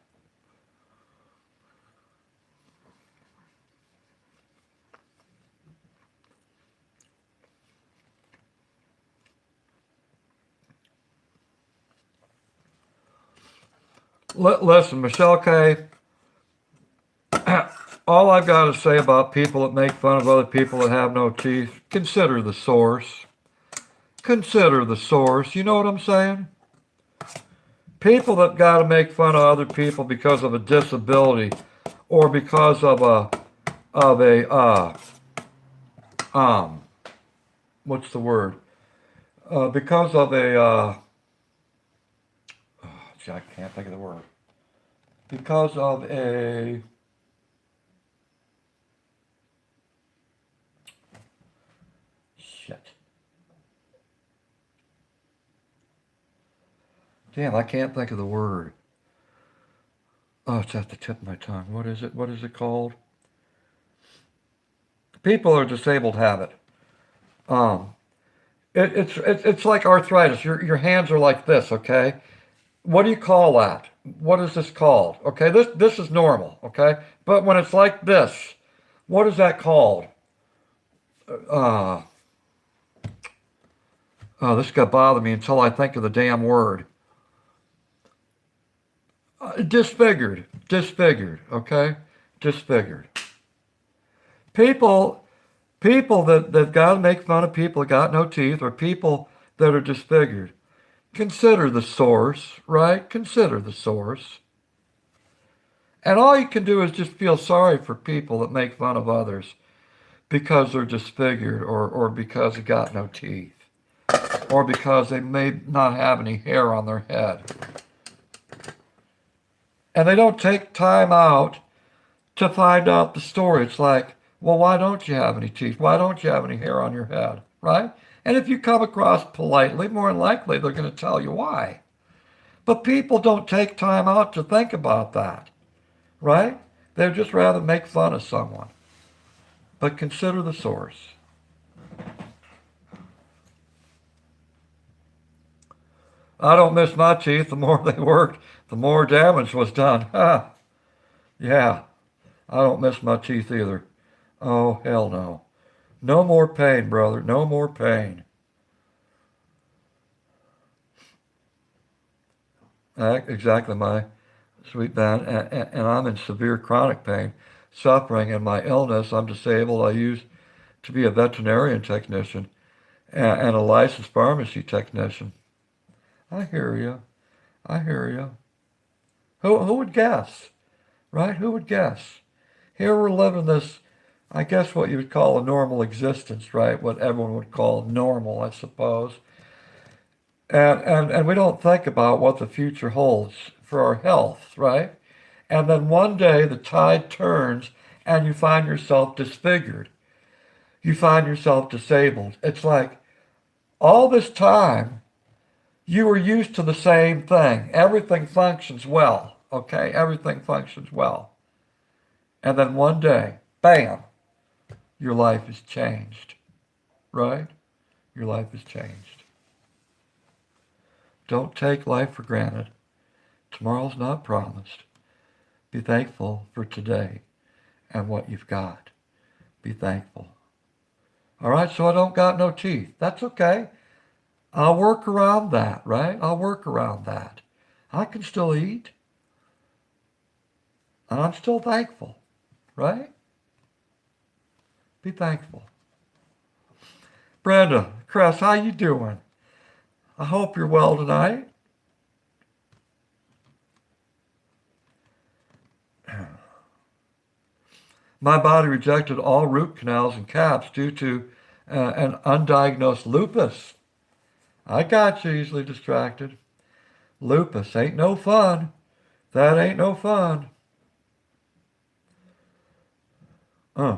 Listen, Michelle K., all I've got to say about people that make fun of other people that have no teeth, consider the source. Consider the source. You know what I'm saying? People that got to make fun of other people because of a disability or because of what's the word? Because of I can't think of the word. Because of a shit. Damn, I can't think of the word. Oh, it's at the tip of my tongue. What is it? What is it called? People who are disabled have it. It's like arthritis. Your hands are like this, okay? What do you call that? what is this called? Okay, this is normal, okay? But when it's like this, what is that called? Uh, oh, this is gonna bother me until I think of the damn word. Disfigured, disfigured, okay? Disfigured. People, people that got to make fun of people that got no teeth, or people that are disfigured. Consider the source, right? Consider the source. And all you can do is just feel sorry for people that make fun of others because they're disfigured, or because they got no teeth, or because they may not have any hair on their head. And they don't take time out to find out the story. It's like, well, why don't you have any teeth? Why don't you have any hair on your head? Right? And if you come across politely, more than likely they're going to tell you why. But people don't take time out to think about that. Right? They'd just rather make fun of someone. But consider the source. I don't miss my teeth. The more they worked, the more damage was done. Yeah, I don't miss my teeth either. Oh, hell no. No more pain, brother. No more pain. Exactly, my sweet man. And I'm in severe chronic pain, suffering, and my illness. I'm disabled. I used to be a veterinarian technician and a licensed pharmacy technician. I hear you. I hear you. Who would guess? Right? Who would guess? Here we're living this, I guess what you would call a normal existence, right? What everyone would call normal, I suppose. And we don't think about what the future holds for our health, right? And then one day the tide turns and you find yourself disfigured. You find yourself disabled. It's like all this time you were used to the same thing. Everything functions well, okay? Everything functions well. And then one day, bam, your life is changed, right? Your life is changed. Don't take life for granted. Tomorrow's not promised. Be thankful for today and what you've got. Be thankful. All right, so I don't got no teeth. That's okay. I'll work around that, right? I'll work around that. I can still eat. And I'm still thankful, right? Be thankful. Brenda, Chris, how you doing? I hope you're well tonight. My body rejected all root canals and caps due to an undiagnosed lupus. I got you, easily distracted. Lupus ain't no fun. That ain't no fun. Uh.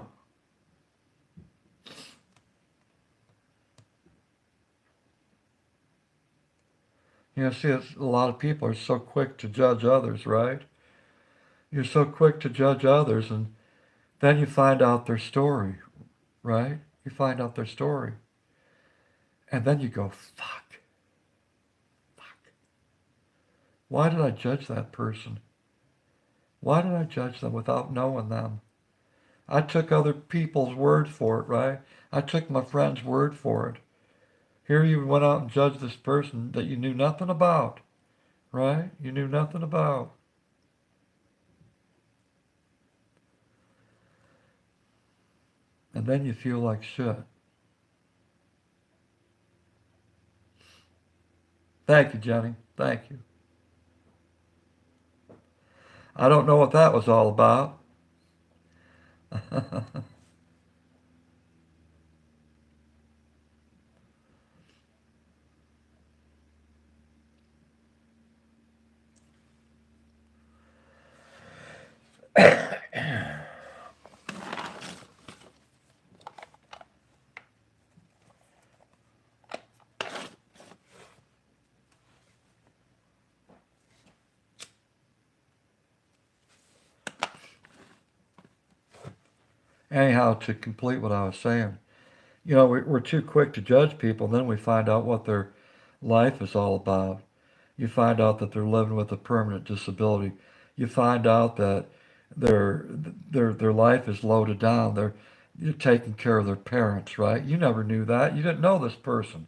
You know, see, a lot of people are so quick to judge others, right? You're so quick to judge others, and then you find out their story, right? You find out their story. And then you go, fuck. Why did I judge that person? Why did I judge them without knowing them? I took other people's word for it, right? I took my friend's word for it. Here you went out and judged this person that you knew nothing about, right? You knew nothing about. And then you feel like shit. Thank you, Jenny. Thank you. I don't know what that was all about. Anyhow, to complete what I was saying, we're too quick to judge people, and then we find out what their life is all about. You find out that they're living with a permanent disability. You find out that their their life is loaded down. You're taking care of their parents, right? You never knew that. You didn't know this person.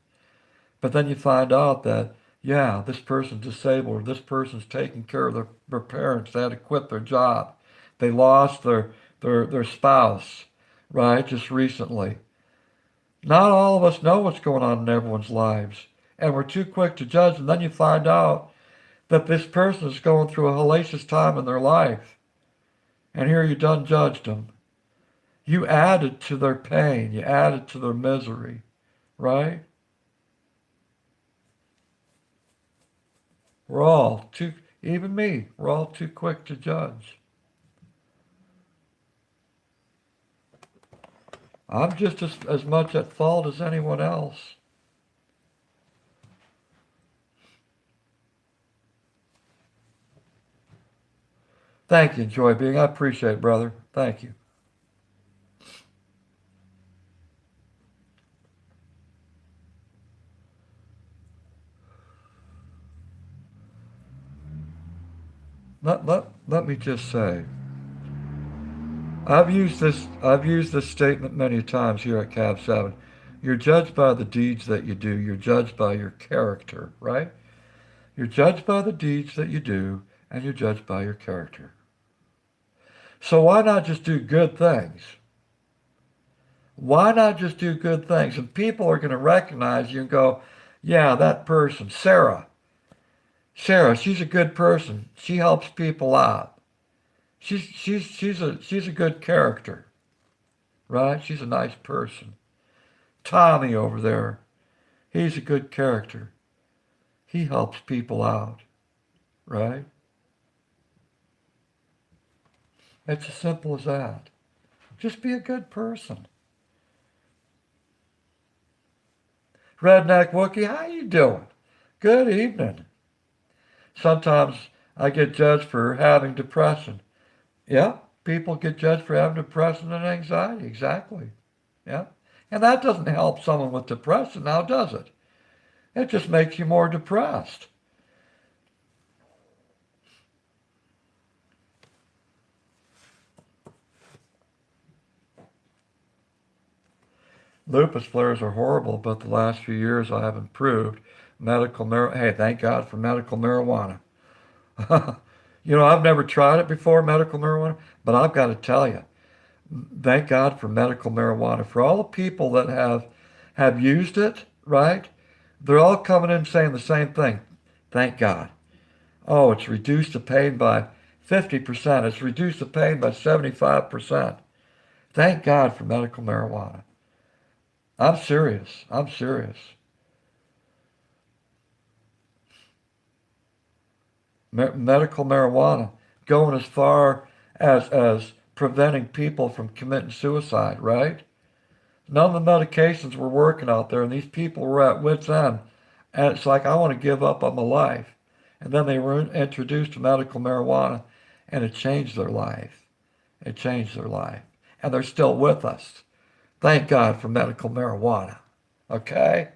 But then you find out that, yeah, this person's disabled, or this person's taking care of their parents. They had to quit their job. They lost their spouse, right, just recently. Not all of us know what's going on in everyone's lives. And we're too quick to judge. And then you find out that this person is going through a hellacious time in their life. And here you done judged them. You added to their pain. You added to their misery, right? We're all too, even me, we're all too quick to judge. I'm just as much at fault as anyone else. Thank you, Joy Being. I appreciate it, brother. Thank you. Let me just say, I've used this statement many times here at Cab 7. You're judged by the deeds that you do. You're judged by your character, right? You're judged by the deeds that you do, and you're judged by your character. So why not just do good things? Why not just do good things? And people are going to recognize you and go, yeah, that person, Sarah. Sarah, she's a good person. She helps people out. She's a good character, right? She's a nice person. Tommy over there, he's a good character. He helps people out, right? It's as simple as that. Just be a good person. Redneck Wookie, how you doing? Good evening. Sometimes I get judged for having depression. Yeah, people get judged for having depression and anxiety. Exactly. Yeah. And that doesn't help someone with depression now, does it? It just makes you more depressed. Lupus flares are horrible, but the last few years I have improved. Hey, thank God for medical marijuana. I've never tried it before, medical marijuana, but I've got to tell you, thank God for medical marijuana. For all the people that have used it, right? They're all coming in saying the same thing. Thank God. Oh, it's reduced the pain by 50%. It's reduced the pain by 75%. Thank God for medical marijuana. I'm serious. I'm serious. Medical marijuana going as far as preventing people from committing suicide, right? None of the medications were working out there, and these people were at wit's end. And it's like, I want to give up on my life. And then they were introduced to medical marijuana, and it changed their life. It changed their life. And they're still with us. Thank God for medical marijuana. Okay?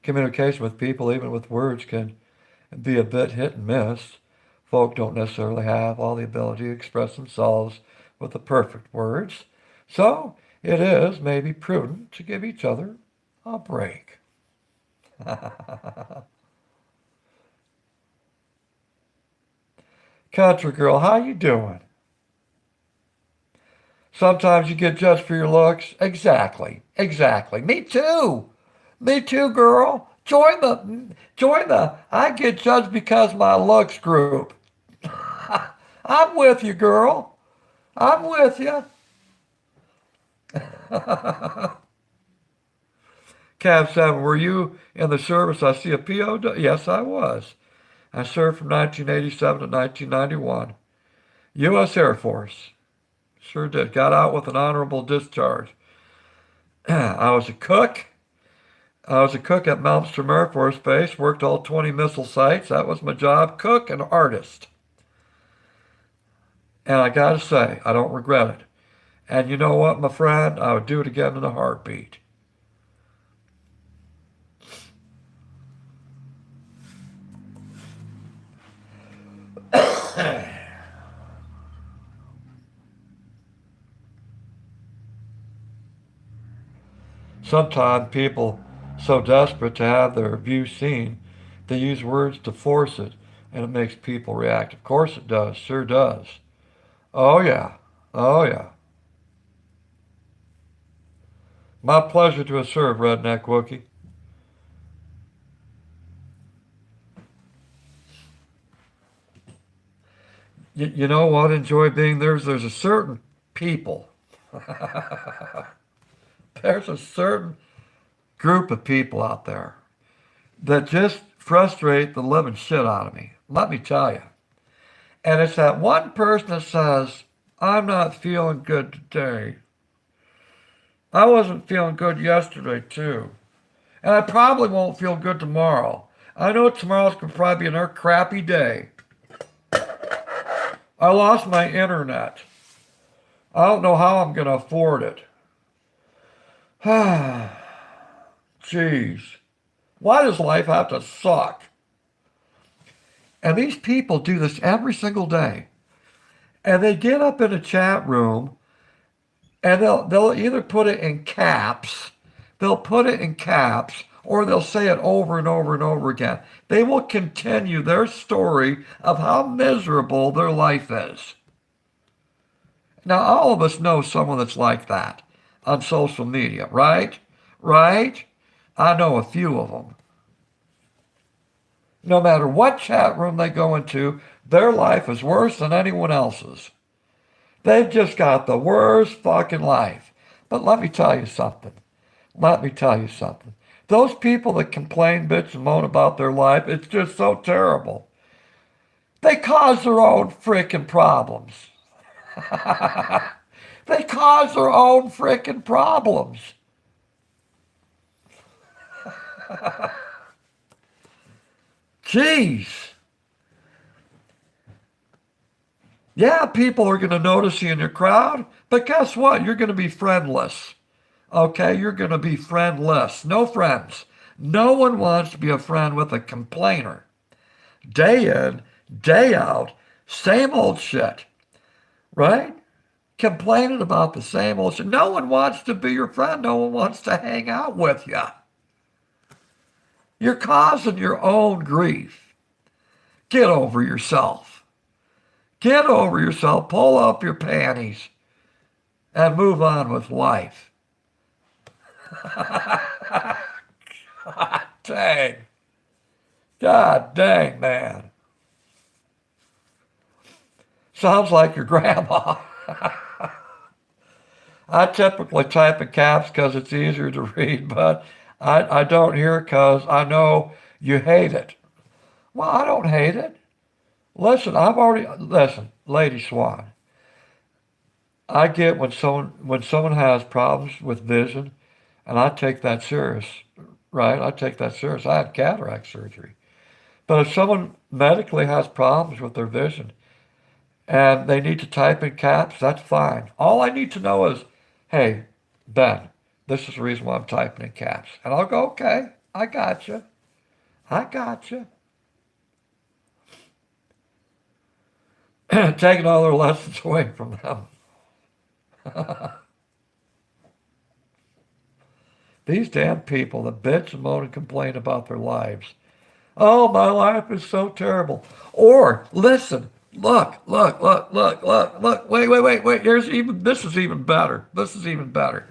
Communication with people, even with words, can be a bit hit and miss. Folk don't necessarily have all the ability to express themselves with the perfect words. So it is maybe prudent to give each other a break. Country girl, how you doing? Sometimes you get judged for your looks. Exactly. Exactly. Me too. Me too, girl. Join the I get judged because my looks group. I'm with you, girl. I'm with you. Cab 7, were you in the service? I see a PO. Yes, I was. I served from 1987 to 1991. U.S. Air Force. Sure did. Got out with an honorable discharge. I was a cook. I was a cook at Malmstrom Air Force Base. Worked all 20 missile sites. That was my job. Cook and artist. And I got to say, I don't regret it. And you know what, my friend? I would do it again in a heartbeat. sometimes people so desperate to have their view seen, they use words to force it, and it makes people react. Of course it does, sure does. Oh yeah, oh yeah. My pleasure to serve, Redneck Wookie. You know what? Enjoy being there. There's a certain people. There's a certain group of people out there that just frustrate the living shit out of me. Let me tell you. And it's that one person that says, I'm not feeling good today. I wasn't feeling good yesterday, too. And I probably won't feel good tomorrow. I know tomorrow's going to probably be another crappy day. I lost my internet. I don't know how I'm going to afford it. Jeez. Why does life have to suck? And these people do this every single day. And they get up in a chat room and they'll either put it in caps, or they'll say it over and over and over again. They will continue their story of how miserable their life is. Now, all of us know someone that's like that on social media, right? Right? I know a few of them. No matter what chat room they go into, their life is worse than anyone else's. They've just got the worst fucking life. But let me tell you something. Those people that complain, bitch, and moan about their life, it's just so terrible. They cause their own freaking problems. They cause their own freaking problems. Jeez. Yeah, people are going to notice you in your crowd, but guess what? You're going to be friendless. Okay, you're going to be friendless. No friends. No one wants to be a friend with a complainer. Day in, day out, same old shit. Right? Complaining about the same old shit. No one wants to be your friend. No one wants to hang out with you. You're causing your own grief. Get over yourself. Get over yourself. Pull up your panties and move on with life. God dang. God dang, man. Sounds like your grandma. I typically type in caps because it's easier to read, but I don't hear it because I know you hate it. Well, I don't hate it. Listen, Lady Swan. I get when someone has problems with vision, and I take that serious, right? I take that serious. I had cataract surgery. But if someone medically has problems with their vision and they need to type in caps, that's fine. All I need to know is, hey, Ben, this is the reason why I'm typing in caps. And I'll go, okay, I got you. Taking all their lessons away from them. These damn people that bitch and moan and complain about their lives. Oh, my life is so terrible. Or, listen, look, wait. This is even better.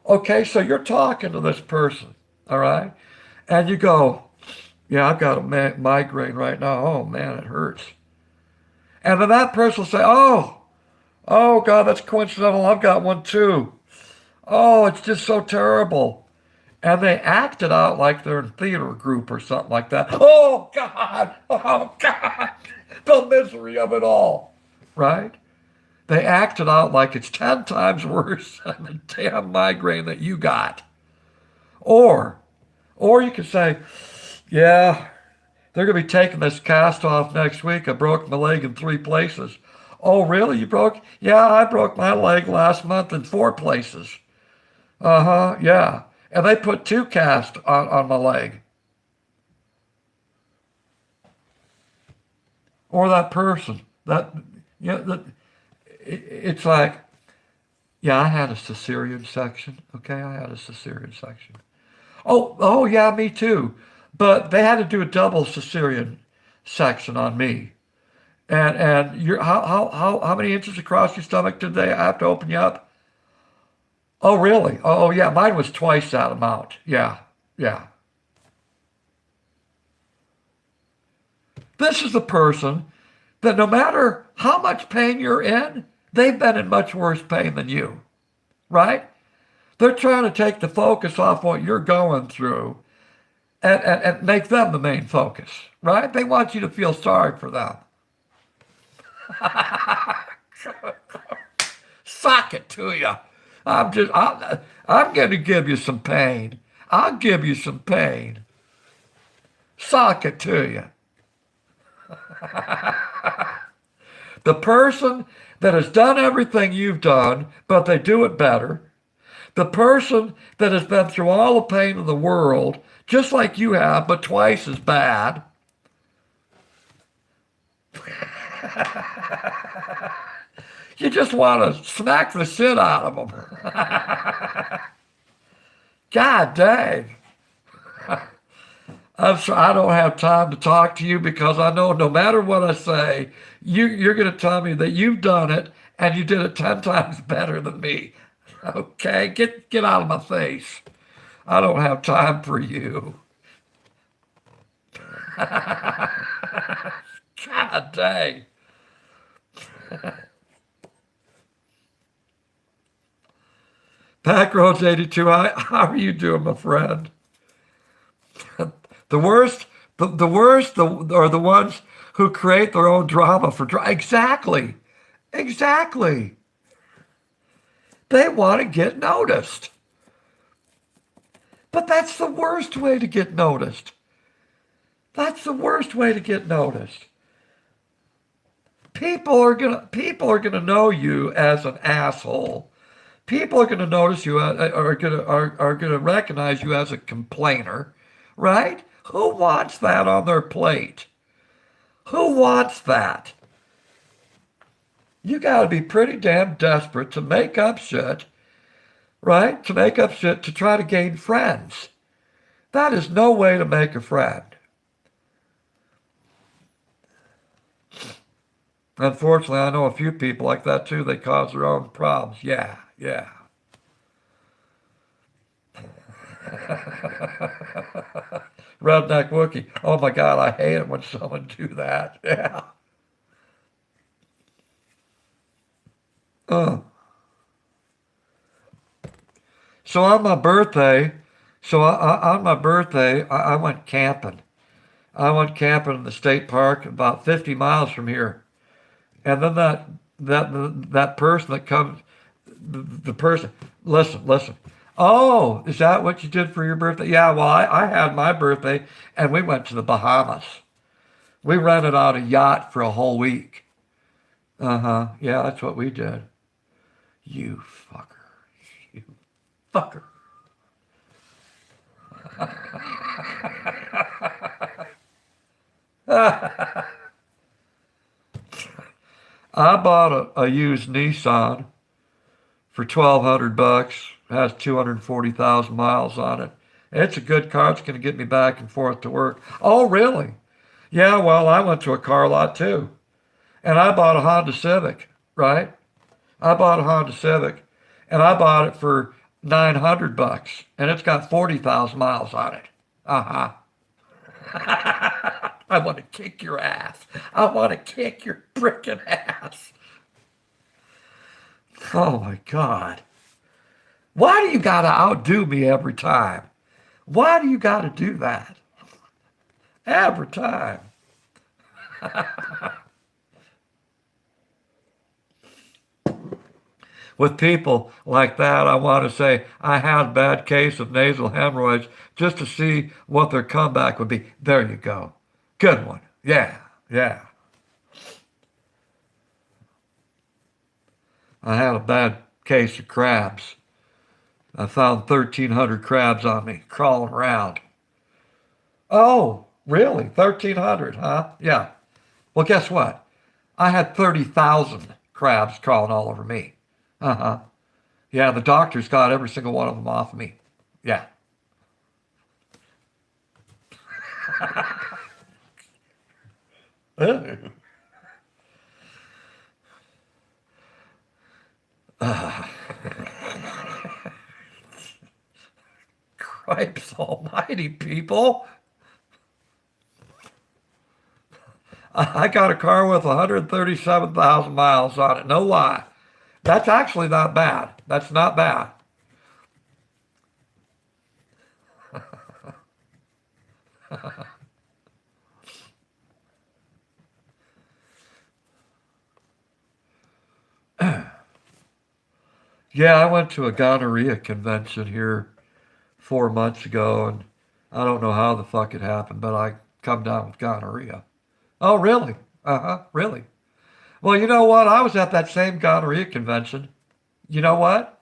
Okay, so you're talking to this person, all right? And you go, yeah, I've got a migraine right now. Oh, man, it hurts. And then that person will say, oh, God, that's coincidental. I've got one too. Oh, it's just so terrible. And they act it out like they're in theater group or something like that. Oh, God. The misery of it all, right? They act it out like it's 10 times worse than the damn migraine that you got. Or you could say, yeah, they're going to be taking this cast off next week. I broke my leg in 3 places. Oh, really? You broke? Yeah, I broke my leg last month in 4 places. Yeah. And they put 2 casts on my leg. Or that person. It's like, Yeah, I had a cesarean section. Okay, I had a cesarean section. Oh, yeah, me too. But they had to do a double cesarean section on me. And you're how many inches across your stomach did they have to open you up? Oh, really? Oh, yeah, mine was twice that amount. Yeah, yeah. This is the person that no matter how much pain you're in, they've been in much worse pain than you, right? They're trying to take the focus off what you're going through and make them the main focus, right? They want you to feel sorry for them. Sock it to you. I'm going to give you some pain. I'll give you some pain. Sock it to you. The person that has done everything you've done, but they do it better. The person that has been through all the pain in the world, just like you have, but twice as bad. You just want to smack the shit out of them. God dang. I don't have time to talk to you because I know no matter what I say, you're going to tell me that you've done it and you did it 10 times better than me. Okay, get out of my face. I don't have time for you. God dang. Backroads 82, how are you doing, my friend? The worst, the worst are the ones who create their own drama for drama. Exactly. Exactly. They want to get noticed. But that's the worst way to get noticed. That's the worst way to get noticed. People are gonna know you as an asshole. People are gonna notice you are gonna recognize you as a complainer, right? Who wants that on their plate? Who wants that? You got to be pretty damn desperate to make up shit, right? To make up shit to try to gain friends. That is no way to make a friend. Unfortunately, I know a few people like that too. They cause their own problems. Yeah, yeah. Redneck Wookie. Oh my God, I hate it when someone do that. Yeah. Uh. So on my birthday, on my birthday, I went camping. I went camping in the state park about 50 miles from here. And then that person that comes, the person, listen. Oh, is that what you did for your birthday? Yeah, well, I had my birthday and we went to the Bahamas. We rented out a yacht for a whole week. Uh-huh. Yeah, that's what we did. You fucker. You fucker. I bought a used Nissan for 1,200 bucks. It has 240,000 miles on it. It's a good car. It's going to get me back and forth to work. Oh, really? Yeah, well, I went to a car lot too. And I bought a Honda Civic, right? I bought a Honda Civic and I bought it for 900 bucks and it's got 40,000 miles on it. Uh-huh. I want to kick your ass. I want to kick your frickin' ass. Oh my God. Why do you got to outdo me every time? Why do you got to do that? Every time. With people like that, I want to say I had a bad case of nasal hemorrhoids just to see what their comeback would be. There you go. Good one. Yeah, yeah. I had a bad case of crabs. I found 1,300 crabs on me crawling around. Oh, really? 1,300, huh? Yeah. Well, guess what? I had 30,000 crabs crawling all over me. Uh-huh. Yeah, the doctors got every single one of them off me. Yeah. Cripes almighty, people. I got a car with 137,000 miles on it. No lie. That's actually not bad. That's not bad. Yeah, I went to a gonorrhea convention here 4 months ago, and I don't know how the fuck it happened, but I come down with gonorrhea. Oh, really? Uh-huh, really. Well, you know what? I was at that same gonorrhea convention. You know what?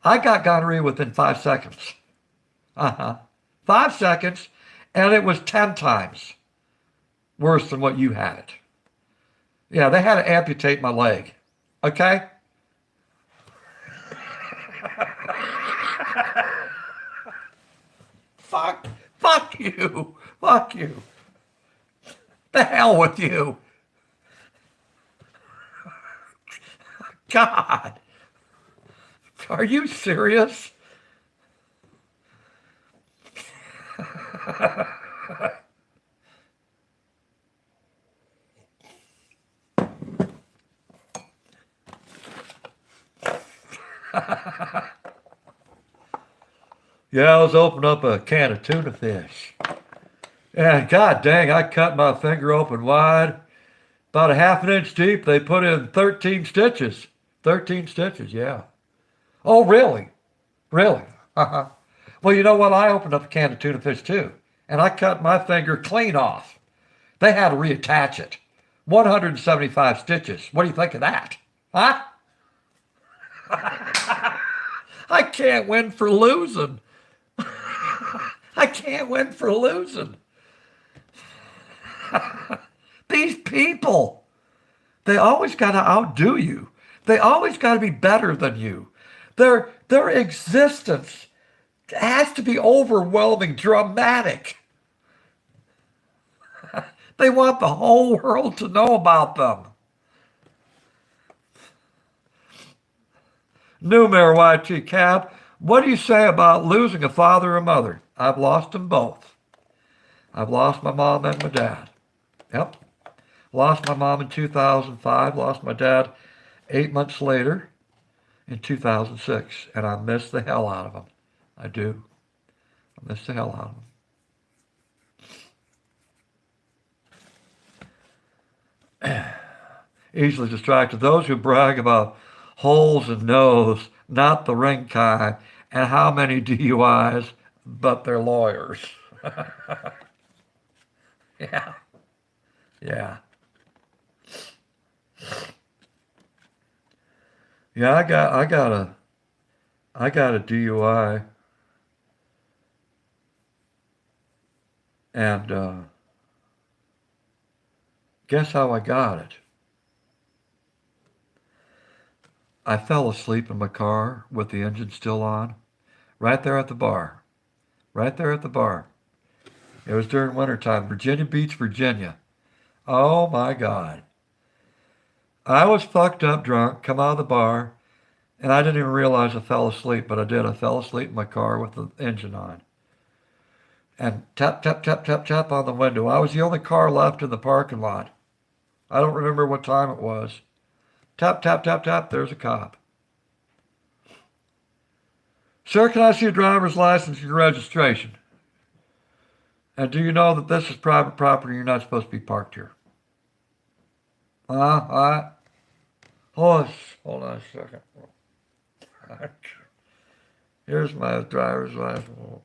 I got gonorrhea within 5 seconds. Uh-huh. 5 seconds, and it was 10 times worse than what you had it. Yeah, they had to amputate my leg. Okay? Fuck you. Fuck you. The hell with you. God. Are you serious? Yeah, I was opening up a can of tuna fish. And god dang, I cut my finger open wide. About a half an inch deep. They put in 13 stitches. 13 stitches, yeah. Oh, really? Really? Uh-huh. Well, you know what? I opened up a can of tuna fish too. And I cut my finger clean off. They had to reattach it. 175 stitches. What do you think of that? Huh? I can't win for losing. I can't win for losing. These people, they always got to outdo you. They always got to be better than you. Their existence has to be overwhelming, dramatic. They want the whole world to know about them. New Mayor YT Cab, what do you say about losing a father or mother? I've lost them both. I've lost my mom and my dad. Yep. Lost my mom in 2005, lost my dad 8 months later in 2006, and I miss the hell out of them. I do. I miss the hell out of them. Easily distracted. Those who brag about holes in nose, not the ring kind, and how many DUIs, but they're lawyers. Yeah. Yeah. Yeah, I got a DUI, and guess how I got it? I fell asleep in my car with the engine still on, right there at the bar. Right there at the bar. It was during wintertime, Virginia Beach, Virginia. Oh my God. I was fucked up drunk, come out of the bar, and I didn't even realize I fell asleep, but I did. I fell asleep in my car with the engine on. And tap, tap, tap, tap, tap on the window. I was the only car left in the parking lot. I don't remember what time it was. Tap, tap, tap, tap, there's a cop. Sir, can I see your driver's license and your registration? And do you know that this is private property and you're not supposed to be parked here? Hold on a second. Here's my driver's license.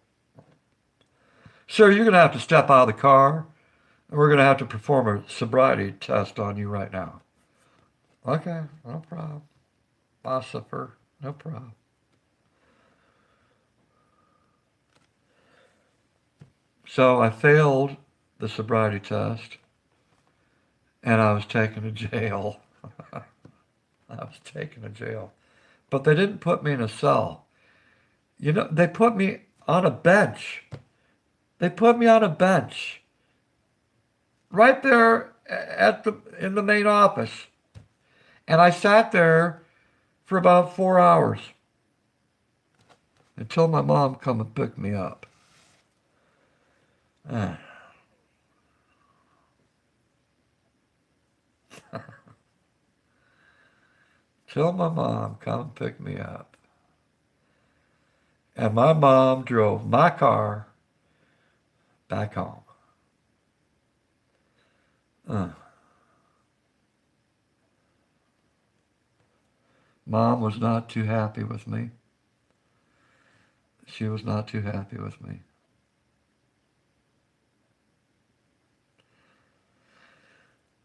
Sir, you're going to have to step out of the car, and we're going to have to perform a sobriety test on you right now. Okay, no problem. Philosopher, no problem. So I failed the sobriety test, and I was taken to jail. I was taken to jail. but they didn't put me in a cell. You know, they put me on a bench. They put me on a bench right there in the main office. And I sat there for about 4 hours until my mom come and picked me up. Till my mom come and picked me up. And my mom drove my car back home. Mom was not too happy with me. She was not too happy with me.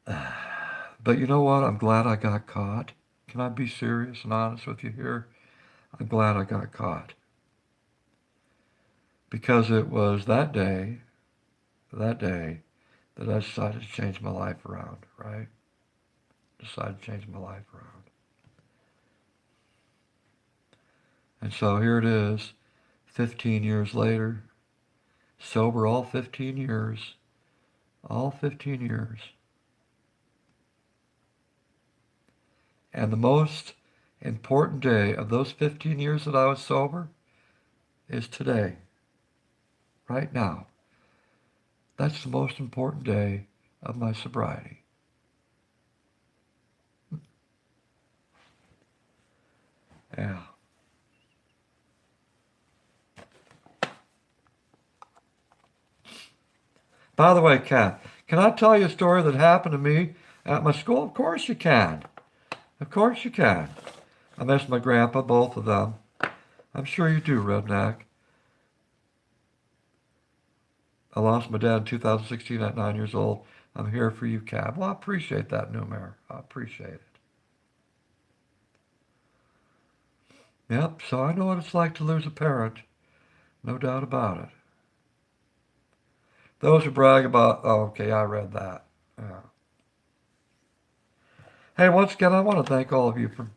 But you know what? I'm glad I got caught. Can I be serious and honest with you here? I'm glad I got caught. Because it was that day that I decided to change my life around, right? Decided to change my life around. And so here it is, 15 years later, sober all 15 years, all 15 years. And the most important day of those 15 years that I was sober is today, right now. That's the most important day of my sobriety. Yeah. By the way, Kat, can I tell you a story that happened to me at my school? Of course you can. Of course you can. I miss my grandpa, both of them. I'm sure you do, Redneck. I lost my dad in 2016 at 9 years old. I'm here for you, Cab. Well, I appreciate that, Numer. I appreciate it. Yep, so I know what it's like to lose a parent. No doubt about it. Those who brag about, oh, okay, I read that. Yeah. Hey, once again, I want to thank all of you for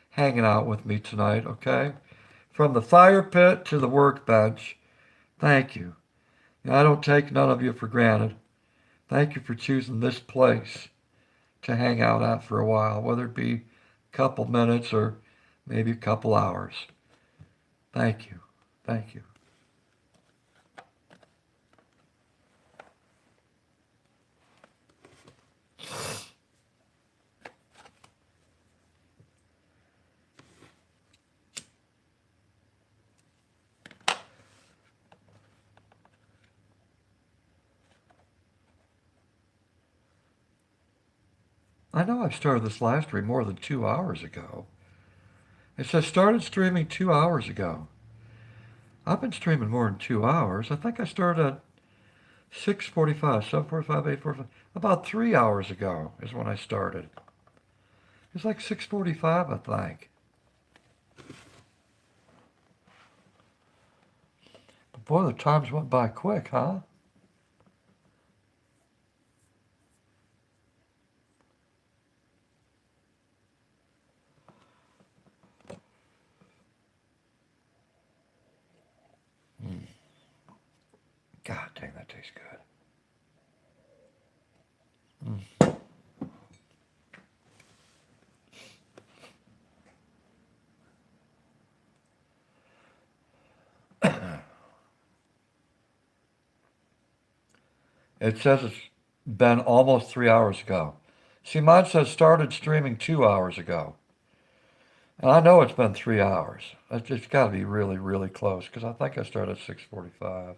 hanging out with me tonight, okay? From the fire pit to the workbench, thank you. I don't take none of you for granted. Thank you for choosing this place to hang out at for a while, whether it be a couple minutes or maybe a couple hours. Thank you. Thank you. I know I started this live stream more than 2 hours ago. It says started streaming 2 hours ago. I've been streaming more than 2 hours. I think I started at 6:45, 7:45, 8:45. About 3 hours ago is when I started. It's like 6:45, I think. But boy, the times went by quick, huh? God dang, that tastes good. It says it's been almost 3 hours ago. See, mine says started streaming 2 hours ago. And I know it's been 3 hours. It's got to be really, really close because I think I started at 6:45.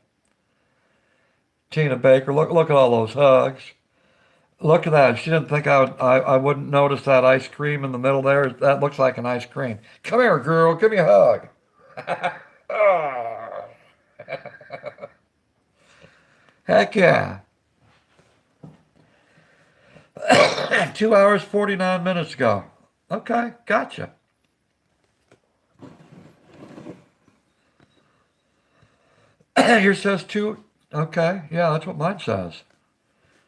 Tina Baker, look at all those hugs. Look at that. She didn't think I wouldn't notice that ice cream in the middle there. That looks like an ice cream. Come here, girl. Give me a hug. Heck yeah. 2 hours, 49 minutes ago. Okay, gotcha. Here says 2. Okay, yeah, that's what mine says.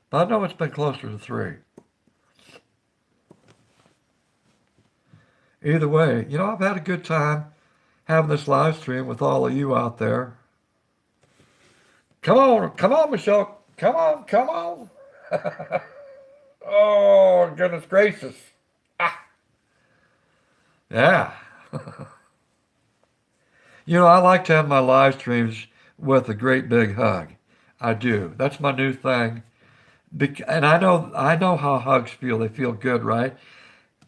But I know it's been closer to 3. Either way, I've had a good time having this live stream with all of you out there. Come on, Michelle. Come on, come on. Oh, goodness gracious. Ah, yeah. I like to have my live streams with a great big hug. I do. That's my new thing. And I know how hugs feel. They feel good, right?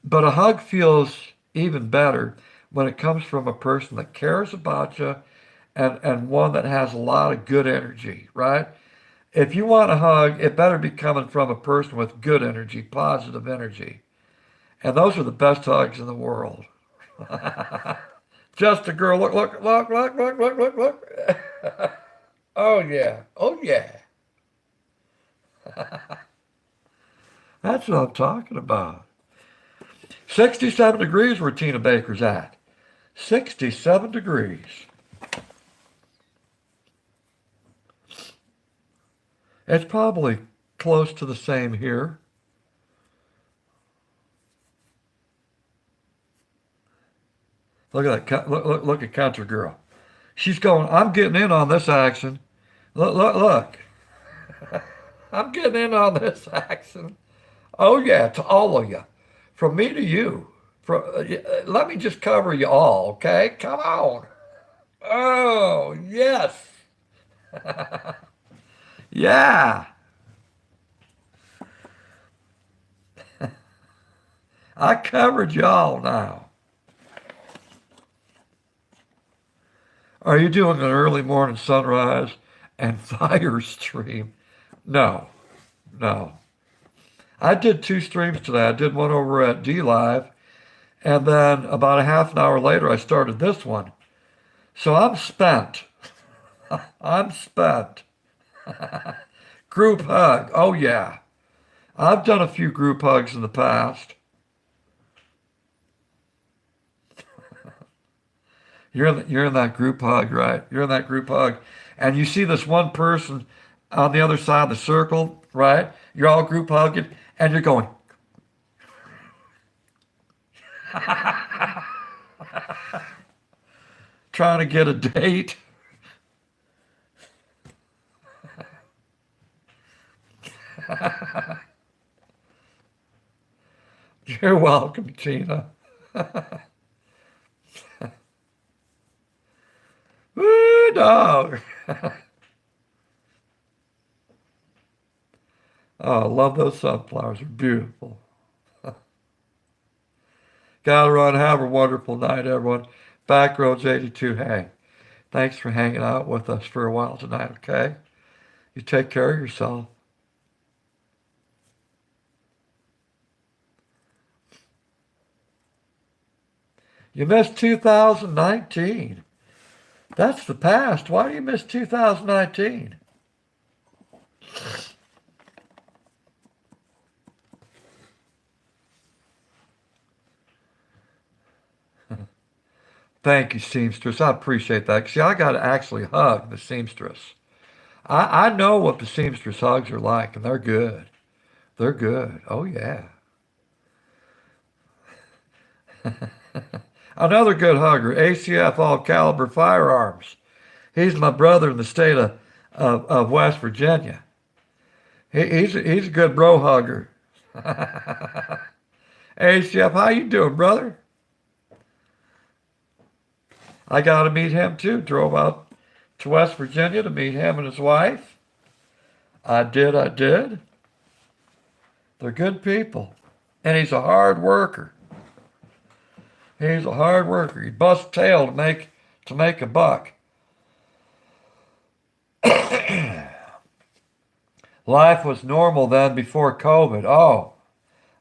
But a hug feels even better when it comes from a person that cares about you and one that has a lot of good energy, right? If you want a hug, it better be coming from a person with good energy, positive energy. And those are the best hugs in the world. Just a girl, look, look, look, look, look, look, look, look. Oh yeah, oh yeah. That's what I'm talking about. 67 degrees where Tina Baker's at. 67 degrees. It's probably close to the same here. Look at that. Look at Country Girl. She's going, I'm getting in on this action. Look, look, look. I'm getting in on this action. Oh, yeah, to all of you. From me to you. Let me just cover you all, okay? Come on. Oh, yes. Yeah. I covered y'all now. Are you doing an early morning sunrise and fire stream? No, no. I did 2 streams today. I did one over at D Live, and then about a half an hour later, I started this one. So I'm spent. I'm spent. Group hug. Oh, yeah. I've done a few group hugs in the past. You're in that group hug, right? You're in that group hug. And you see this one person on the other side of the circle, right? You're all group hugging, and you're going, trying to get a date. You're welcome, Tina. Woo, dog. Oh, I love those sunflowers. They're beautiful. Gotta run. Have a wonderful night, everyone. Backroads 82. Hey, thanks for hanging out with us for a while tonight, okay? You take care of yourself. You missed 2019. That's the past. Why do you miss 2019? Thank you, seamstress. I appreciate that. See, I got to actually hug the seamstress. I know what the seamstress hugs are like, and they're good. They're good. Oh, yeah. Another good hugger, ACF All Caliber Firearms. He's my brother in the state of West Virginia. He's a good bro hugger. ACF, how you doing, brother? I got to meet him too. Drove out to West Virginia to meet him and his wife. I did. They're good people. And he's a hard worker. He's a hard worker. He busts tail to make a buck. Life was normal then before COVID. Oh,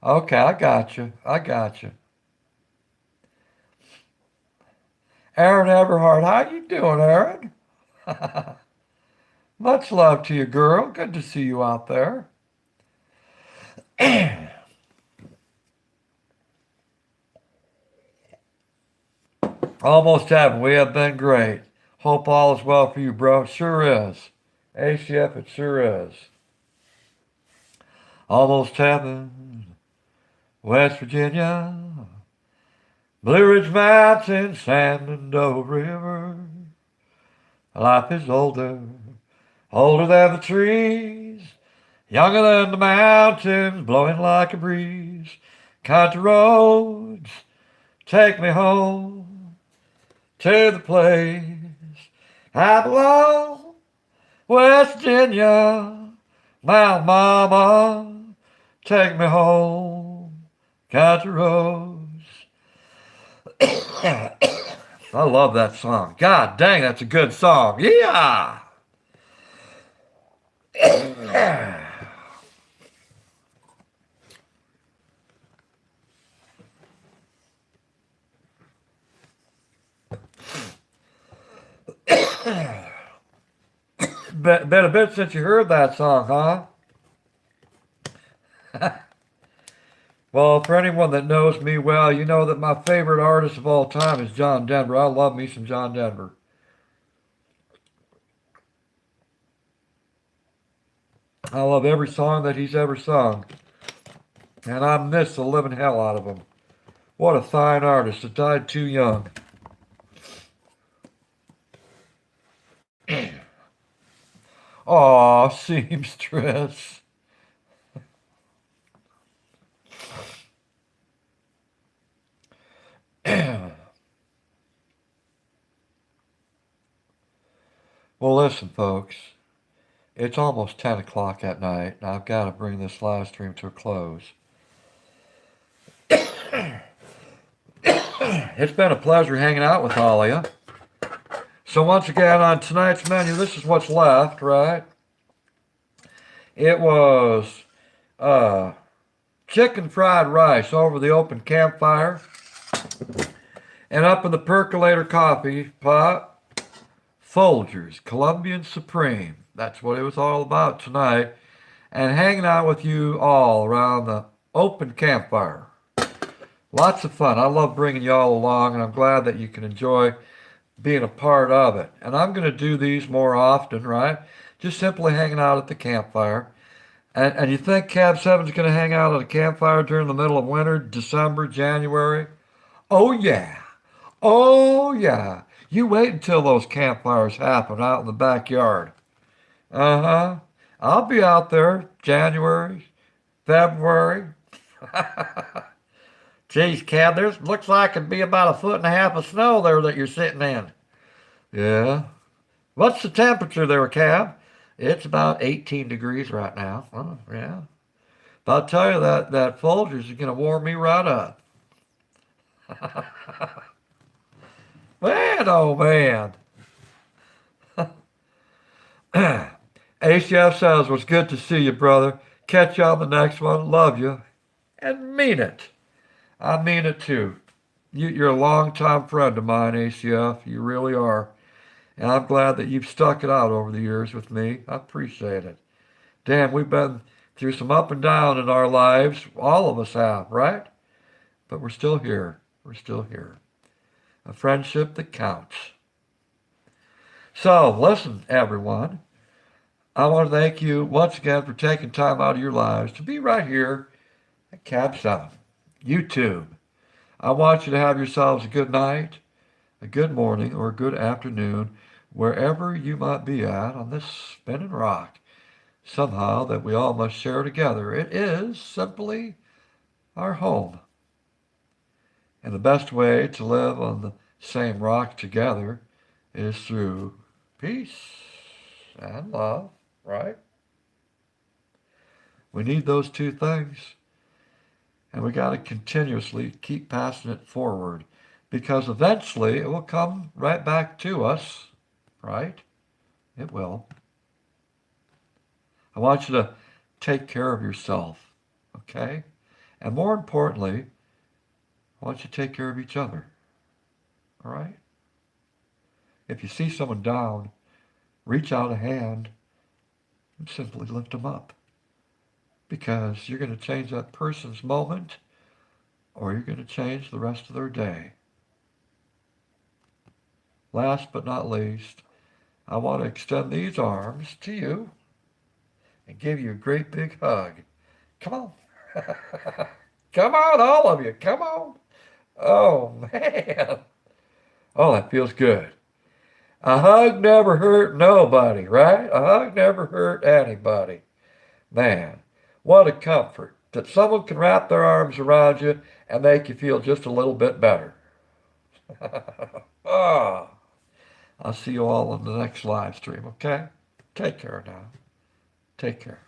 okay, I got you. Aaron Everhart, how you doing, Aaron? Much love to you, girl. Good to see you out there. Almost heaven. We have been great. Hope all is well for you, bro. Sure is. ACF, it sure is. Almost heaven. West Virginia. Blue Ridge Mountain, Shenandoah River. Life is older, older than the trees, younger than the mountains, blowing like a breeze. Country roads, take me home to the place I belong. West Virginia, my mama, take me home. Country roads. I love that song. God dang, that's a good song. Yeah. Been a bit since you heard that song, huh? Well, for anyone that knows me well, you know that my favorite artist of all time is John Denver. I love me some John Denver. I love every song that he's ever sung. And I miss the living hell out of him. What a fine artist that died too young. Aw, seamstress. Well, listen, folks. It's almost 10 o'clock at night, and I've got to bring this live stream to a close. It's been a pleasure hanging out with all of you. So once again, on tonight's menu, this is what's left, right? It was chicken fried rice over the open campfire, and up in the percolator coffee pot, Folgers Colombian Supreme. That's what it was all about tonight, and hanging out with you all around the open campfire. Lots of fun. I love bringing you all along, and I'm glad that you can enjoy being a part of it. And I'm going to do these more often, right? Just simply hanging out at the campfire. And you think Cab 7's going to hang out at a campfire during the middle of winter, December, January? Oh, yeah. Oh, yeah. You wait until those campfires happen out in the backyard. Uh-huh. I'll be out there January, February. Geez, Cab, there's looks like it'd be about 1.5 feet of snow there that you're sitting in. Yeah. What's the temperature there, Cab? It's about 18 degrees right now. Oh, yeah. But I'll tell you that Folgers is going to warm me right up. Man, oh man. ACF says, was good to see you, brother. Catch you on the next one. Love you. And mean it. I mean it too. You're a long-time friend of mine, ACF. You really are. And I'm glad that you've stuck it out over the years with me. I appreciate it. Damn, we've been through some up and down in our lives. All of us have, right? But we're still here. We're still here. A friendship that counts. So, listen, everyone. I want to thank you once again for taking time out of your lives to be right here at Cab 7, YouTube. I want you to have yourselves a good night, a good morning, or a good afternoon, wherever you might be at on this spinning rock. Somehow that we all must share together. It is simply our home. And the best way to live on the same rock together is through peace and love, right? We need those two things. And we got to continuously keep passing it forward, because eventually it will come right back to us, right? It will. I want you to take care of yourself, okay? And more importantly, I want you to take care of each other, all right? If you see someone down, reach out a hand and simply lift them up, because you're going to change that person's moment, or you're going to change the rest of their day. Last but not least, I want to extend these arms to you and give you a great big hug. Come on. Come on, all of you. Come on. Oh, man. Oh, that feels good. A hug never hurt nobody, right? A hug never hurt anybody. Man, what a comfort that someone can wrap their arms around you and make you feel just a little bit better. Oh, I'll see you all on the next live stream, okay? Take care now. Take care.